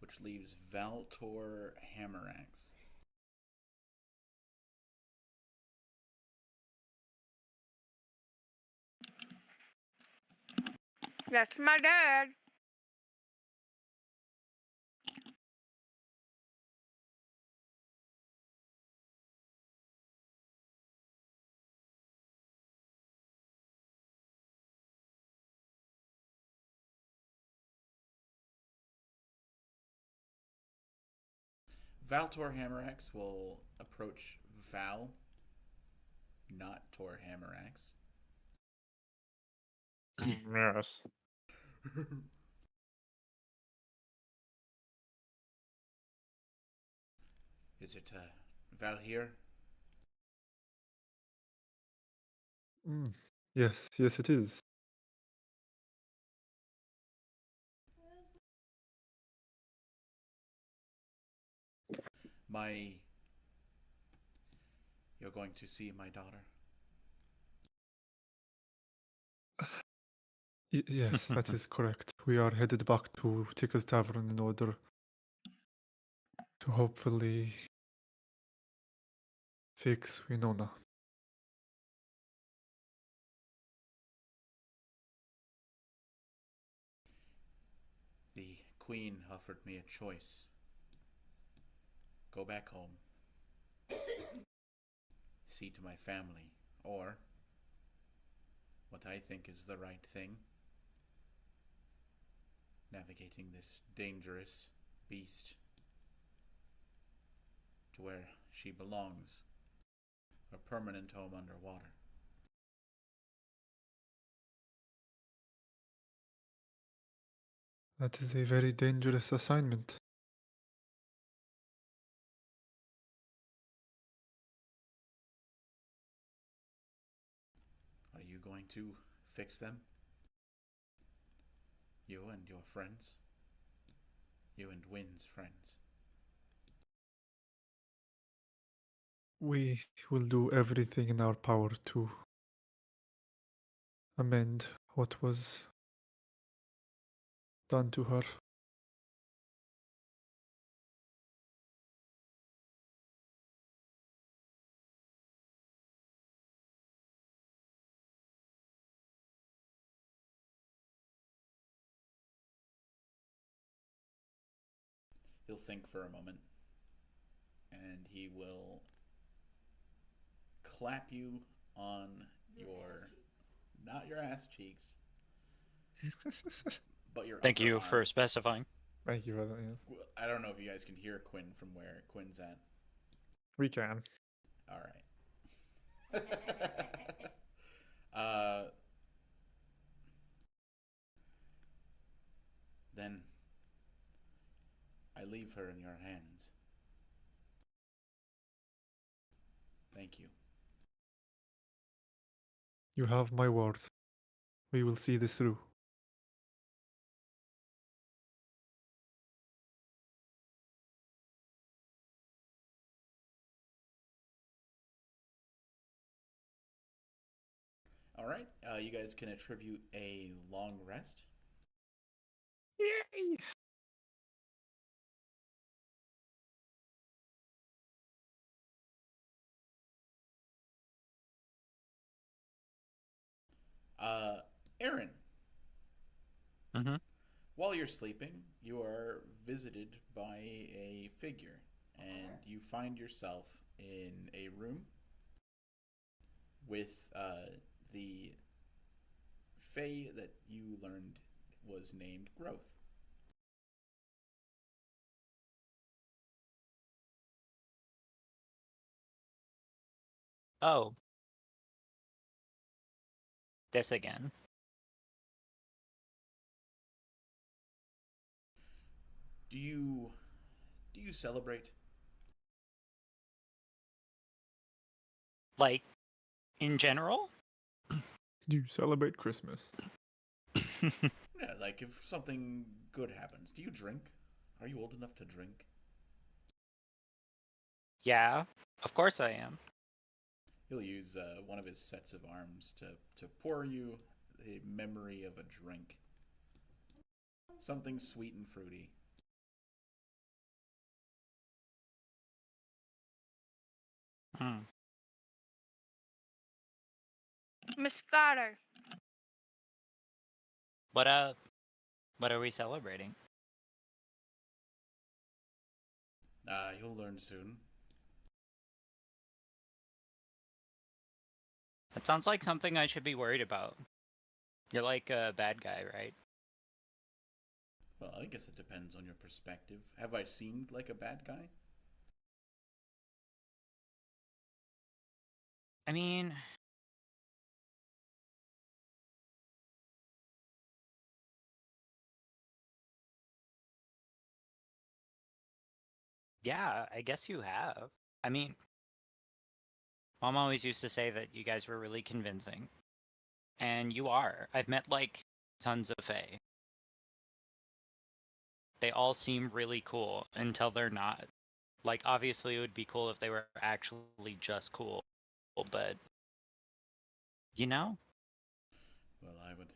which leaves Valtor Hammeraxe. That's my dad. Valtor Hammeraxe will approach Val, not Tor Hammeraxe. Yes. Is it Val here? Yes, yes, it is. You're going to see my daughter? Yes, that is correct. We are headed back to Tika's Tavern in order to hopefully fix Winona. The Queen offered me a choice. Go back home. See to my family, or what I think is the right thing, navigating this dangerous beast to where she belongs, a permanent home underwater. That is a very dangerous assignment. Are you going to fix them? You and your friends? You and Wynn's friends? We will do everything in our power to amend what was done to her. He'll think for a moment, and he will clap you on your, not your ass cheeks, but your Thank upper you arm. for specifying. Thank you for that, yes. I don't know if you guys can hear Quinn from where Quinn's at. We can. All right. Then I leave her in your hands. Thank you. You have my word. We will see this through. All right. You guys can attribute a long rest. Yay! Aaron. Mm-hmm. While you're sleeping, you are visited by a figure, and you find yourself in a room with the Fae that you learned was named Growth. Oh. This again. Do you celebrate? Like, in general? You celebrate Christmas. Yeah, like if something good happens, do you drink? Are you old enough to drink? Yeah, of course I am. He'll use one of his sets of arms to pour you a memory of a drink. Something sweet and fruity. Hmm. Moscato. What are we celebrating? You'll learn soon. That sounds like something I should be worried about. You're like a bad guy, right? Well, I guess it depends on your perspective. Have I seemed like a bad guy? I mean, yeah, I guess you have. I mean, Mom always used to say that you guys were really convincing. And you are. I've met like tons of Fae. They all seem really cool until they're not. Like, obviously, it would be cool if they were actually just cool, but you know? Well, I would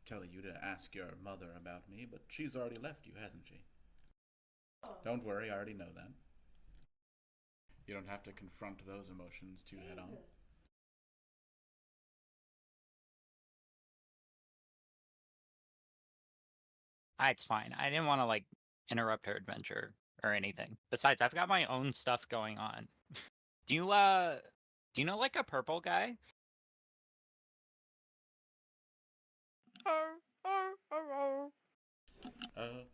tell you to ask your mother about me, but she's already left you, hasn't she? Don't worry, I already know that. You don't have to confront those emotions too head on. It's fine. I didn't want to like interrupt her adventure or anything. Besides, I've got my own stuff going on. Do you know like a purple guy? I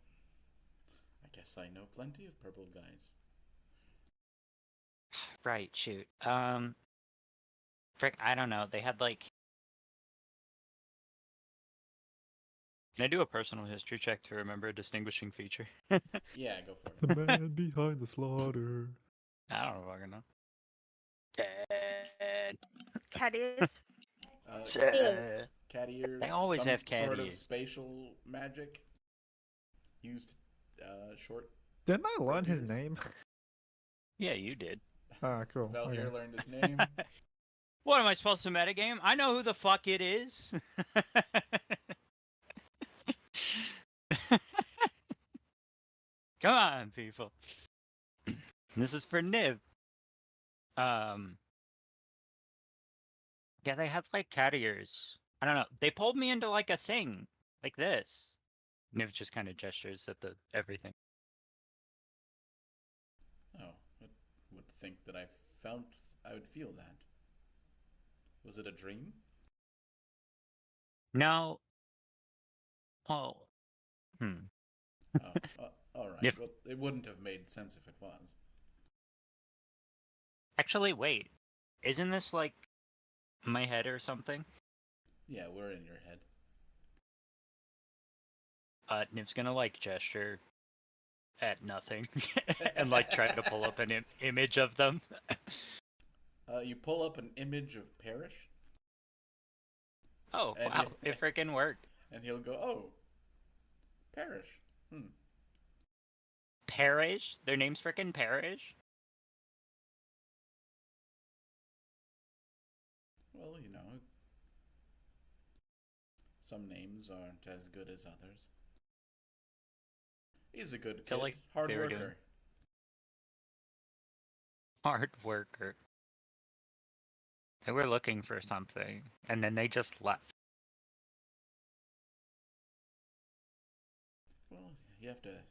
guess I know plenty of purple guys. Right, shoot. Frick, I don't know. They had like Can I do a personal history check to remember a distinguishing feature? Yeah, go for The it. man behind the slaughter. I don't fucking know. Cat ears. Cat ears. They always some have cat sort of ears. spatial magic used short. Didn't I learn his Years. name? Yeah, you did. Ah, cool. Vel Okay. here learned his name. What am I supposed to metagame? I know who the fuck it is. Come on, people. This is for Niv. Yeah, they had like cat ears. I don't know. They pulled me into like a thing, like this. Niv just kind of gestures at the everything. Oh, I would think that I would feel that. Was it a dream? No. Oh. Hmm. Oh, all right. If- Well, it wouldn't have made sense if it was. Actually, wait. Isn't this like my head or something? Yeah, we're in your head. Niv's gonna like gesture at nothing and like try to pull up an image of them. You pull up an image of Parrish, Oh, And wow. it- It freaking worked. and he'll go, "Oh, Parrish. Parrish? Their name's freaking Parrish? Well, you know, some names aren't as good as others. He's a good kid, Feel like hard they were worker. doing- Hard worker. They were looking for something, and then they just left. Well, you have to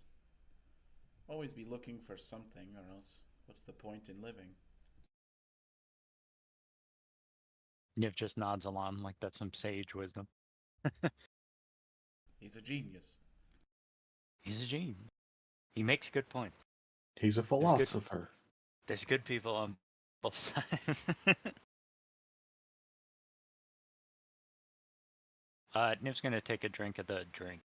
always be looking for something, or else what's the point in living? Niv just nods along like that's some sage wisdom. He's a genius. He's a genius. He makes good points. He's a philosopher. There's good people on both sides. Niv's gonna take a drink of the drink.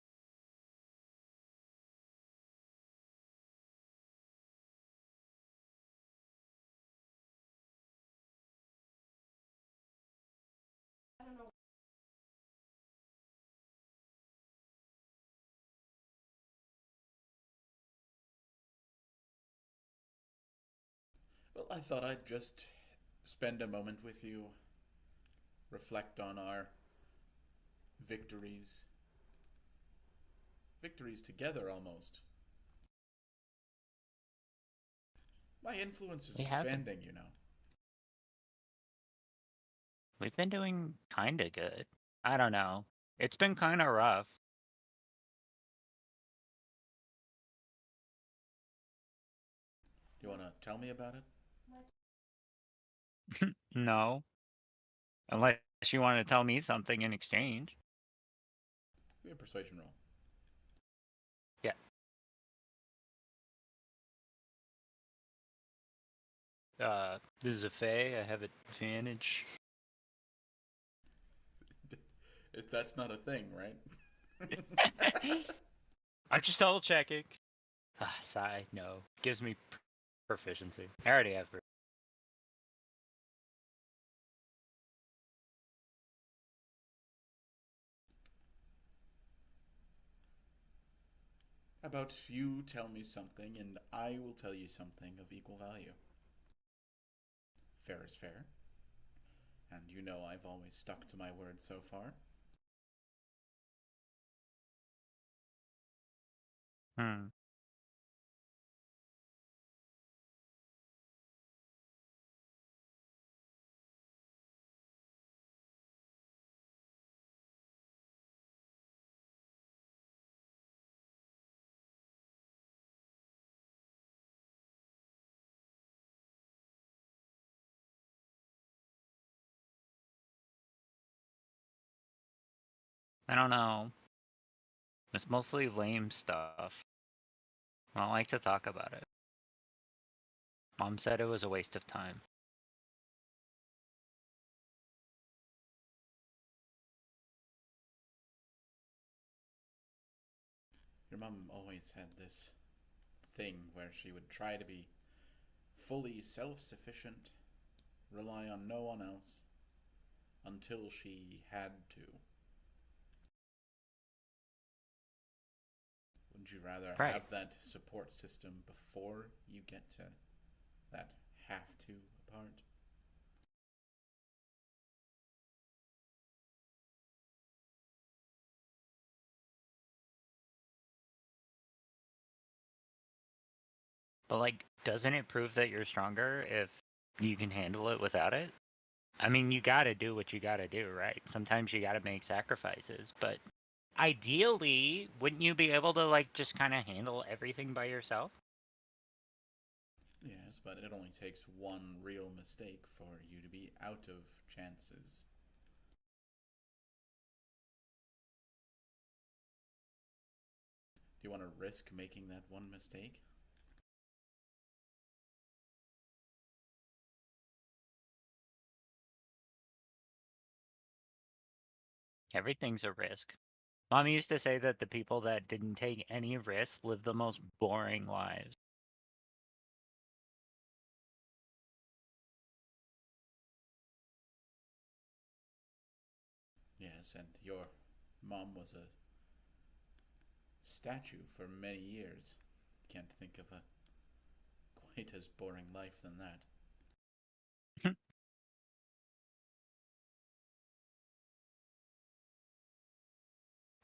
Well, I thought I'd just spend a moment with you, reflect on our victories. Victories together, almost. My influence is They haven't. expanding, you know. We've been doing kinda good. I don't know. It's been kinda rough. Do you want to tell me about it? No. Unless you want to tell me something in exchange. Give me a persuasion roll. Yeah. This is a Fae. I have advantage. If that's not a thing, right? I'm just double checking. Sigh. No. Gives me proficiency. I already have. How about you tell me something and I will tell you something of equal value? Fair is fair. And you know I've always stuck to my word so far. Hmm. I don't know. It's mostly lame stuff. I don't like to talk about it. Mom said it was a waste of time. Your mom always had this thing where she would try to be fully self sufficient, rely on no one else, until she had to. Wouldn't you rather Right. have that support system before you get to that have to part? But like, doesn't it prove that you're stronger if you can handle it without it? I mean, you gotta do what you gotta do, right? Sometimes you gotta make sacrifices, but ideally, wouldn't you be able to like just kind of handle everything by yourself? Yes, but it only takes one real mistake for you to be out of chances. Do you want to risk making that one mistake? Everything's a risk. Mom used to say that the people that didn't take any risks lived the most boring lives. Yes, and your mom was a statue for many years. Can't think of a quite as boring life than that.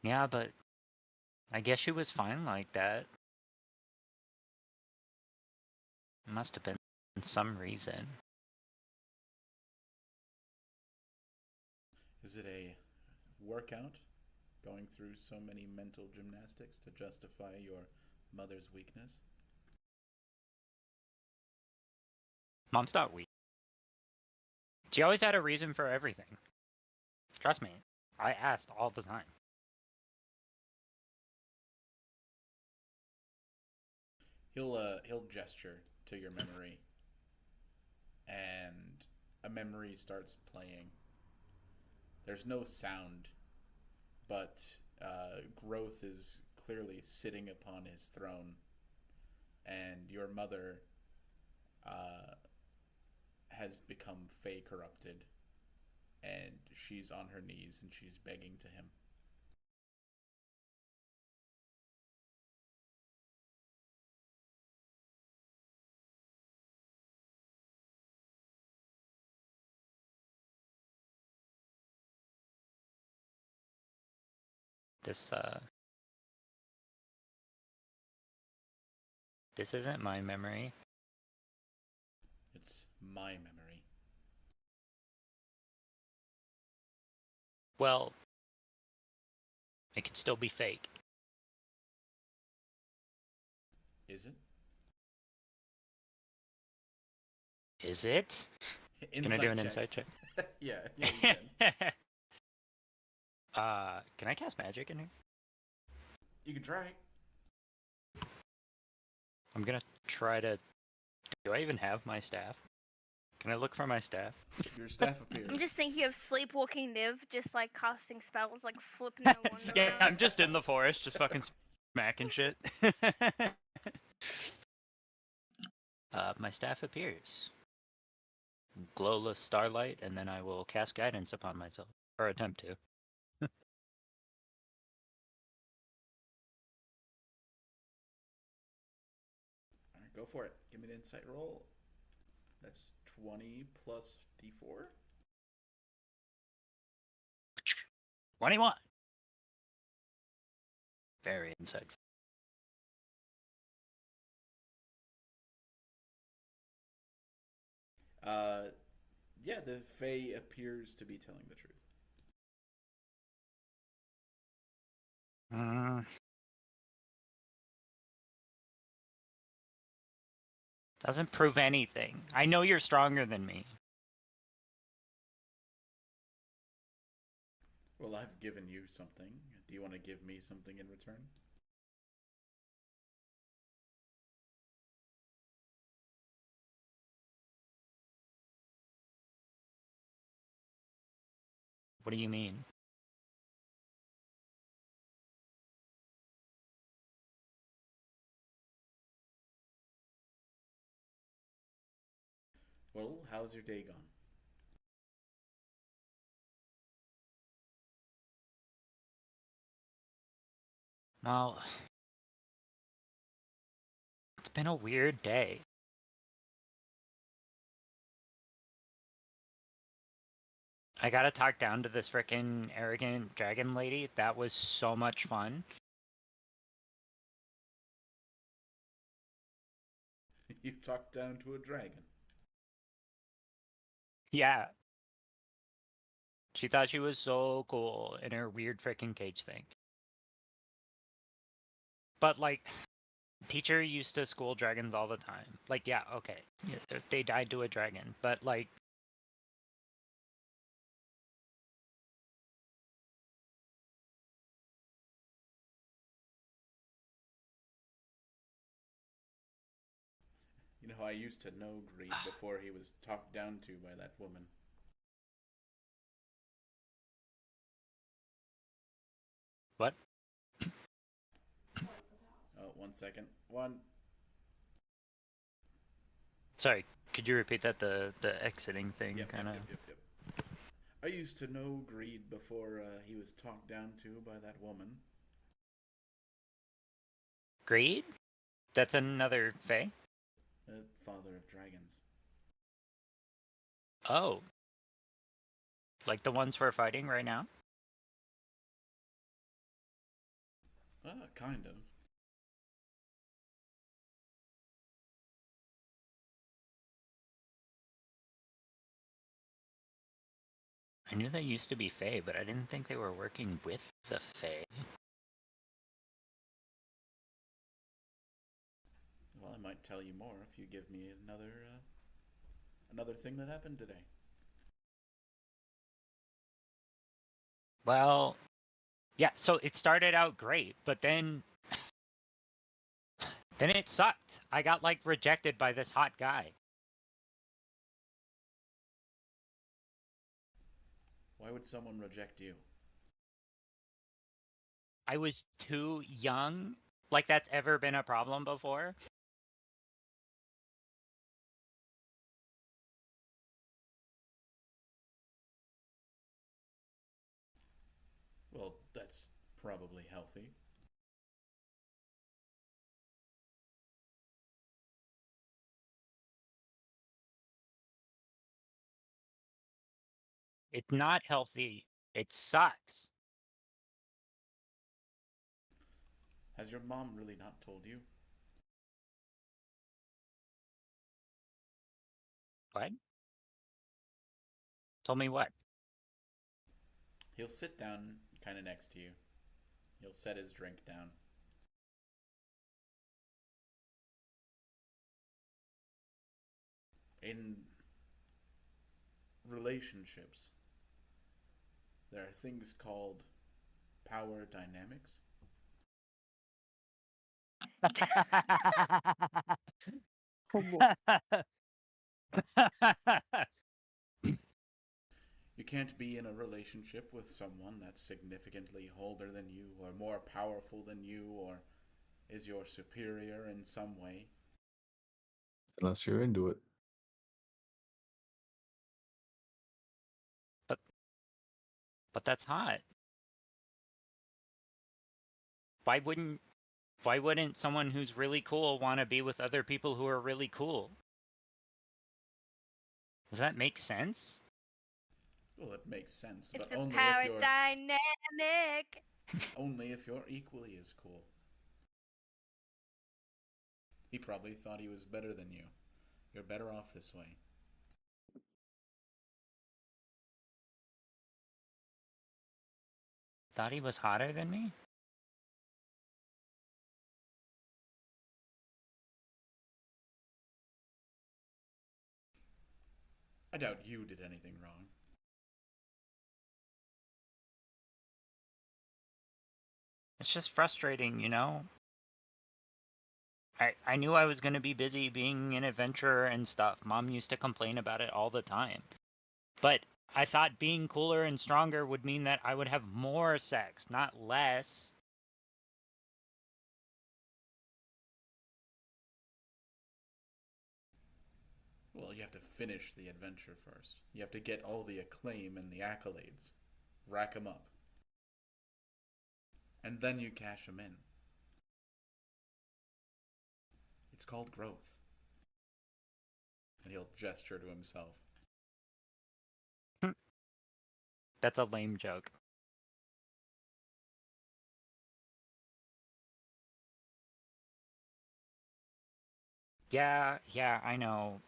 Yeah, but I guess she was fine like that. It must have been some reason. Is it a workout? Going through so many mental gymnastics to justify your mother's weakness? Mom's not weak. She always had a reason for everything. Trust me, I asked all the time. He'll gesture to your memory, and a memory starts playing. There's no sound, but Growth is clearly sitting upon his throne, and your mother has become Fey corrupted, and she's on her knees and she's begging to him. This this isn't my memory. It's my memory. Well, it could still be fake. Is it? Is it? Can I do an insight check? Yeah, you can. Can I cast magic in here? You can try. I'm gonna try to. Do I even have my staff? Can I look for my staff? Your staff appears. I'm just thinking of Sleepwalking Niv, just like casting spells, like flipping her wand Yeah, around. I'm just in the forest, just fucking smacking shit. My staff appears. Glowless starlight, and then I will cast guidance upon myself, or attempt to. Alright, go for it. Give me the insight roll. That's 20 plus d4. 21. Very insightful. Yeah, the Fae appears to be telling the truth. Doesn't prove anything. I know you're stronger than me. Well, I've given you something. Do you want to give me something in return? What do you mean? Well, how's your day gone? Well, it's been a weird day. I gotta talk down to this frickin' arrogant dragon lady. That was so much fun. You talked down to a dragon. Yeah. She thought she was so cool in her weird frickin' cage thing. But, like, teacher used to school dragons all the time. Like, yeah, okay. Yeah, they died to a dragon. But, like, You know, I used to know Greed before he was talked down to by that woman. what? Oh, 1 second. One. Sorry, could you repeat that? The exiting thing, Yep, kind of. yep. I used to know Greed before he was talked down to by that woman. Greed? That's another Fae? Father of dragons. Oh. Like the ones we're fighting right now? Kind of. I knew they used to be Fae, but I didn't think they were working with the Fae. Well, I might tell you more if you give me another thing that happened today. Well, yeah, so it started out great, but then it sucked. I got like rejected by this hot guy. Why would someone reject you? I was too young. Like that's ever been a problem before. Well, that's probably healthy. It's not healthy. It sucks. Has your mom really not told you? What? Told me what? He'll sit down kind of next to you. He'll set his drink down. In relationships, there are things called power dynamics. Oh, boy. You can't be in a relationship with someone that's significantly older than you, or more powerful than you, or is your superior in some way. Unless you're into it. But that's hot. Why wouldn't someone who's really cool want to be with other people who are really cool? Does that make sense? Well, it makes sense, It's but a only power if you're dynamic. only if you're equally as cool. He probably thought he was better than you. You're better off this way. Thought he was hotter than me? I doubt you did anything wrong. It's just frustrating, you know? I knew I was going to be busy being an adventurer and stuff. Mom used to complain about it all the time. But I thought being cooler and stronger would mean that I would have more sex, not less. Well, you have to finish the adventure first. You have to get all the acclaim and the accolades. Rack them up. And then you cash them in. It's called growth. And he'll gesture to himself. That's a lame joke. Yeah, I know.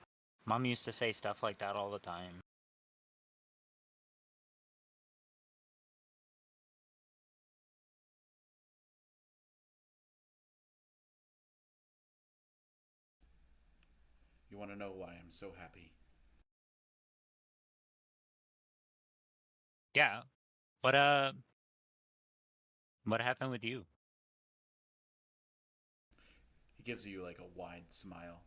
Mom used to say stuff like that all the time. You want to know why I'm so happy? Yeah. But what happened with you? He gives you like a wide smile.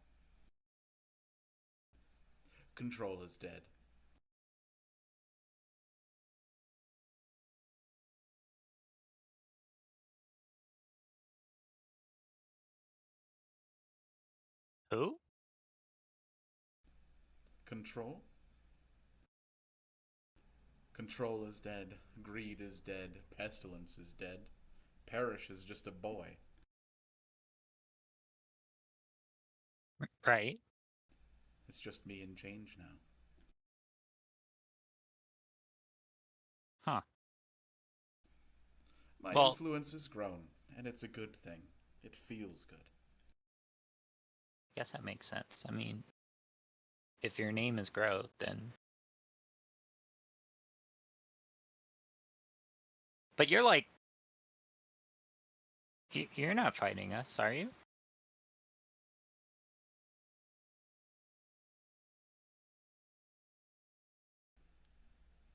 Control is dead. Who? Control? Control is dead. Greed is dead. Pestilence is dead. Parrish is just a boy. Right. It's just me and change now. Huh. My Well- influence has grown, and it's a good thing. It feels good. Guess that makes sense. I mean, if your name is growth, then. But you're like. You're not fighting us, are you?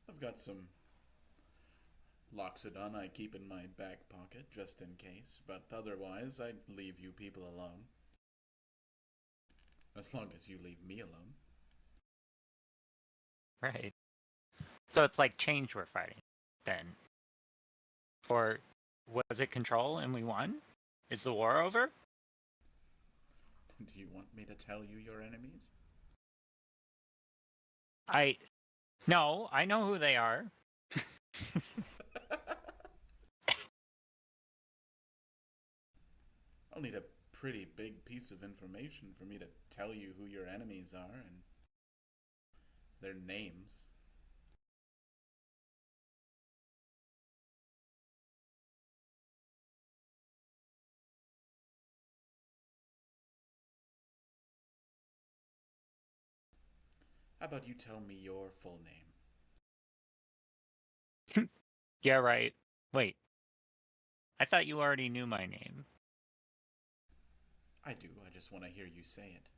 I've got some Loxodon I keep in my back pocket just in case, but otherwise I'd leave you people alone. As long as you leave me alone. Right. So it's like change we're fighting, then. Or was it control and we won? Is the war over? Do you want me to tell you your enemies? No, I know who they are. I'll need a pretty big piece of information for me to tell you who your enemies are and their names. How about you tell me your full name? Yeah, right. Wait. I thought you already knew my name. I do, I just want to hear you say it.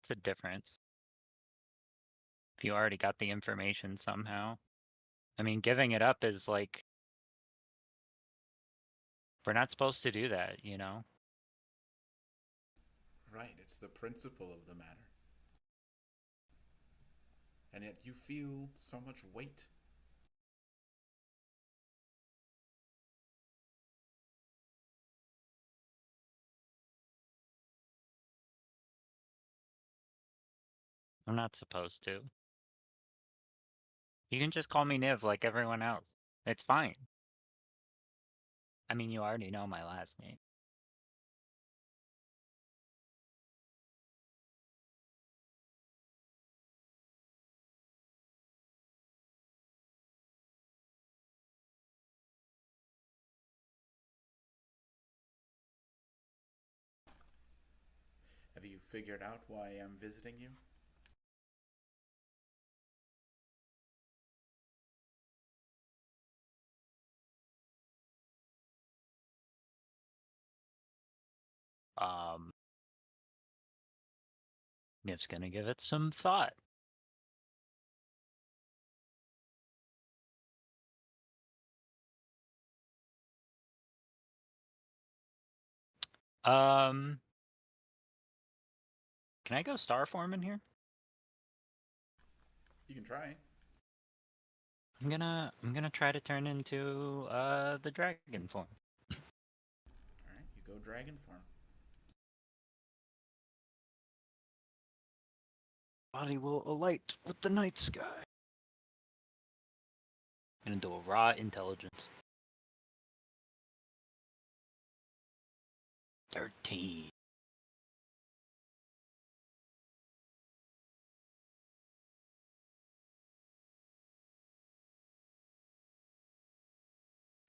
It's a difference. If you already got the information somehow. I mean, giving it up is like... We're not supposed to do that, you know? Right, it's the principle of the matter. And yet you feel so much weight. I'm not supposed to. You can just call me Niv like everyone else. It's fine. I mean, you already know my last name. Have you figured out why I'm visiting you? Niv's gonna give it some thought. Can I go star form in here? You can try. I'm gonna try to turn into the dragon form. Alright, you go dragon form. Body will alight with the night sky. Gonna do a raw intelligence. 13.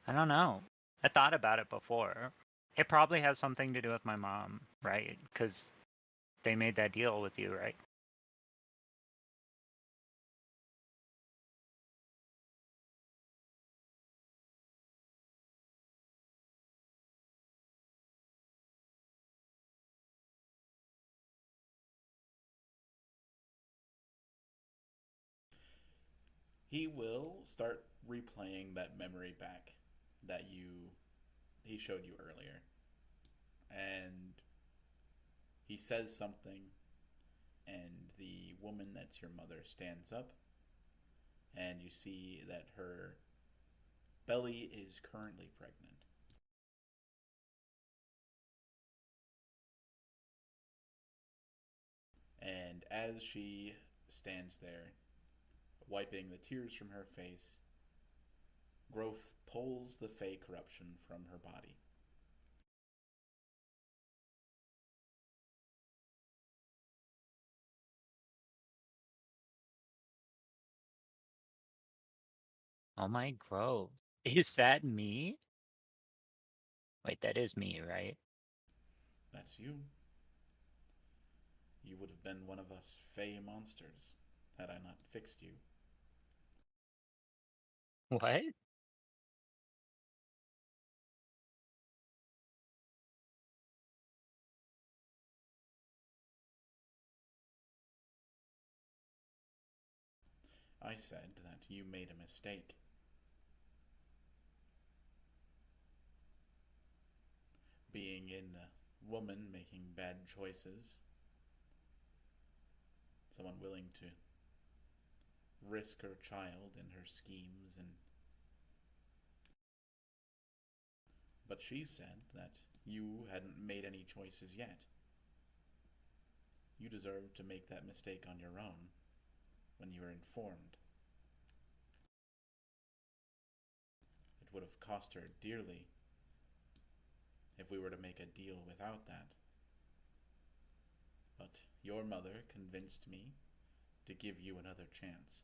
I don't know. I thought about it before. It probably has something to do with my mom, right? Because they made that deal with you, right? He will start replaying that memory back that he showed you earlier. And he says something, and the woman that's your mother stands up, and you see that her belly is currently pregnant. And as she stands there, wiping the tears from her face, Growth pulls the Fey corruption from her body. Oh my Grove. Is that me? Wait, that is me, right? That's you. You would have been one of us Fey monsters had I not fixed you. What? I said that you made a mistake. Being in a woman making bad choices. Someone willing to risk her child in her schemes and... But she said that you hadn't made any choices yet. You deserved to make that mistake on your own when you were informed. It would have cost her dearly if we were to make a deal without that. But your mother convinced me to give you another chance.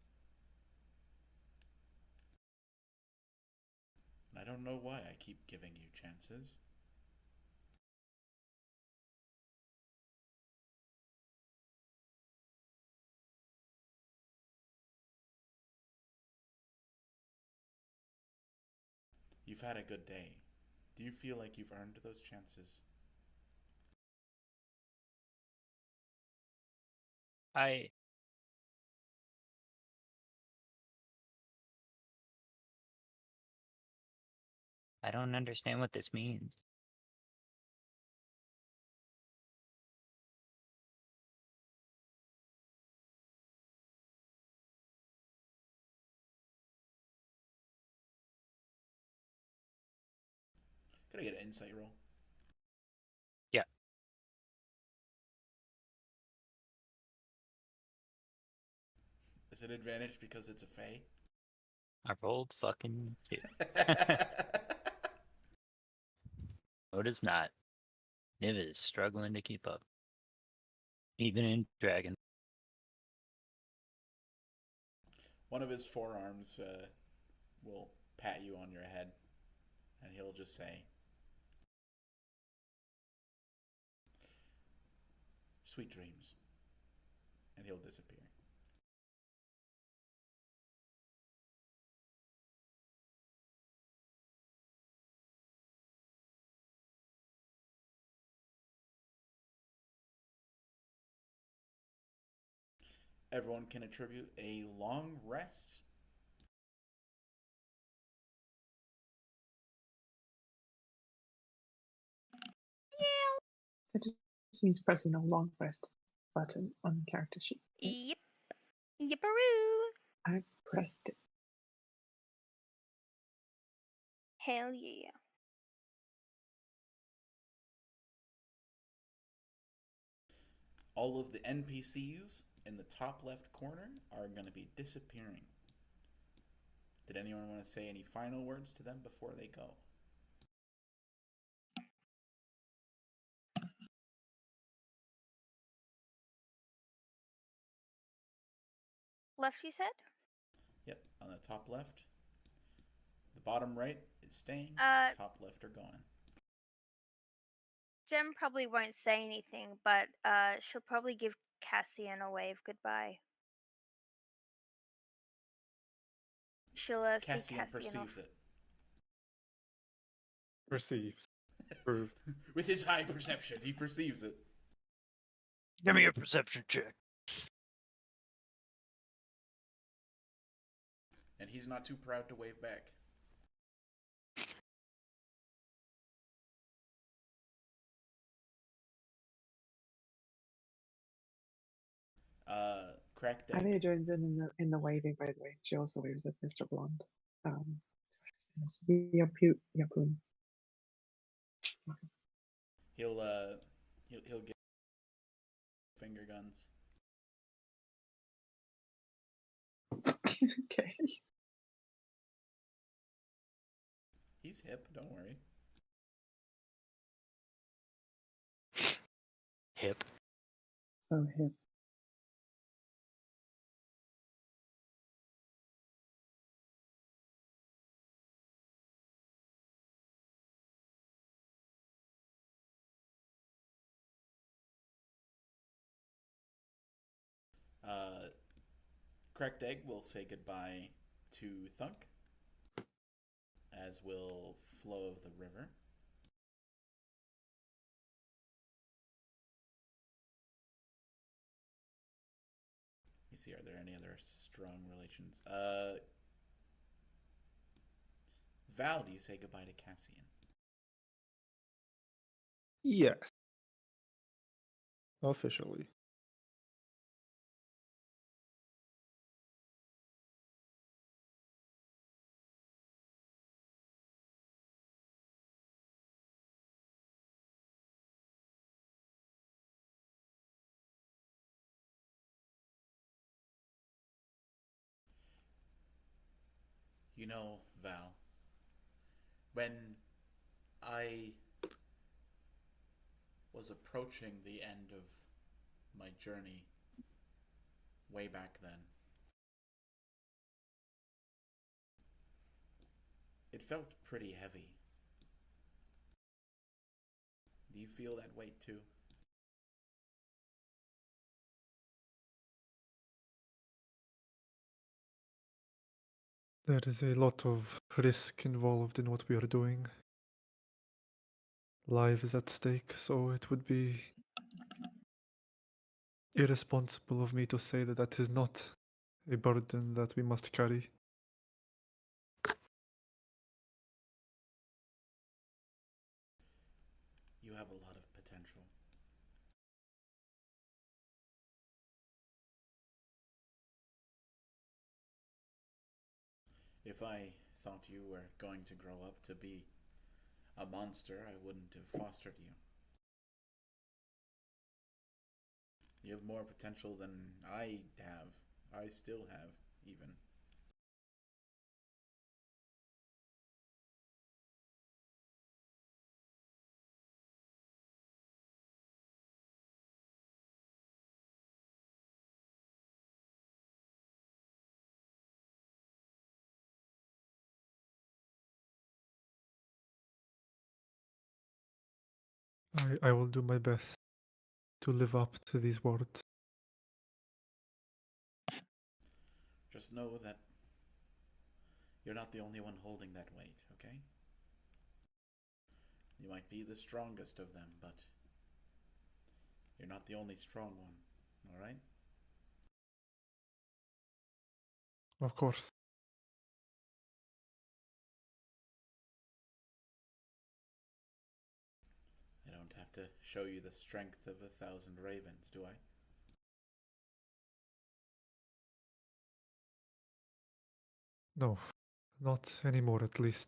And I don't know why I keep giving you chances. You've had a good day. Do you feel like you've earned those chances? I don't understand what this means. Could I get an insight roll? Yeah. Is it advantage because it's a fae? I rolled fucking 2. No, it is not. Niv is struggling to keep up. Even in Dragon. One of his forearms will pat you on your head, and he'll just say, "Sweet dreams," and he'll disappear. Everyone can attribute a long rest. That just means pressing the long rest button on the character sheet. right? Yep. Yipperoo. I pressed it. Hell yeah. All of the NPCs in the top left corner are going to be disappearing. Did anyone want to say any final words to them before they go? Left, you said? Yep, on the top left. The bottom right is staying. Top left are gone. Jem probably won't say anything, but she'll probably give Cassian a wave goodbye. She'll see Cassian Cassian perceives off. it. Receives. Approved. With his high perception, he perceives it. Give me a perception check. And he's not too proud to wave back. Cracked egg. Alia joins in the waving, by the way. She also waves at Mr. Blonde. Yapun. He'll get finger guns. Okay. He's hip, don't worry. Hip. So hip. Cracked egg will say goodbye to Thunk, as will Flow of the River. Let me see, are there any other strong relations? Val, do you say goodbye to Cassian? Yes. Officially. You know, Val, when I was approaching the end of my journey way back then, it felt pretty heavy. Do you feel that weight too? There is a lot of risk involved in what we are doing. Life is at stake, so it would be irresponsible of me to say that that is not a burden that we must carry. You have a lot of potential. If I thought you were going to grow up to be a monster, I wouldn't have fostered you. You have more potential than I have. I still have, even. I will do my best to live up to these words. Just know that you're not the only one holding that weight, okay? You might be the strongest of them, but you're not the only strong one, alright? Of course. I don't have to show you the strength of 1,000 ravens, do I? No, not anymore at least.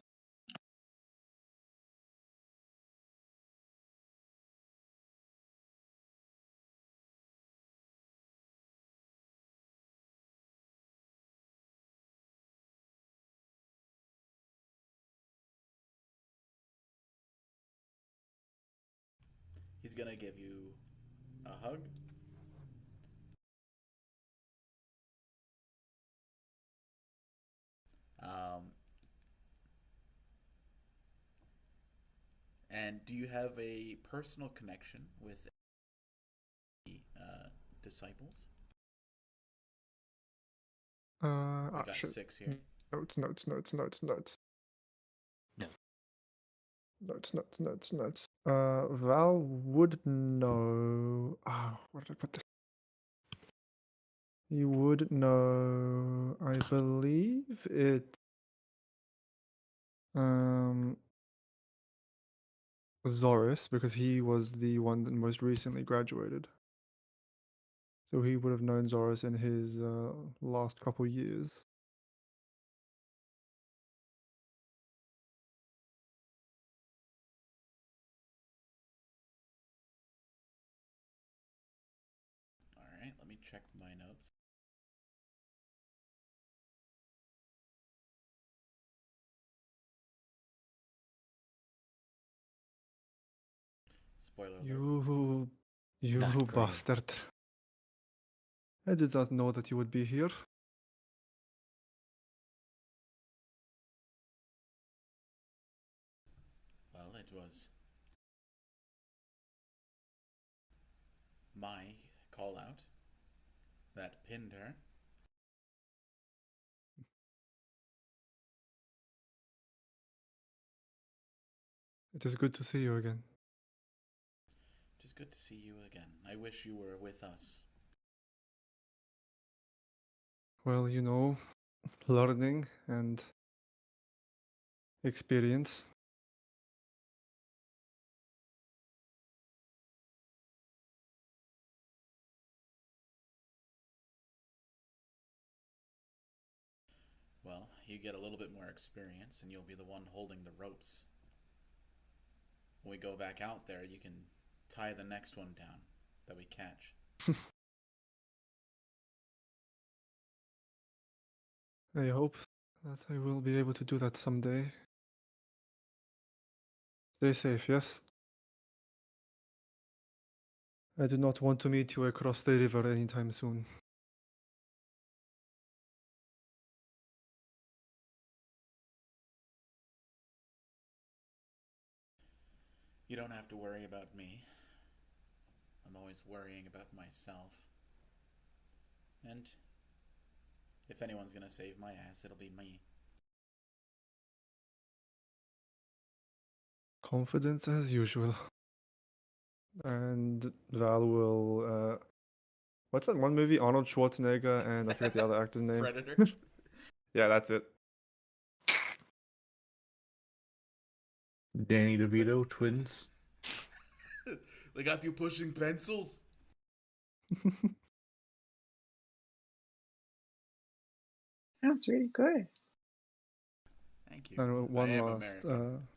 He's gonna give you a hug. And do you have a personal connection with the disciples? I got Shit. 6 here. Notes. No. Notes. Val would know. Where did I put this? You would know. I believe it. Zoris, because he was the one that most recently graduated. So he would have known Zoris in his last couple years. Alright, let me check my notes. Spoiler alert. You Not great. bastard. I did not know that you would be here. Well, it was my call out that pinned her. It is good to see you again. It is good to see you again. I wish you were with us. Well, you know, learning and experience. Well, you get a little bit more experience and you'll be the one holding the ropes. When we go back out there, you can tie the next one down that we catch. I hope that I will be able to do that someday. Stay safe, yes? I do not want to meet you across the river anytime soon. You don't have to worry about me. I'm always worrying about myself. And if anyone's gonna save my ass, it'll be me. Confidence as usual. And Val will. What's that one movie? Arnold Schwarzenegger and I forget the other actor's name. Predator. Yeah, that's it. Danny DeVito twins. They got you pushing pencils. That's really good. Thank you. And one I am last. American.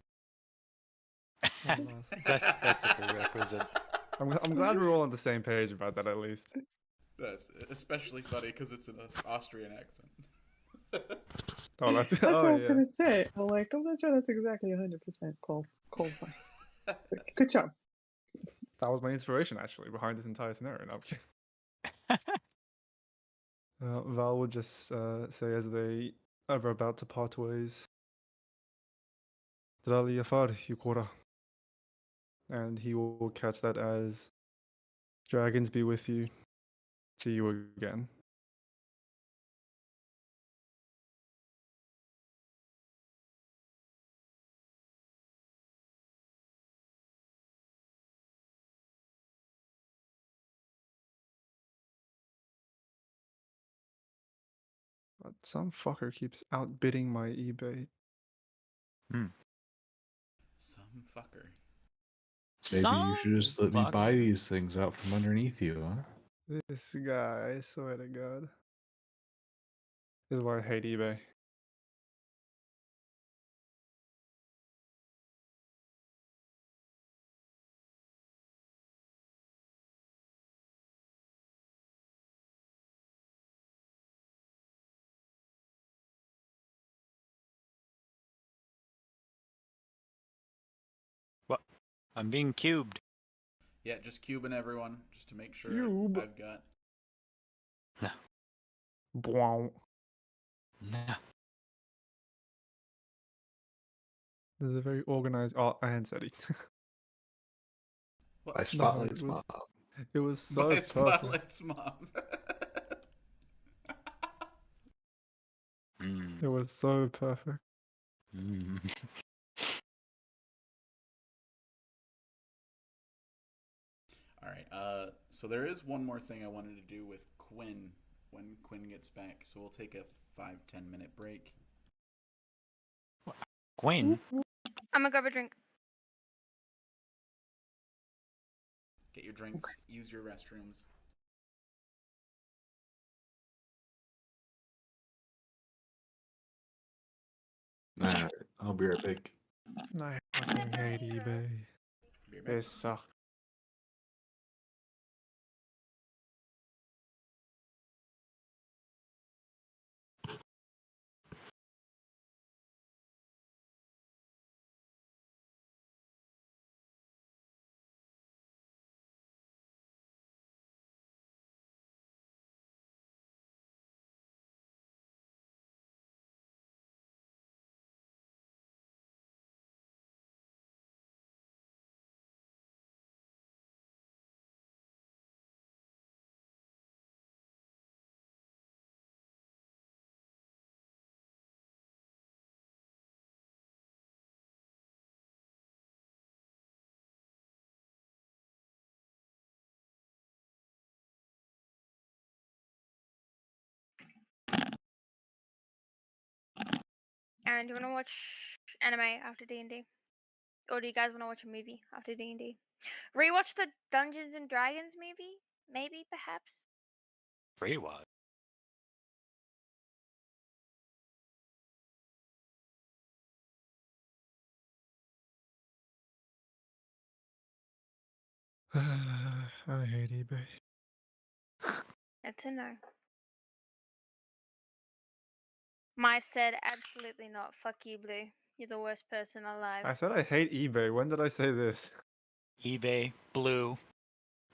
One last. That's the prerequisite. I'm glad we're all on the same page about that at least. That's especially funny because it's an Austrian accent. Oh, that's That's what I was yeah. gonna say. I'm like, I'm not sure that's exactly 100% called by. Good job. That was my inspiration actually behind this entire scenario. No, I'm kidding. Val would just say as they are about to part ways, Drali Yafar Yukora. And he will catch that as dragons be with you. See you again. But some fucker keeps outbidding my eBay. Some fucker. Maybe you should just let me buy fucker. these things out from underneath you, huh? This guy, I swear to God. This is why I hate eBay. What? I'm being cubed. Yeah, just cubing everyone just to make sure Cube. I've got. Bwow. No. This is a very organized. Oh, and Seti. What? I No, spotlights it was- mom. It was so My perfect. spotlight's mom. It was so perfect. All right. So there is one more thing I wanted to do with Quinn when Quinn gets back. So we'll take a 5-10 minute break. Quinn? I'm gonna grab a drink. Get your drinks. Use your restrooms. Alright, I'll be right back. I fucking hate eBay. Be right They back. suck. Aaron, do you want to watch anime after D&D? Or do you guys want to watch a movie after D&D? Rewatch the Dungeons and Dragons movie? Maybe, perhaps? Free what? I hate eBay. That's a no. My said, absolutely not. Fuck you, Blue. You're the worst person alive. I said I hate eBay. When did I say this? eBay, Blue.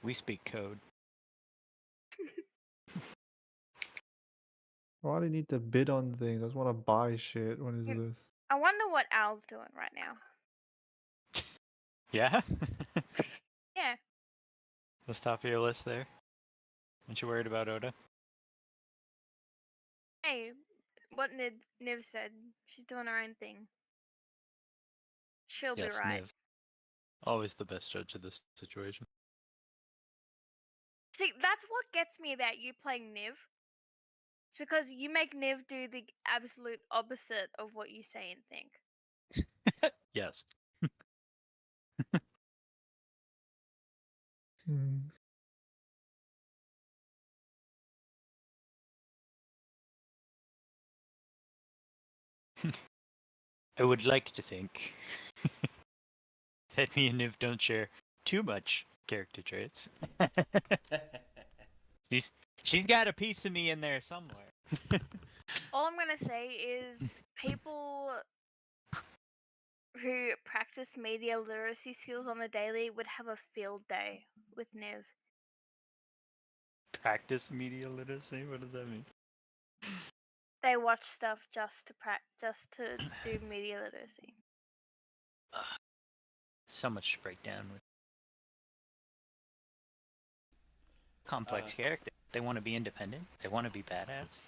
We speak code. Why do you need to bid on things? I just want to buy shit. What is Hmm. this? I wonder what Al's doing right now. Yeah? Yeah. What's top of your list there? Aren't you worried about Oda? Hey, what Niv said. She's doing her own thing. She'll Yes, be right. Niv. Always the best judge of this situation. See, that's what gets me about you playing Niv. It's because you make Niv do the absolute opposite of what you say and think. Yes. Hmm. I would like to think that me and Niv don't share too much character traits. She's got a piece of me in there somewhere. All I'm gonna say is people who practice media literacy skills on the daily would have a field day with Niv. Practice media literacy? What does that mean? They watch stuff just to do media literacy. So much to break down with complex character. They want to be independent. They want to be badass.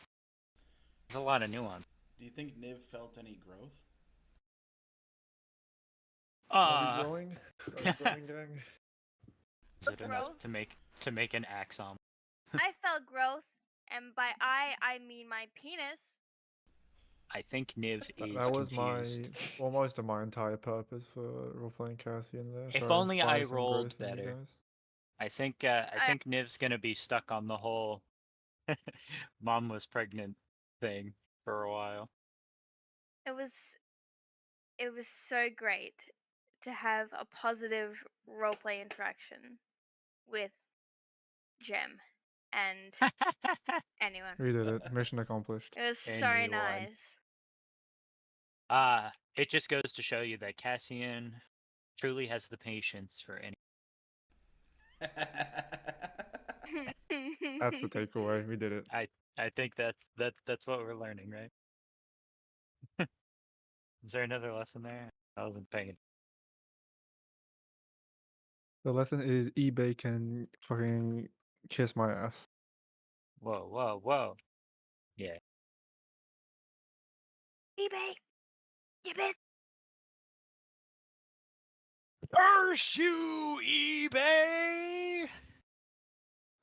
There's a lot of nuance. Do you think Niv felt any growth? Are we growing? Are we growing, gang? Is it enough Growth? to make an axon? I felt growth, and by I mean my penis. I think Niv is That was confused. almost my entire purpose for role-playing Cassian there. If trying to only I inspire some rolled growth in you better. guys. I think Niv's gonna be stuck on the whole mom was pregnant thing for a while. It was so great to have a positive roleplay interaction with Gem and anyone. We did it. Mission accomplished. It was so Anyone. nice. It just goes to show you that Cassian truly has the patience for any. That's the takeaway. We did it. I think that's what we're learning, right? Is there another lesson there? I wasn't paying. The lesson is eBay can fucking kiss my ass. Whoa, whoa, whoa! Yeah. eBay, you bitch. Curse you, eBay!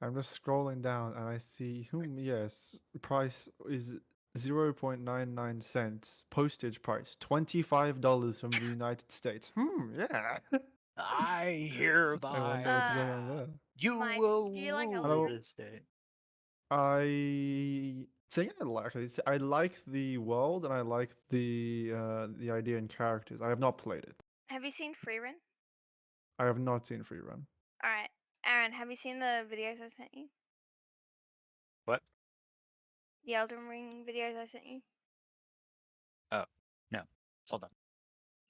I'm just scrolling down and I see yes, price is 0.99 cents. Postage price $25 from the United States. Yeah. I I hereby. wonder what's going on there. You Mike, will do you like rule Elden this day. I like the world and I like the idea and characters. I have not played it. Have you seen Freerun? I have not seen Freerun. All right, Aaron, have you seen the videos I sent you? What? The Elden Ring videos I sent you? Oh, no. Hold on.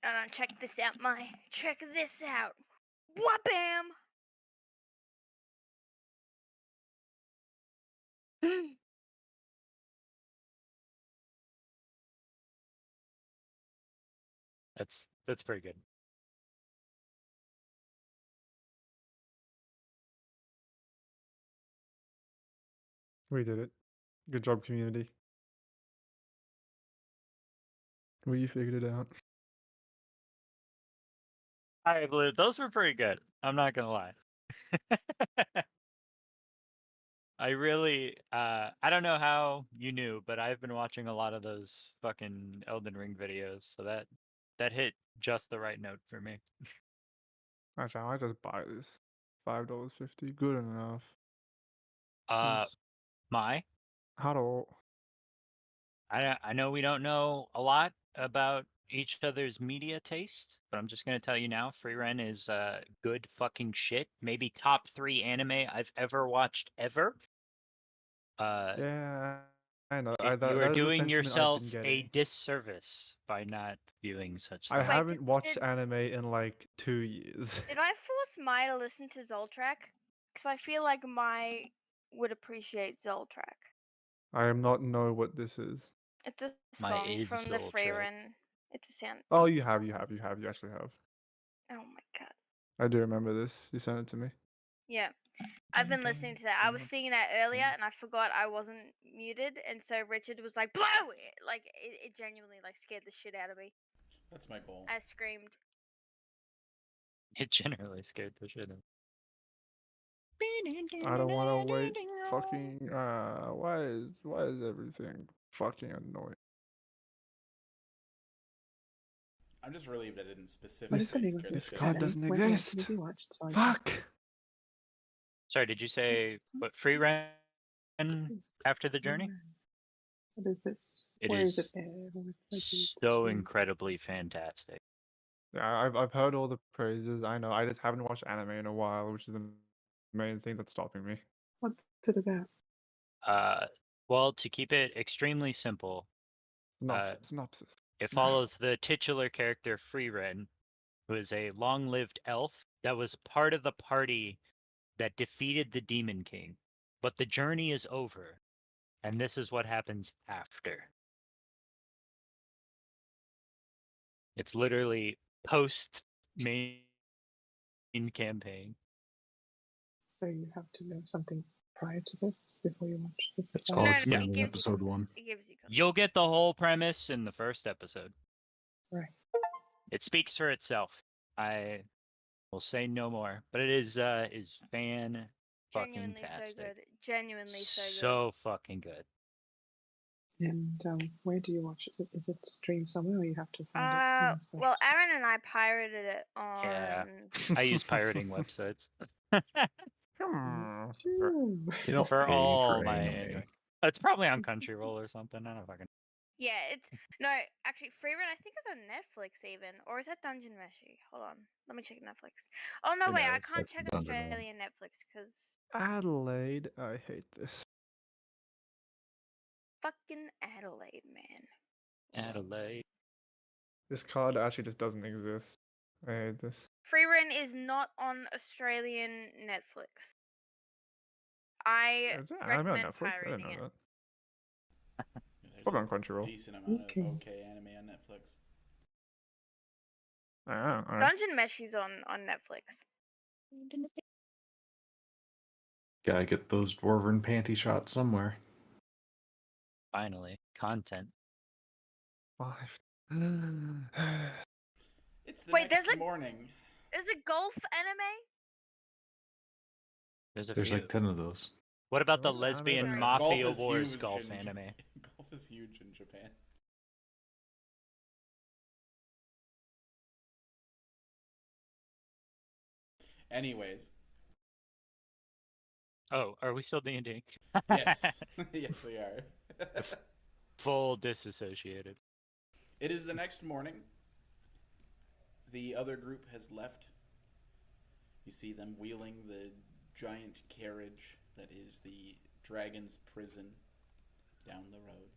Hold on, check this out, my. Check this out. Wha-bam! That's pretty good. We did it. Good job, community. We figured it out. I believe those were pretty good. I'm not gonna lie. I really, I don't know how you knew, but I've been watching a lot of those fucking Elden Ring videos, so that hit just the right note for me. Actually, I might just buy this. $5.50. Good enough. Uh, my, How do I know we don't know a lot about each other's media taste, but I'm just gonna tell you now, Freerun is good fucking shit. Maybe top 3 anime I've ever watched ever. Yeah, I know. You that are is the doing sentiment I've yourself been a getting. disservice by not viewing such I things. Wait, haven't watched did- anime in like 2 years. Did I force Mai to listen to Zoltrak? Because I feel like Mai would appreciate Zoltrak. I am not know what this is. It's a Mai song is from the Zoltrak. Freerun. It's a sound. Oh, you actually have. Oh my god. I do remember this. You sent it to me. Yeah. I've been listening to that. I was singing that earlier and I forgot I wasn't muted, and so Richard was like, "Blow it!" Like it genuinely like scared the shit out of me. That's my goal. I screamed. It generally scared the shit out of me. I don't want to wait. Fucking. Why is everything fucking annoying? I'm just relieved I didn't What specifically is the name of scare the this shit card out of anime? doesn't Wait, what exist. movie watched? So Fuck. Sorry, did you say what free run after the journey? What is this? It Where is it is aired? What is it so streamed? incredibly fantastic. Yeah, I've heard all the praises. I know. I just haven't watched anime in a while, which is the main thing that's stopping me. What's it about? Well, to keep it extremely simple, Synopsis. it follows the titular character Freeren, who is a long-lived elf that was part of the party that defeated the Demon King. But the journey is over, and this is what happens after. It's literally post main campaign. So you have to know something prior to this before you watch this. It's stuff? all No, explained it in gives you episode 1. It gives you You'll get the whole premise in the first episode. Right. It speaks for itself. I will say no more, but it is fan fucking genuinely so tastic. good. Genuinely so good. So fucking good. And where do you watch it? Is it streamed somewhere, or you have to find it? in special Well, spot? Aaron and I pirated it on. Yeah. I use pirating websites Hmm. Phew. You don't for pay all for my anime. anime. It's probably on Crunchyroll or something. I don't fucking. Yeah, it's no, actually, Freerun. I think it's on Netflix even, or is that Dungeon Meshi? Hold on, let me check Netflix. Oh no, Who wait, I knows? can't That's check Dungeon One. Australian Netflix because Adelaide, I hate this. fucking Adelaide, man. Adelaide. This card actually just doesn't exist. I hate this. Freerun is not on Australian Netflix. I Is it anime on recommend Netflix? I didn't pirating know it. that. There's Probably a on Crunchyroll. decent amount Okay. of okay anime on Netflix. Alright. Dungeon Meshi's on Netflix. Gotta get those dwarven panty shots somewhere. Finally, content. 5. It's the Wait, there's next a- morning. Is it golf anime? There's a There's few. like 10 of those. What about the Well, anime lesbian Sorry. mafia Golf is wars huge golf in anime? Golf is huge in Japan. Anyways, Oh, are we still D&D? yes, yes, we are. Full disassociated. It is the next morning. The other group has left. You see them wheeling the giant carriage that is the dragon's prison down the road.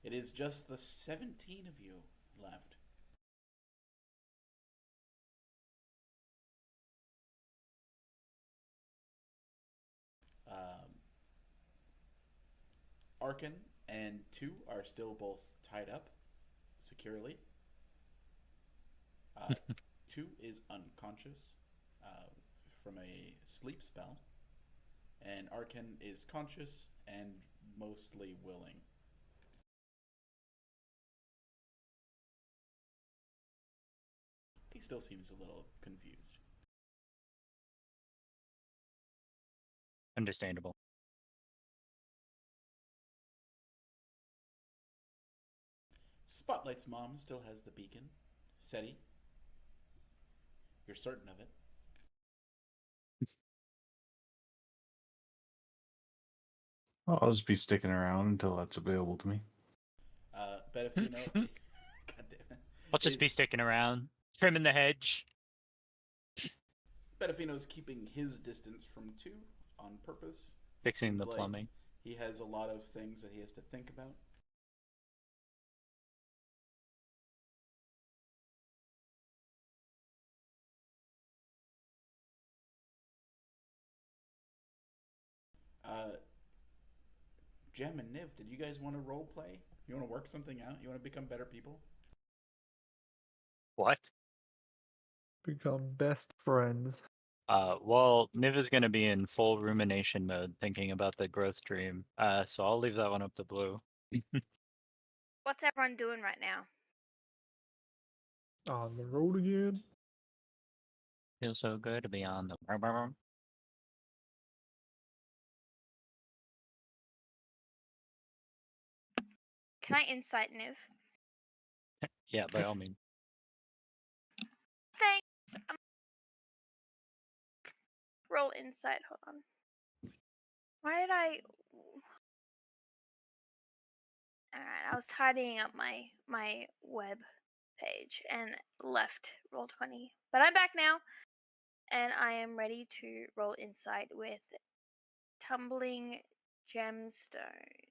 It is just the 17 of you left. Arkin and 2 are still both tied up securely. 2 is unconscious from a sleep spell, and Arkin is conscious and mostly willing. He still seems a little confused. Understandable. Spotlight's mom still has the beacon. SETI. You're certain of it. Well, I'll just be sticking around until that's available to me. Betafino. God damn it. I'll just be Is- sticking around, trimming the hedge. Betafino's keeping his distance from 2 on purpose. It Fixing seems the like plumbing. He has a lot of things that he has to think about. Jem and Niv, did you guys want to role play? You want to work something out? You want to become better people? What? Become best friends. Well, Niv is gonna be in full rumination mode, thinking about the growth dream. So I'll leave that one up to Blue. What's everyone doing right now? On the road again. Feels so good to be on the. Can I insight Niv? Yeah, by all means. Thanks. Roll insight. Hold on. Why did I? All right, I was tidying up my web page and left Roll20, but I'm back now, and I am ready to roll insight with tumbling gemstone.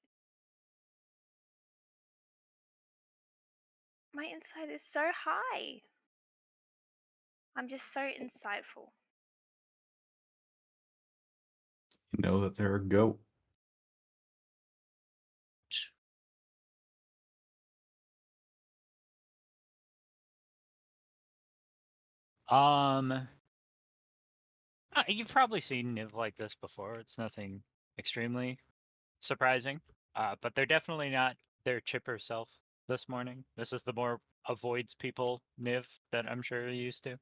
My insight is so high. I'm just so insightful. You know that they're a goat. You've probably seen Niv like this before. It's nothing extremely surprising. But they're definitely not their chipper self this morning. This is the more avoids people Niv that I'm sure you're used to. It's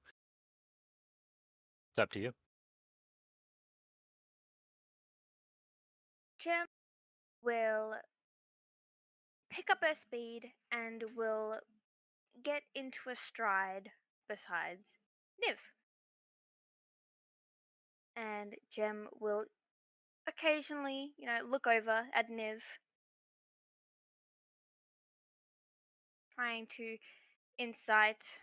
up to you. Gem will pick up her speed and will get into a stride besides Niv. And Gem will occasionally, look over at Niv, trying to insight,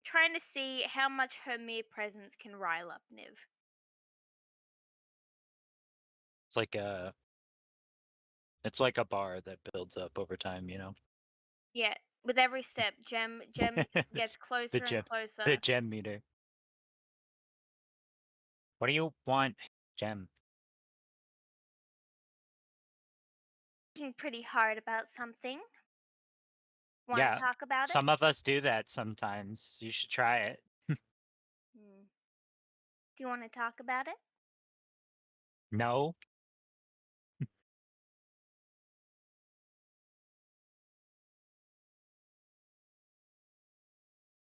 trying to see how much her mere presence can rile up Niv. It's like a bar that builds up over time, you know. Yeah, with every step, Gem gets closer and closer. The gem meter. What do you want, Gem? Thinking pretty hard about something. Want Yeah, to talk about it? some of us do that sometimes. You should try it. Do you want to talk about it? No.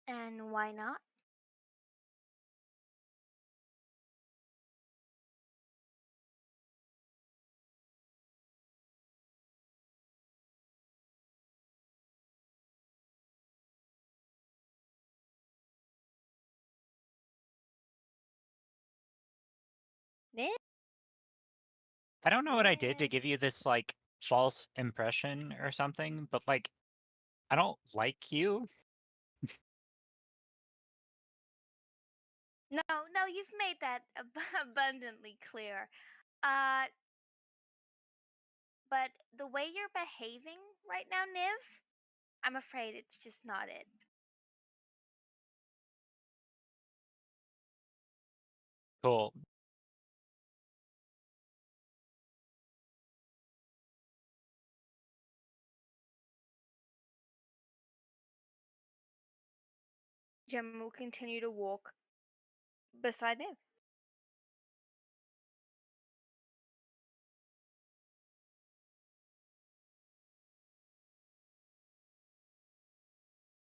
And why not? Niv? I don't know what I did to Niv? give you this like false impression or something, but like I don't like you. No, you've made that abundantly clear. Uh, but the way you're behaving right now, Niv, I'm afraid it's just not it. Cool. Gem will continue to walk beside Niv.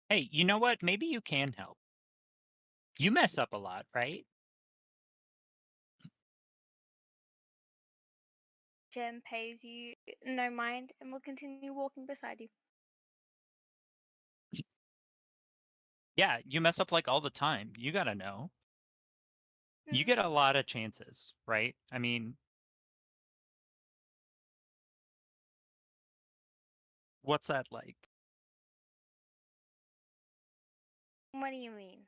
Hey, you know what? Maybe you can help. You mess up a lot, right? Gem pays you no mind and will continue walking beside you. Yeah, you mess up like all the time. You gotta know. You Hmm. get a lot of chances, right? I mean, what's that like? What do you mean?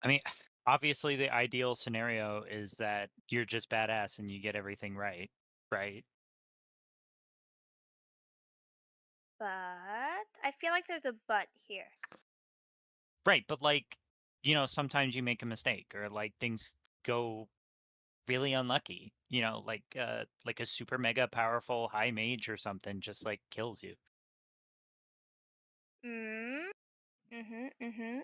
I mean, obviously the ideal scenario is that you're just badass and you get everything right, right? But I feel like there's a but here. Right, but like, you know, sometimes you make a mistake or like things go really unlucky, you know, like a super mega powerful high mage or something just like kills you. Mm-hmm.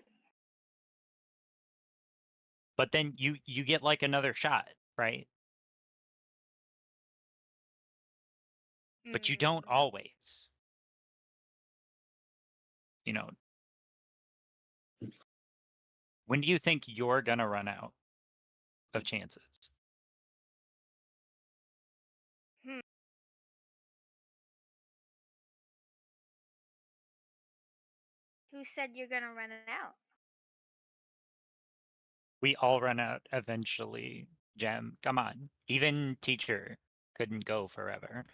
But then you get like another shot, right? but you don't Mm. always. You know, when do you think you're gonna run out of chances? Hmm. Who said you're gonna run it out? We all run out eventually, Gem. Come on. Even teacher couldn't go forever.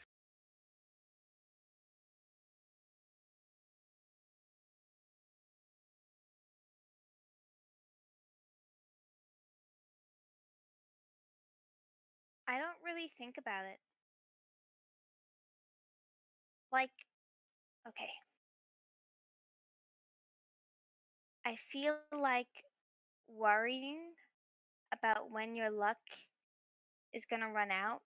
I don't really think about it. Like, okay. I feel like worrying about when your luck is gonna run out.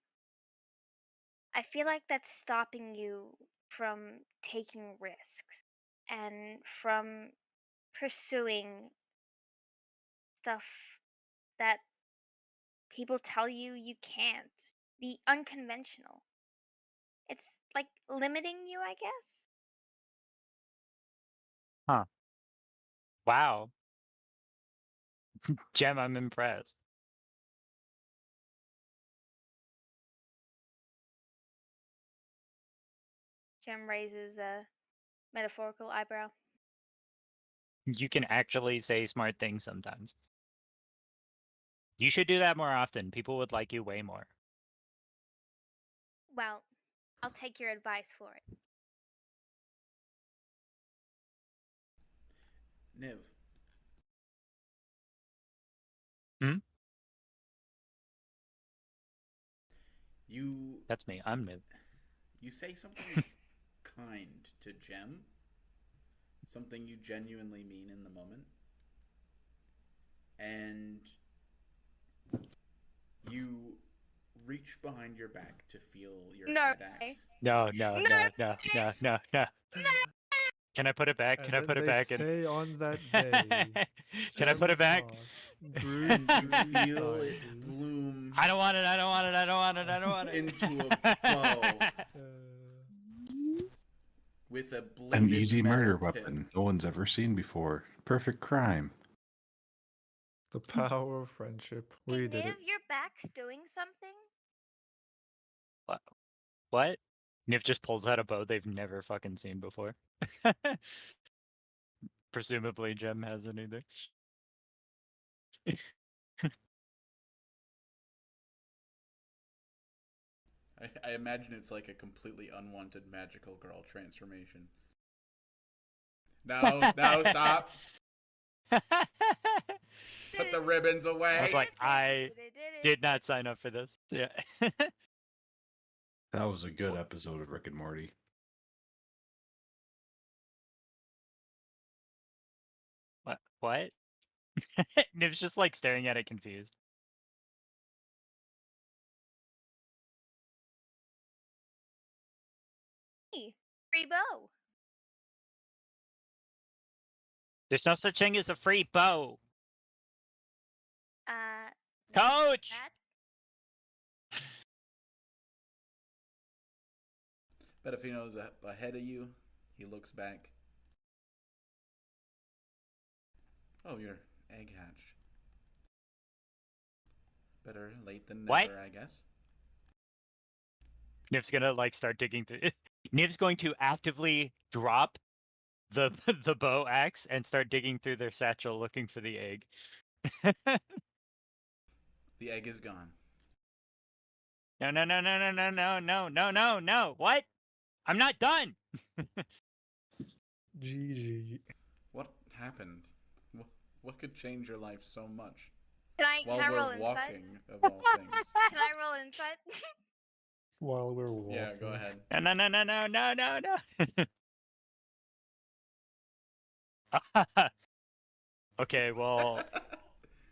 I feel like that's stopping you from taking risks and from pursuing stuff that people tell you can't. The unconventional. It's like limiting you, I guess. Huh. Wow. Gem, I'm impressed. Jim raises a metaphorical eyebrow. You can actually say smart things sometimes. You should do that more often. People would like you way more. Well, I'll take your advice for it. Niv. Hmm? You That's me. I'm new. you say something kind to Gem. Something you genuinely mean in the moment. And you reach behind your back to feel your No. head axe. No. No. Can I put it back? And Can I then put it they back in? say on that day, Can I put it Gem's back? heart grew And you to feel it sizes. bloom I don't want it. I don't want it. I don't want it. I don't want it. into a bow Uh, with a An bladed easy metal murder tip. weapon no one's ever seen before. Perfect crime. the power of friendship. We Hey, did Niv, it. your back's doing something? What? Nif just pulls out a bow they've never fucking seen before. Presumably, Gem hasn't either. I imagine it's like a completely unwanted magical girl transformation. No, stop. Put the ribbons away. I was like, I did not sign up for this. Yeah. That was a good episode of Rick and Morty. What? Niv's just like staring at it confused. Hey, free bow. There's no such thing as a free bow. That's Coach! that. But if he knows ahead of you, he looks back. Oh, you're egg hatched. Better late than never, What? I guess. Niv's gonna like start digging through. Niv's going to actively drop the the bow axe and start digging through their satchel looking for the egg. The egg is gone. No. What? I'm not done. GG. What happened? What could change your life so much? Can I roll While we're insight? walking, of all things. Can I roll insight? While we're walking. Yeah, go ahead. No. Okay, well,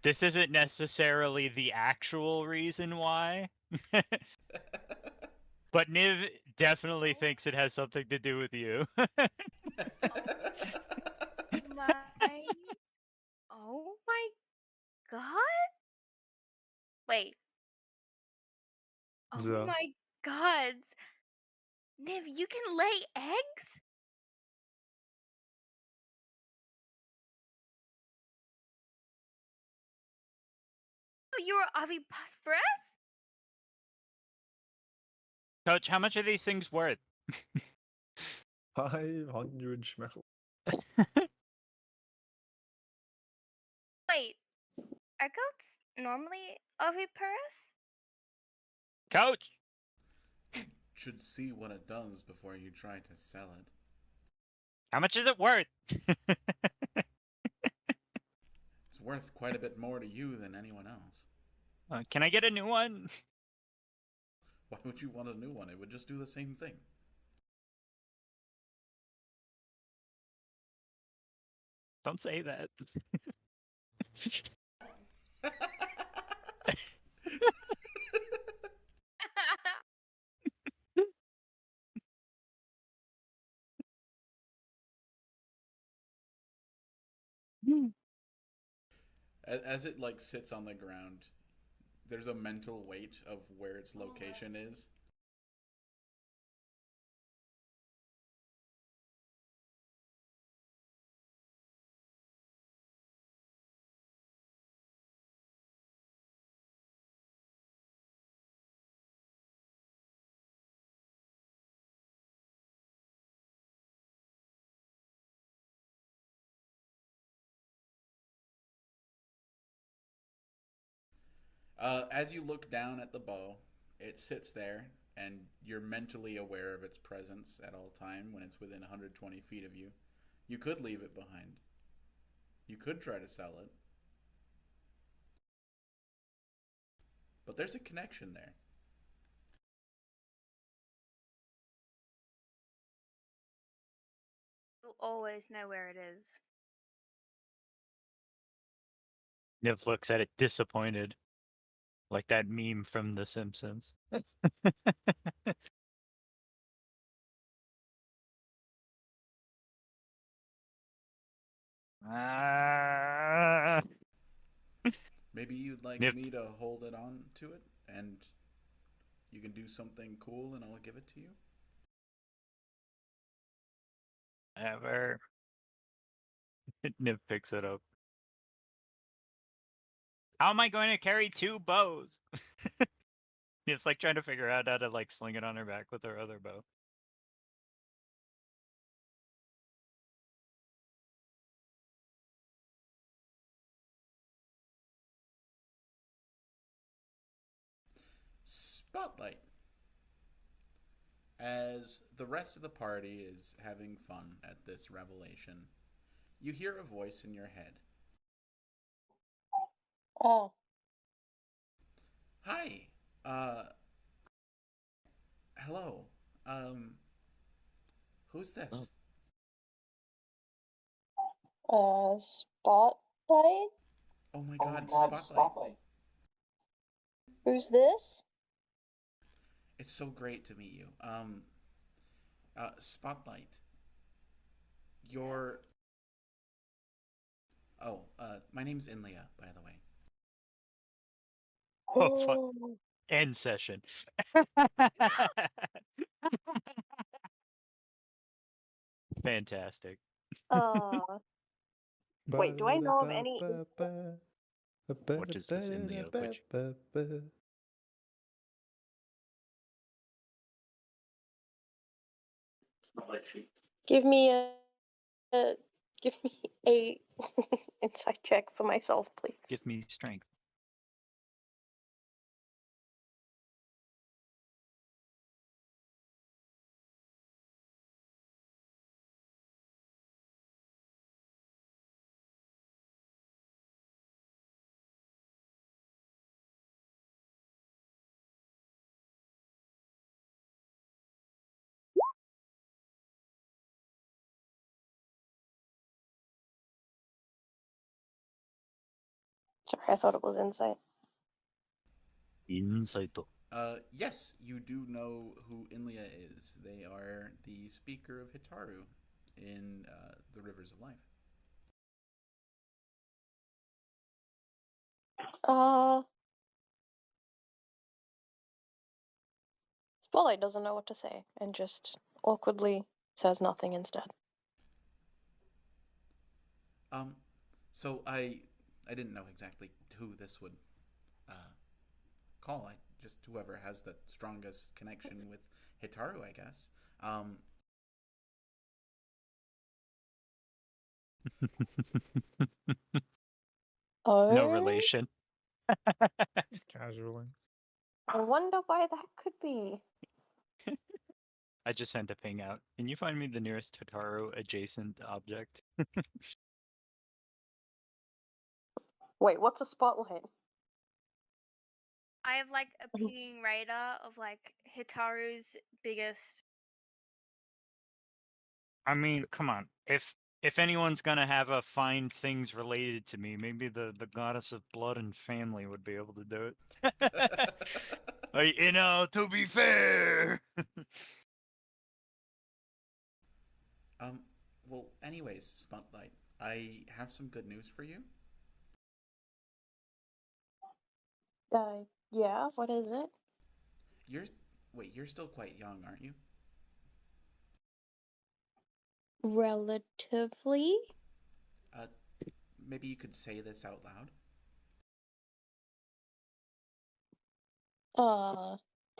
this isn't necessarily the actual reason why. But Niv definitely thinks it has something to do with you. Oh my god. Wait. Oh The- my gods. Niv, you can lay eggs? Oh, you're oviparous? Coach, how much are these things worth? 500 schmeckel. Wait, are goats normally oviparous? Coach! Should see what it does before you try to sell it. How much is it worth? It's worth quite a bit more to you than anyone else. Can I get a new one? Why would you want a new one? It would just do the same thing. Don't say that. As it like sits on the ground, there's a mental weight of where its location is. As you look down at the bow, it sits there, and you're mentally aware of its presence at all time when it's within 120 feet of you. You could leave it behind. You could try to sell it. But there's a connection there. You'll always know where it is. Niv looks at it disappointed. Like that meme from The Simpsons. Ah. Maybe you'd like Nip. me to hold it on to it, and you can do something cool, and I'll give it to you. Ever. Niv picks it up. How am I going to carry 2 bows? Niv's like trying to figure out how to like sling it on her back with her other bow. Spotlight. As the rest of the party is having fun at this revelation, you hear a voice in your head. Oh, Hi. Hello. Who's this? Spotlight? Oh my god, Spotlight. Who's this? It's so great to meet you. Spotlight. You're... Oh, my name's Inlia, by the way. Oh, fuck. End session. Fantastic. Wait, do I know of any? What is this in the Twitch? Give me give me a insight check for myself, please. Give me strength. Sorry, I thought it was insight. Insight. Yes, you do know who Inlia is. They are the speaker of Hitaru in the Rivers of Life. Spotlight doesn't know what to say and just awkwardly says nothing instead. So I didn't know exactly who this would call. I just whoever has the strongest connection with Hitaru, I guess. Oh, No relation. Just casually. I wonder why that could be. I just sent a ping out. Can you find me the nearest Totaro adjacent object? Wait, what's a spotlight? I have like a Mhm. pinging radar of like Hitaru's biggest. I mean, come on. If anyone's gonna have a find things related to me, maybe the goddess of blood and family would be able to do it. Like, to be fair. Well, anyways, Spotlight, I have some good news for you. Yeah, what is it? You're still quite young, aren't you? Relatively? Uh, Maybe you could say this out loud.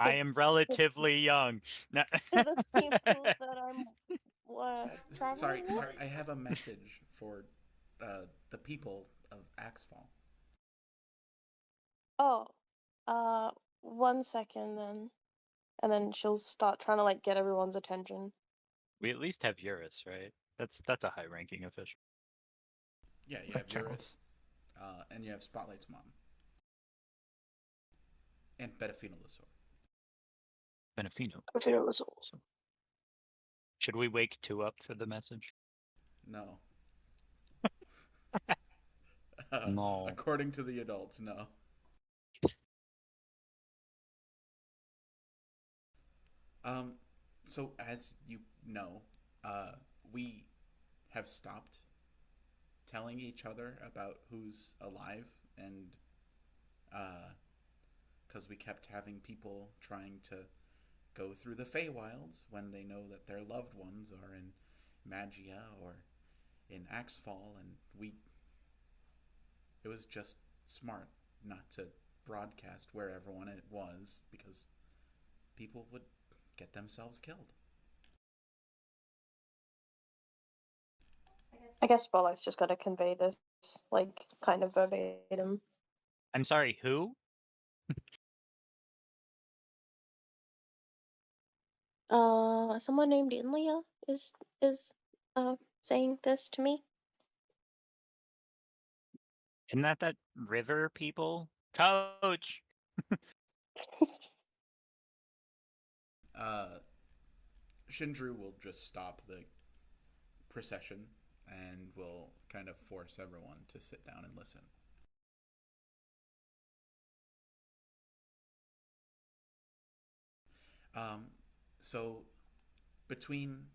I am relatively young. No- To the people that I'm Sorry, traveling with? I have a message for the people of Axfall. Oh, 1 second then. And then she'll start trying to like get everyone's attention. We at least have Eurus, right? That's a high-ranking official. Yeah, you That have Eurus, counts. and you have Spotlight's mom, and Betafina Lasor. Benefino. So, Should we wake 2 up for the message? No. No. According to the adults, no. So as you know, we have stopped telling each other about who's alive, and because we kept having people trying to go through the Feywilds when they know that their loved ones are in Magia or in Axfall, and it was just smart not to broadcast where everyone it was, because people would get themselves killed. I guess Spotlight's just gotta convey this, like, kind of verbatim. I'm sorry, who? Someone named Inlia is saying this to me. Isn't that river people? Coach! Shindru will just stop the procession and will kind of force everyone to sit down and listen. So between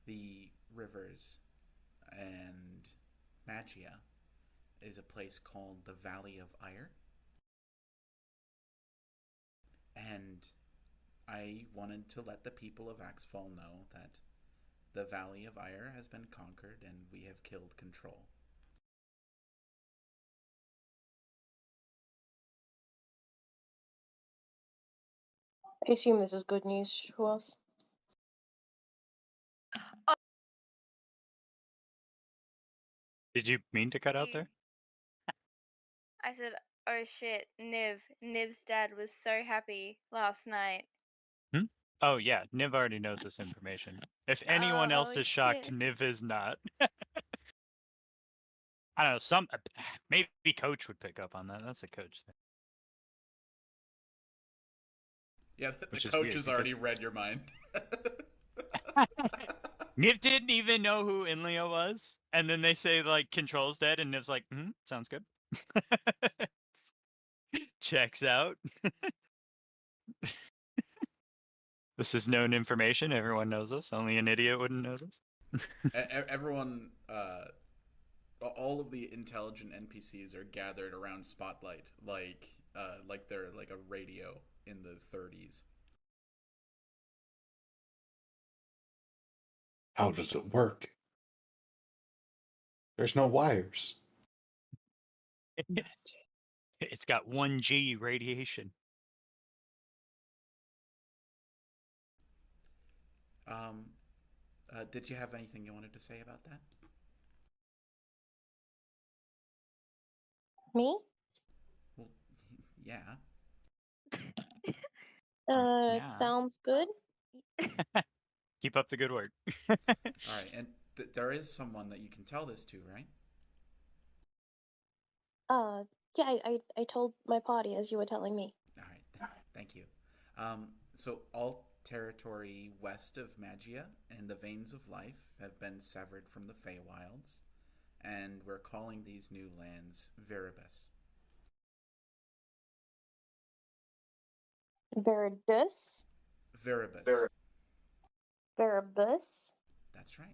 the rivers and Magia is a place called the Valley of Ire. And I wanted to let the people of Axfall know that the Valley of Ire has been conquered and we have killed control. I assume this is good news to us. Did you mean to cut out there? I said, "Oh shit, Niv's dad was so happy last night." Oh yeah, Niv already knows this information. If anyone else Oh, is shocked, shit. Niv is not. I don't know, maybe Coach would pick up on that. That's a Coach thing. Yeah, the Which is coach weird, has because- already read your mind. Niv didn't even know who Inleo was, and then they say like Control's dead, and Niv's like, sounds good. Checks out. This is known information. Everyone knows this. Only an idiot wouldn't know this. Everyone, all of the intelligent NPCs are gathered around Spotlight, like they're like a radio in the 30s. How does it work? There's no wires. It's got 1G radiation. Did you have anything you wanted to say about that? Me? Well, yeah. Yeah. Sounds good. Keep up the good work. All right, and there is someone that you can tell this to, right? Yeah, I told my party as you were telling me. All right, thank you. So all territory west of Magia and the Veins of Life have been severed from the Feywilds, and we're calling these new lands Veribus. Veridus? Veribus. Veribus? That's right.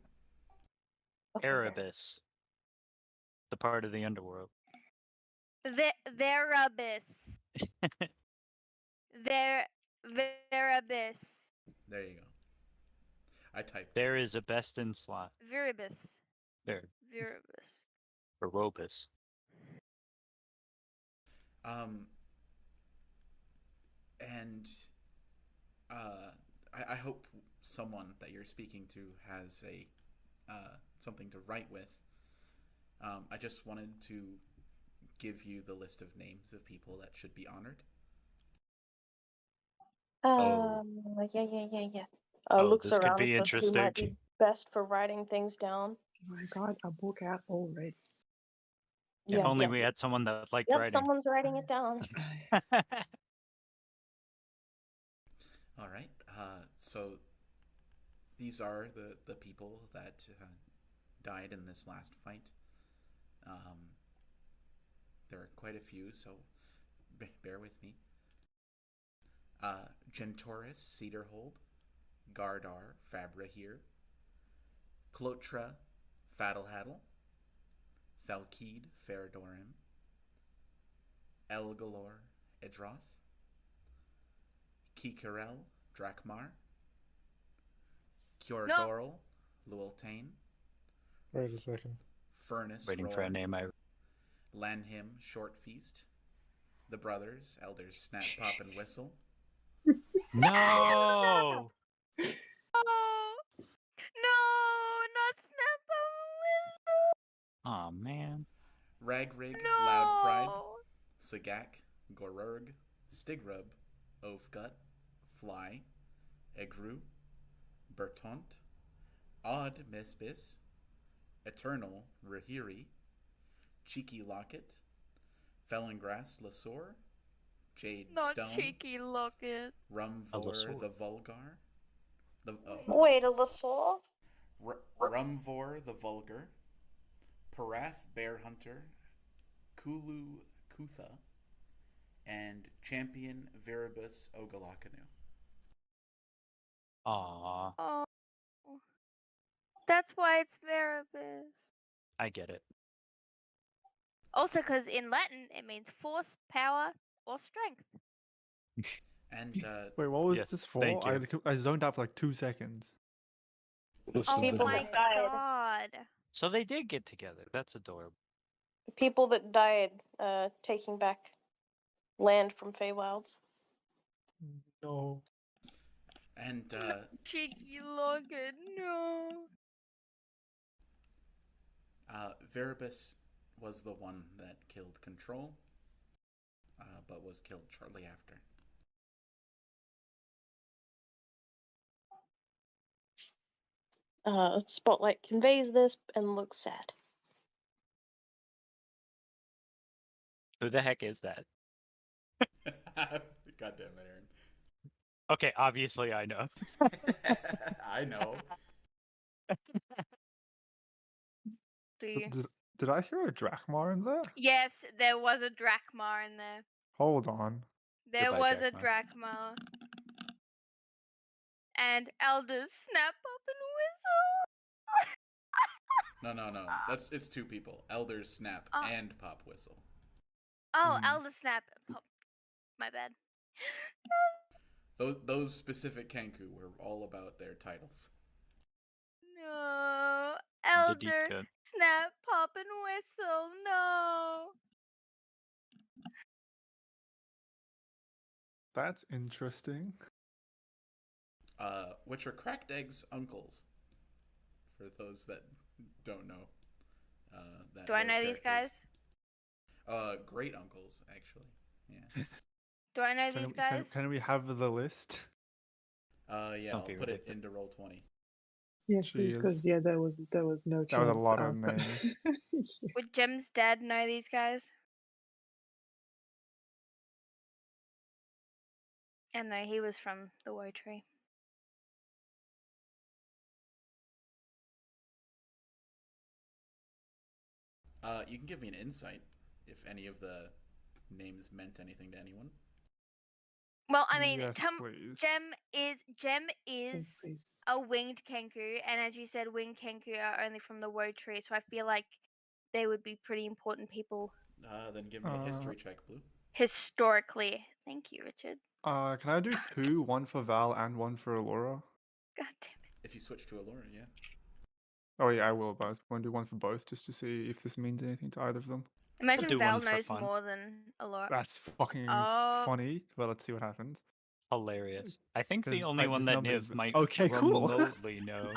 Okay, Erebus. The part of the underworld. Veribus. Veribus. There you go. I typed. There is a best in slot. Veribus. There. Veribus. Verobus. And I hope someone that you're speaking to has a something to write with. I just wanted to give you the list of names of people that should be honored. Yeah. Oh, Looks this could around be for who might interesting. be best for writing things down. Oh my god, a book out already. If only we had someone that liked Yep, writing. someone's writing it down. All right. So these are the people that died in this last fight. There are quite a few, so bear with me. Gentoris Cedarhold, Gardar Fabrahir, Clotra Faddlehaddle, Thalkid Faradorim, Elgalor Edroth, Kikarel Drakmar, Kjordorl Lueltane, Wait a second. Furnace Waiting for a Roar, name. Lanhim Shortfeast, the brothers, elders Snap, Pop, and Whistle. No! Oh no, not Snap Oh man. Ragrig, No. Loud Pride, Sagak, Gorurg, Stigrub, Oafgut, Fly, Egru, Bertont, Odd Misbis, Eternal Rahiri, Cheeky Locket, Fellingrass Lasor, Jade Not Stone, cheeky locket. Rumvor Lasor. the Vulgar, Wait, a Lasor? Rumvor the Vulgar, Parath Bear Hunter, Kulu Kutha, and Champion Veribus Ogalakanu. Aw, Oh, that's why it's Veribus. I get it. Also, because in Latin it means force, power, or strength. And Wait, what was Yes, this for? thank you. I zoned out for like 2 seconds. This Oh is the- my died. god. So they did get together. That's adorable. The people that died taking back land from Feywilds. No. and Cheeky locket, no. Veribus was the one that killed Control, but was killed shortly after. Spotlight conveys this and looks sad. Who the heck is that? God damn it, Aaron. Okay, obviously I know. I know. Do you? Did I hear a Drakmar in there? Yes, there was a Drakmar in there. Hold on. There Goodbye, was a Drakmar. Drakmar. And elders Snap, Pop, and Whistle. No. It's two people. Elders Snap Oh. and Pop Whistle. Oh, Hmm. Elder Snap and Pop. My bad. Those specific Kenku were all about their titles. No. The deep Elder, cut. snap, pop, and whistle. No. That's interesting. Which are Cracked Egg's uncles. For those that don't know. Do I those know these characters. guys? Great uncles, actually. Yeah. Do I know Can these we- can- guys? Can we have the list? Yeah, Don't I'll be put it ridiculous. into Roll20. Yes, please, Jeez. because yeah, there was no chance. That was a lot of but- names. Yeah. Would Jem's dad know these guys? And no, he was from the Woe Tree. You can give me an insight if any of the names meant anything to anyone. Well, I mean, Yes, please. Jem Yes, is please. a winged Kenku, and as you said, winged Kenku are only from the Woe Tree, so I feel like they would be pretty important people Then give me a history check, Blue. historically. Thank you, Richard. Can I do two? One for Val and one for Alora? God damn it. If you switch to Allura, yeah. Oh yeah, I will, but I want to do one for both just to see if this means anything to either of them. Imagine do Val one for knows fun. more than Alora. That's fucking Oh. funny. Well, let's see what happens. Hilarious. I think the 'Cause, only like, one this that number is Niv v- might Okay, cool. remotely know.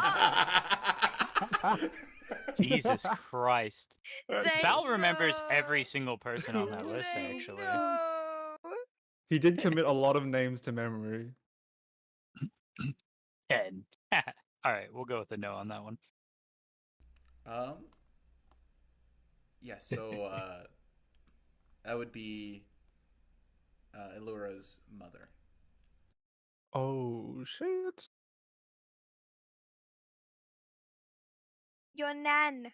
Jesus Christ. They Val remembers every know. single person on that list, They actually. know. He did commit a lot of names to memory. 10. Alright, we'll go with a no on that one. Yeah, so that would be Allura's mother. Oh shit! Your nan.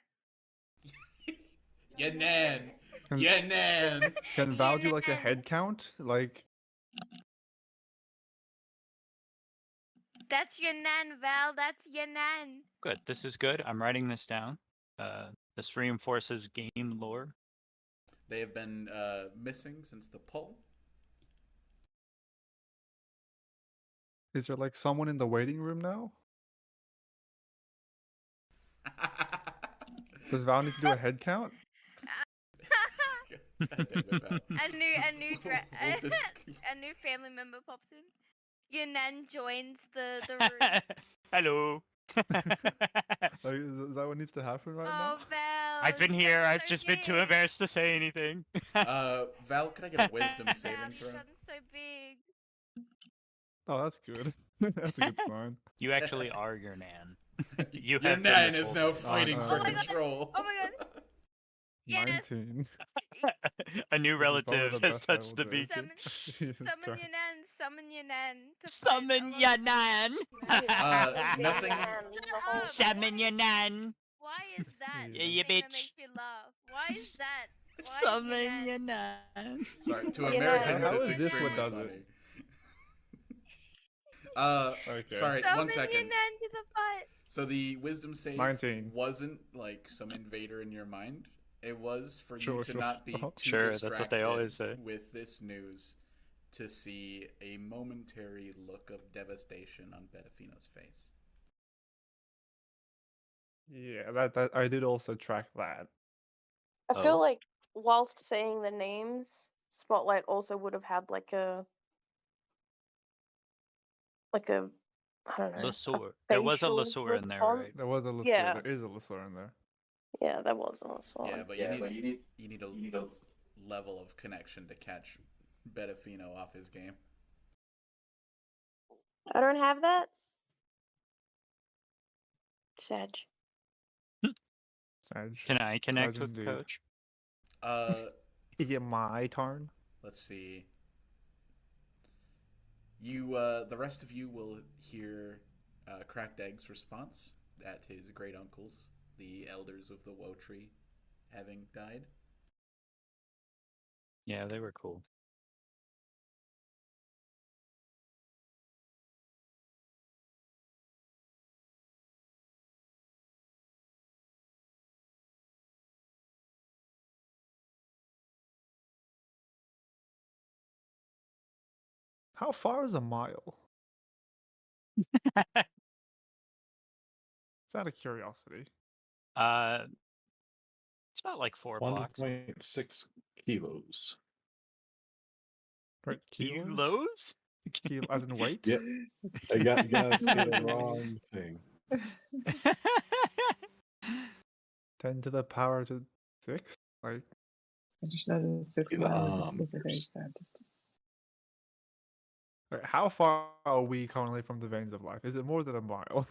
Yeah, Nan. Can- Yeah, Nan. Can Val do like a Nan. head count? Like, That's your nan, Val. That's your nan. Good. This is good. I'm writing this down. This reinforces game lore. They have been missing since the poll. is there like someone in the waiting room now? Does Val need to do a head count? God damn it, Val. a new We'll dis- a new family member pops in. Your nan joins the room. Hello. Like, is that what needs to happen right Oh, Val. I've been here. you've I've gotten just so been too big. embarrassed to say anything. Val, can I get a wisdom Val, saving you've throw? gotten so big. now? Oh, that's good. That's a good sign. You actually are your nan. You Your have been Nan this is whole now time. fighting Oh for my God. control. Oh my God. Yes. 19. A new This is probably relative the has best I touched will the do. beacon. Jesus Summon Christ. your nan. Summon your nan. to fight Summon your alongside- nan. Nothing. Shut up. Summon your nan. Why is that Yeah, the you thing that bitch. makes you laugh? Why is that? Why is Summon your your nan? nan. Sorry, to Yeah. Americans, How it's is this what extremely does funny. it? Okay. Sorry, Summon one your second. nan to the fight. So the wisdom save 19. wasn't like some invader in your mind. It was for you Sure, to sure. not be too Sure, that's what they distracted always say. with this news to see a momentary look of devastation on Bedafino's face. Yeah, that I did also track that. I feel Oh. like whilst saying the names, Spotlight also would have had like a I don't know. Lesueur. There was a facial Lesueur in there, right? response. There was a Lasur. Yeah. There is a Lasur in there. Yeah, there was also. Yeah, but you need a level of connection to catch Bedafino off his game. I don't have that. Sag. Sag. Can I connect Sag with indeed. Coach? Is it my turn? Let's see. You, the rest of you will hear Cracked Egg's response at his great uncles, the elders of the Woe Tree, having died. Yeah, they were cool. How far is a mile? It's out of curiosity. It's about like 4 blocks. 1.6 kilos. Right, kilos? Kilos? Kilo, as in weight? Yep. I gotta say the wrong thing. 10 to the power to 6? Like, I just know that 6 miles is a very sad distance. right, how far are we currently from the veins of life? Is it more than a mile?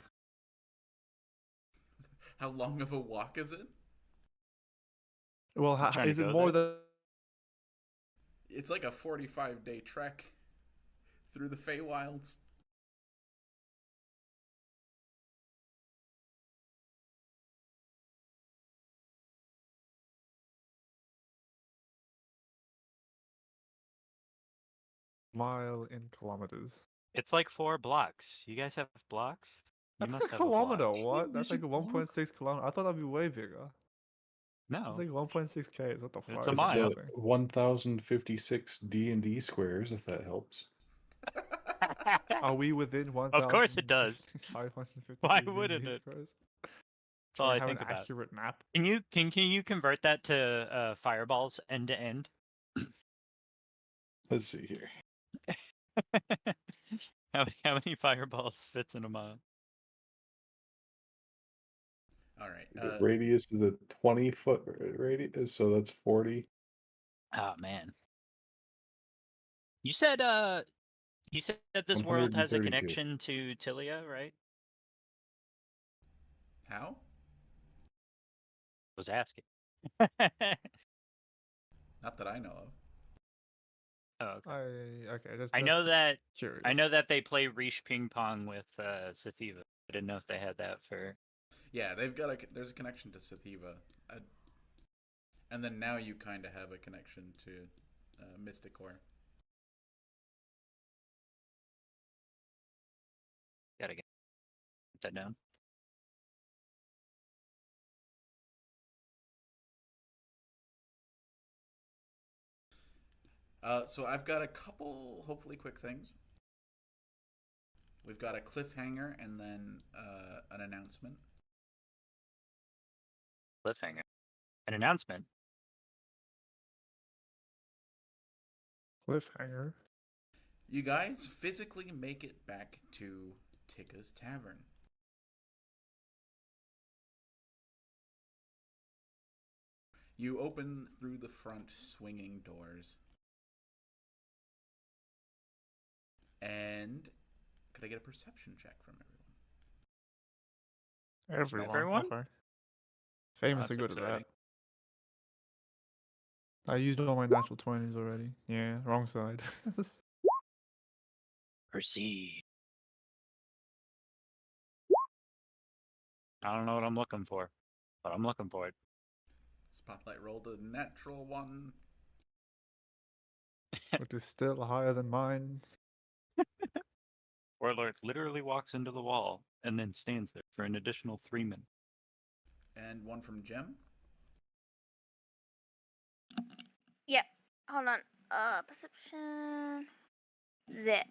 How long of a walk is it? Well, You trying to is it go more there? than... It's like a 45-day trek through the Feywilds. mile in kilometers? It's like 4 blocks. You guys have blocks? You That's must like a have a block. kilometer. What? That's like Measure block? 1.6 kilometers. I thought that'd be way bigger. No. It's like 1.6 k. What the fuck? It's a It's mile. nothing. 1,056 D&D squares, if that helps. Are we within 1,000? Of course it does. 550 Why D&D wouldn't it? squares? That's all Do I have think an about. accurate map. Can you convert that to fireballs end to end? Let's see here. How many fireballs fits in a mile? All right. The radius is a 20-foot radius, so that's 40. Oh man. You said this world has a 132. connection to Tilia, right? How? Was asking. Not that I know of. Oh, okay. Okay. Just, I know that curious. I know that they play Riche Ping Pong with Sativa. I didn't know if they had that for. Yeah, they've got there's a connection to Sativa, and then now you kind of have a connection to Mysticor. Gotta get that down. So I've got a couple, hopefully quick things. We've got a cliffhanger and then an announcement. Cliffhanger. An announcement. Cliffhanger. You guys physically make it back to Tikka's Tavern. You open through the front swinging doors. And could I get a perception check from everyone? Everyone? Okay. Famously That's good at that. exciting. I used all my natural 20s already. Yeah, wrong side. Proceed. I don't know what I'm looking for, but I'm looking for it. Spotlight rolled a natural 1. Which is still higher than mine. Warlord literally walks into the wall and then stands there for an additional 3 minutes. And 1 from Gem. Yep. Hold on. Perception. There.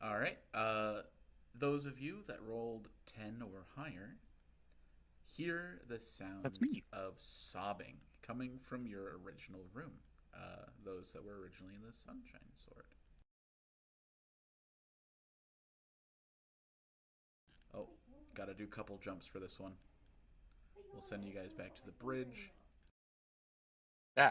All right. Those of you that rolled 10 or higher hear the sounds me. of sobbing coming from your original room. Those that were originally in the Sunshine Sword. Oh, gotta do a couple jumps for this one. We'll send you guys back to the bridge. Yeah.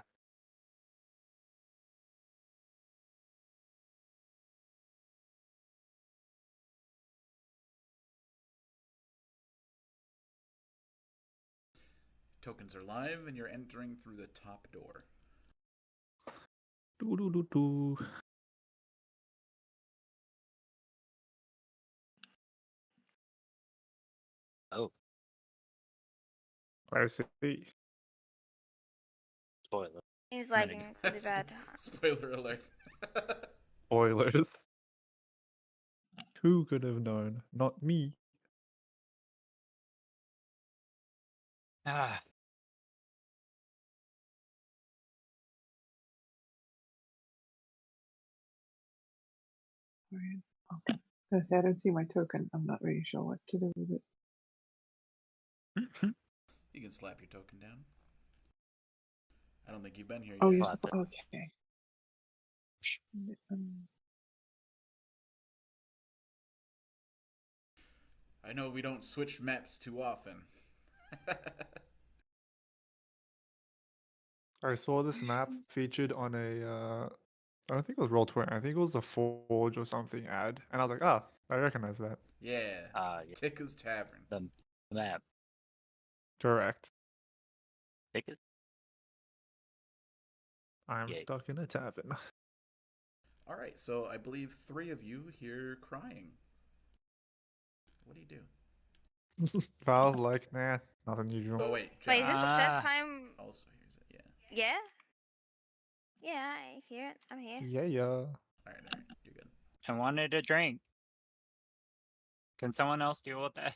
Tokens are live, and you're entering through the top door. Do do do do. I see. Spoiler. He's I'm gonna lagging really bad. Spoiler alert. Spoilers. Who could have known? Not me. Ah, Alright. Oh, I say I don't see my token. I'm not really sure what to do with it. You can slap your token down. I don't think you've been here Oh, yet. you're Slap supposed. it. Okay. I know we don't switch maps too often. I saw this map featured on a I don't think it was Roll20. I think it was a Forge or something ad, and I was like, ah, I recognize that. Yeah. Yeah. Tikka's Tavern. The map. Correct. Ticket. I'm Yay. stuck in a tavern. All right, so I believe 3 of you here crying. What do you do? Val, like, nah, nothing usual. Oh wait, Wait, is Jack this the Ah. first time? also hears it. Yeah. Yeah. Yeah, I hear it. I'm here. Yeah. All right, you're good. I wanted a drink. Can someone else deal with that?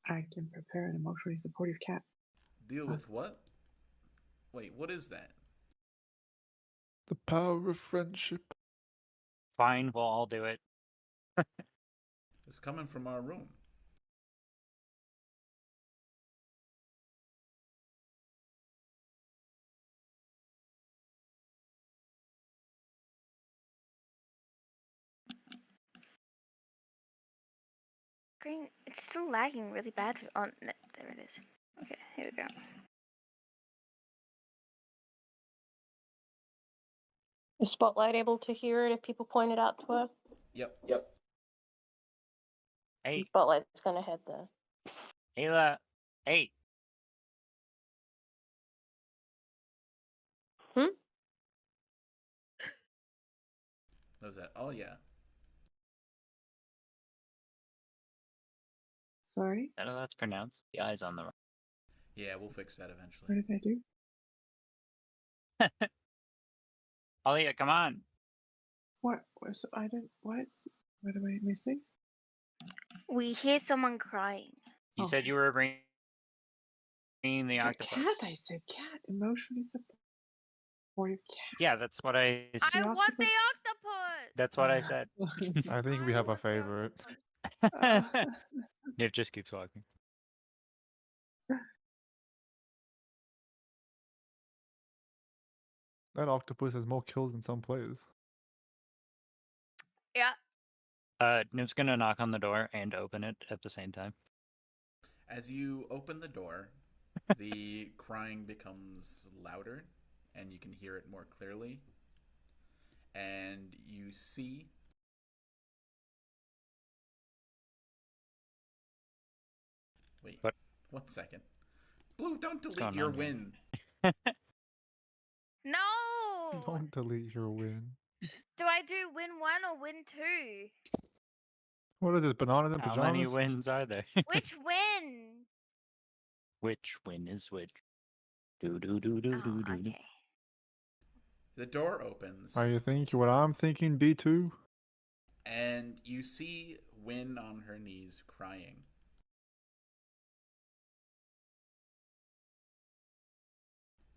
I can prepare an emotionally supportive cat. Deal with what? Wait, what is that? The power of friendship. Fine, we'll all do it. It's coming from our room. Green, it's still lagging really badly. Oh, there it is. Okay, here we go. Is Spotlight able to hear it if people point it out to her? Yep. Hey, Spotlight's gonna head there. Ayla. Hey, What was that? Oh yeah. Sorry, is that how that's pronounced? The eye's on the right. Yeah, we'll fix that what eventually. did I do? Alia, come on. What was I don't what? What am I missing? We hear someone crying. You said Okay. you were bringing the Cat, octopus. I said cat. Emotionally supportive cat. Yeah, that's what I. I The want the octopus? octopus. That's what I said. I think we have a want the favorite. octopus. It just keeps walking. That octopus has more kills than some players. Yeah. Noob's gonna knock on the door and open it at the same time. As you open the door, the crying becomes louder, and you can hear it more clearly. And you see Wait, What? 1 second. Blue, don't delete going your on here? win. No. Don't delete your win. Do I do win 1 or win 2? What is it? Bananas and How pajamas? many wins are there? Which win? Which win is which? Do do do do Oh, do do. okay. The door opens, Are you thinking what I'm thinking, B2? and you see Win on her knees crying.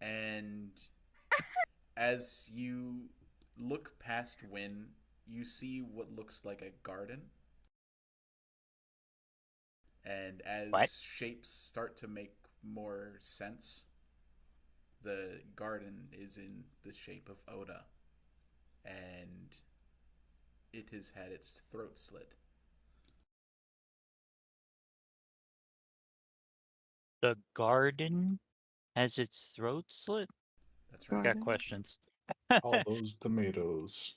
And as you look past Win, you see what looks like a garden. And as What? shapes start to make more sense, the garden is in the shape of Oda. And it has had its throat slit. The garden has its throat slit? That's I right. got Garden? questions. All those tomatoes.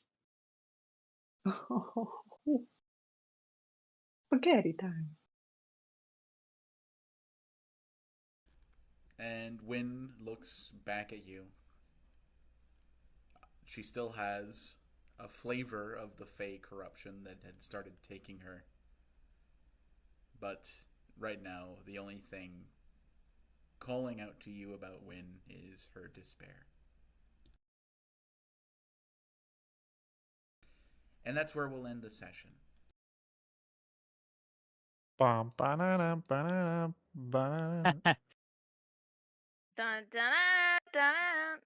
Spaghetti time. And Win looks back at you. She still has a flavor of the Fey corruption that had started taking her. but right now the only thing calling out to you about Wynn is her despair. And that's where we'll end the session. Bum, ba-na-dum, ba-na-dum, ba-na-dum. Dun, dun, dun,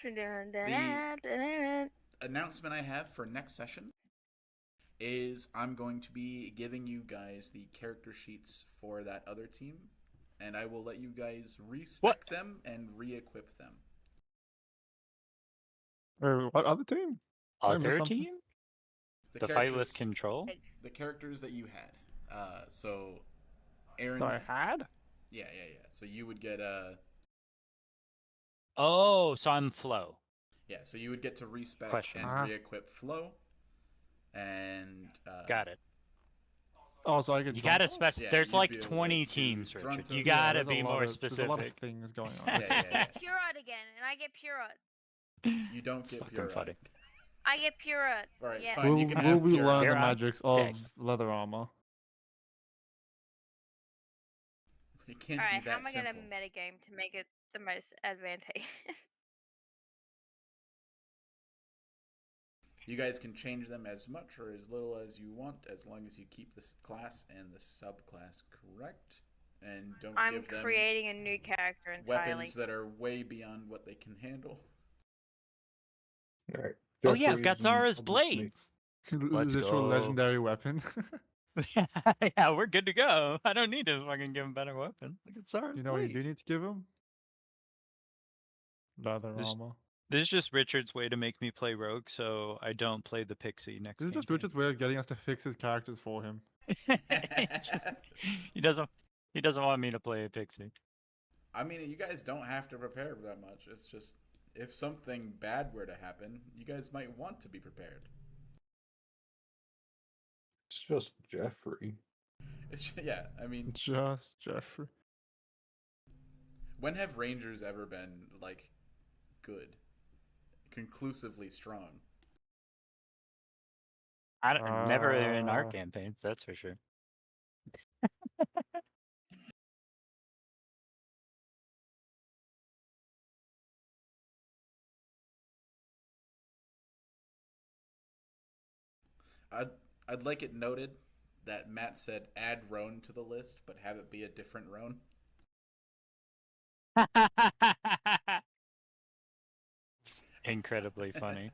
dun, dun, dun, dun. Announcement I have for next session is I'm going to be giving you guys the character sheets for that other team, and I will let you guys respec them and re-equip them. What other team? I missed Other something. team? The fight with control? The characters that you had. So Aaron. That I had? Yeah. So you would get Oh, so I'm Flo. Yeah, so you would get to respec Question. and re-equip Flo, and Got it. Oh, so I could. You gotta jump? specify. Yeah, There's you'd like be able 20 to teams, drunk Richard. to- You Yeah, gotta there's a be lot more of- There's a lot of specific. things going on. Yeah, I yeah. get Purot again, and I get Purot. You don't It's get fucking pure. funny. I get Purot. All right, Yeah. fine. Will, you can will have we pure. learn the You're on magics of deck. leather armor? It can't Alright, be how that am I gonna simple. metagame to make it the most advantageous? You guys can change them as much or as little as you want, as long as you keep this class and the subclass correct, and don't I'm give them creating a new character entirely. weapons that are way beyond what they can handle. All right. Oh yeah, I've got Jeffries and Zara's Public Snake. blades. Let's Let's literal go. legendary weapon. Yeah, we're good to go. I don't need to fucking give him better weapon. Look at Zara's You know what you do blades. need to give him? Leather This- armor. This is just Richard's way to make me play rogue, so I don't play the pixie next This is just campaign. Richard's way of getting us to fix his characters for him. He doesn't want me to play a pixie. I mean, you guys don't have to prepare that much. It's just if something bad were to happen, you guys might want to be prepared. It's just Jeffrey. It's yeah. I mean, Just Jeffrey. when have Rangers ever been like good, conclusively strong? I don't, never in our Uh, campaigns, that's for sure. I'd like it noted that Matt said add Roan to the list, but have it be a different Roan. It's incredibly funny.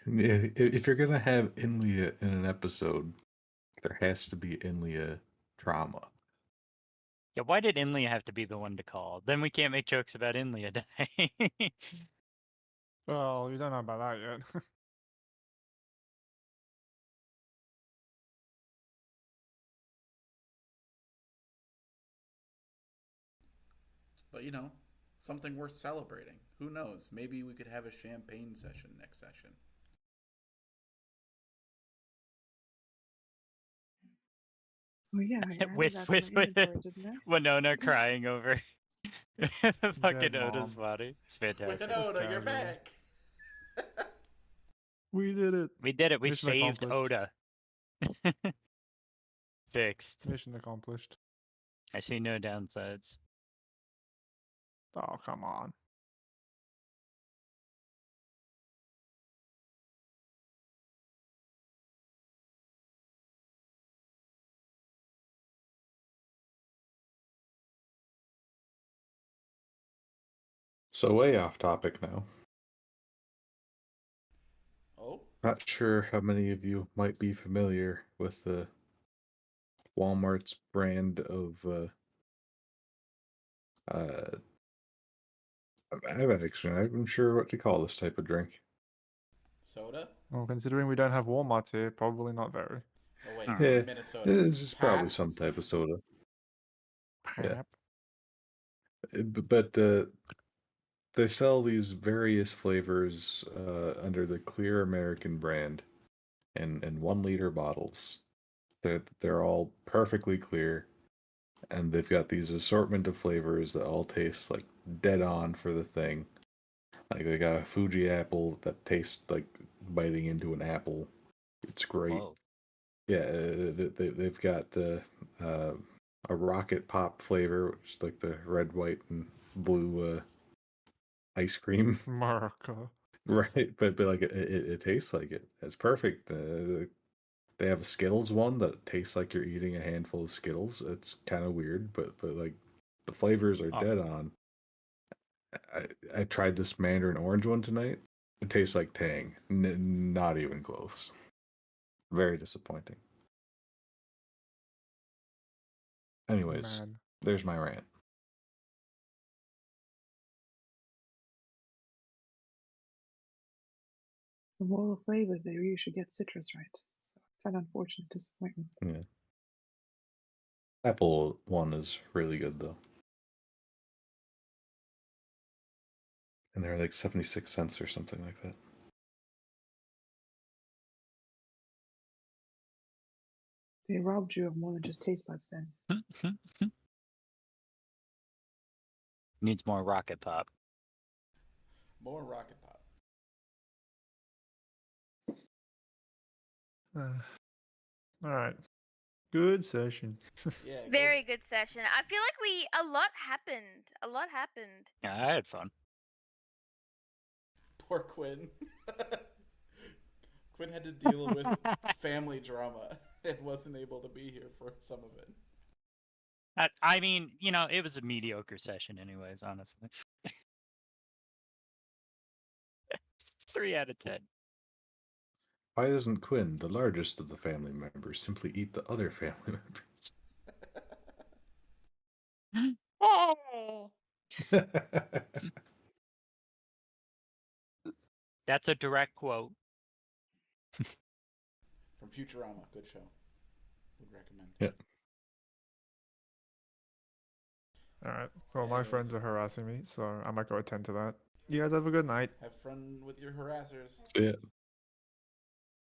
Yeah, if you're gonna have Inlia in an episode, there has to be Inlia drama. Yeah, why did Inlia have to be the one to call? Then we can't make jokes about Inlia dying. Well, you don't know about that yet. But you know, something worth celebrating. Who knows? Maybe we could have a champagne session next session. Oh yeah, I added With- that to with- my with- inventory, didn't I? Winona crying over fucking Dead Oda's mom. body. It's fantastic. Winona, you're casual. back. We did it. We did it. We Mission saved accomplished. Oda. Fixed. Mission accomplished. I see no downsides. Oh, come on. So way off topic now. Oh, Not sure how many of you might be familiar with the Walmart's brand of I'm sure what to call this type of drink. soda? Well, considering we don't have Walmart here, probably not very. Oh wait, Yeah, Minnesota. This is probably Pap? some type of soda. Yeah. Pap. But they sell these various flavors under the Clear American brand in 1 liter bottles. They're all perfectly clear, and they've got these assortment of flavors that all taste like dead on for the thing. Like they got a Fuji apple that tastes like biting into an apple. It's great. Whoa. Yeah, they've got a rocket pop flavor, which is like the red, white, and blue ice cream. America. Right, but like it tastes like it. It's perfect. They have a Skittles one that tastes like you're eating a handful of Skittles. It's kind of weird, but like the flavors are Oh. dead on. I tried this mandarin orange one tonight. It tastes like Tang. Not even close. Very disappointing. Anyways, Man. there's my rant. Of all the flavors, they really should get citrus right. So it's an unfortunate disappointment. Yeah. Apple one is really good though. And they're like 76 cents or something like that. They robbed you of more than just taste buds then. Needs more rocket pop. More rocket pop. All right. Good session. Yeah. go- Very good session. I feel like a lot happened. A lot happened. Yeah, I had fun. Poor Quinn. Quinn had to deal with family drama and wasn't able to be here for some of it. I mean, you know, it was a mediocre session, anyways. Honestly, 3 out of 10. Why doesn't Quinn, the largest of the family members, simply eat the other family Oh. members? That's a direct quote. From Futurama. Good show. Would recommend. Yeah. All right. Well, my Anyways. friends are harassing me, so I might go attend to that. You guys have a good night. Have fun with your harassers. Yeah.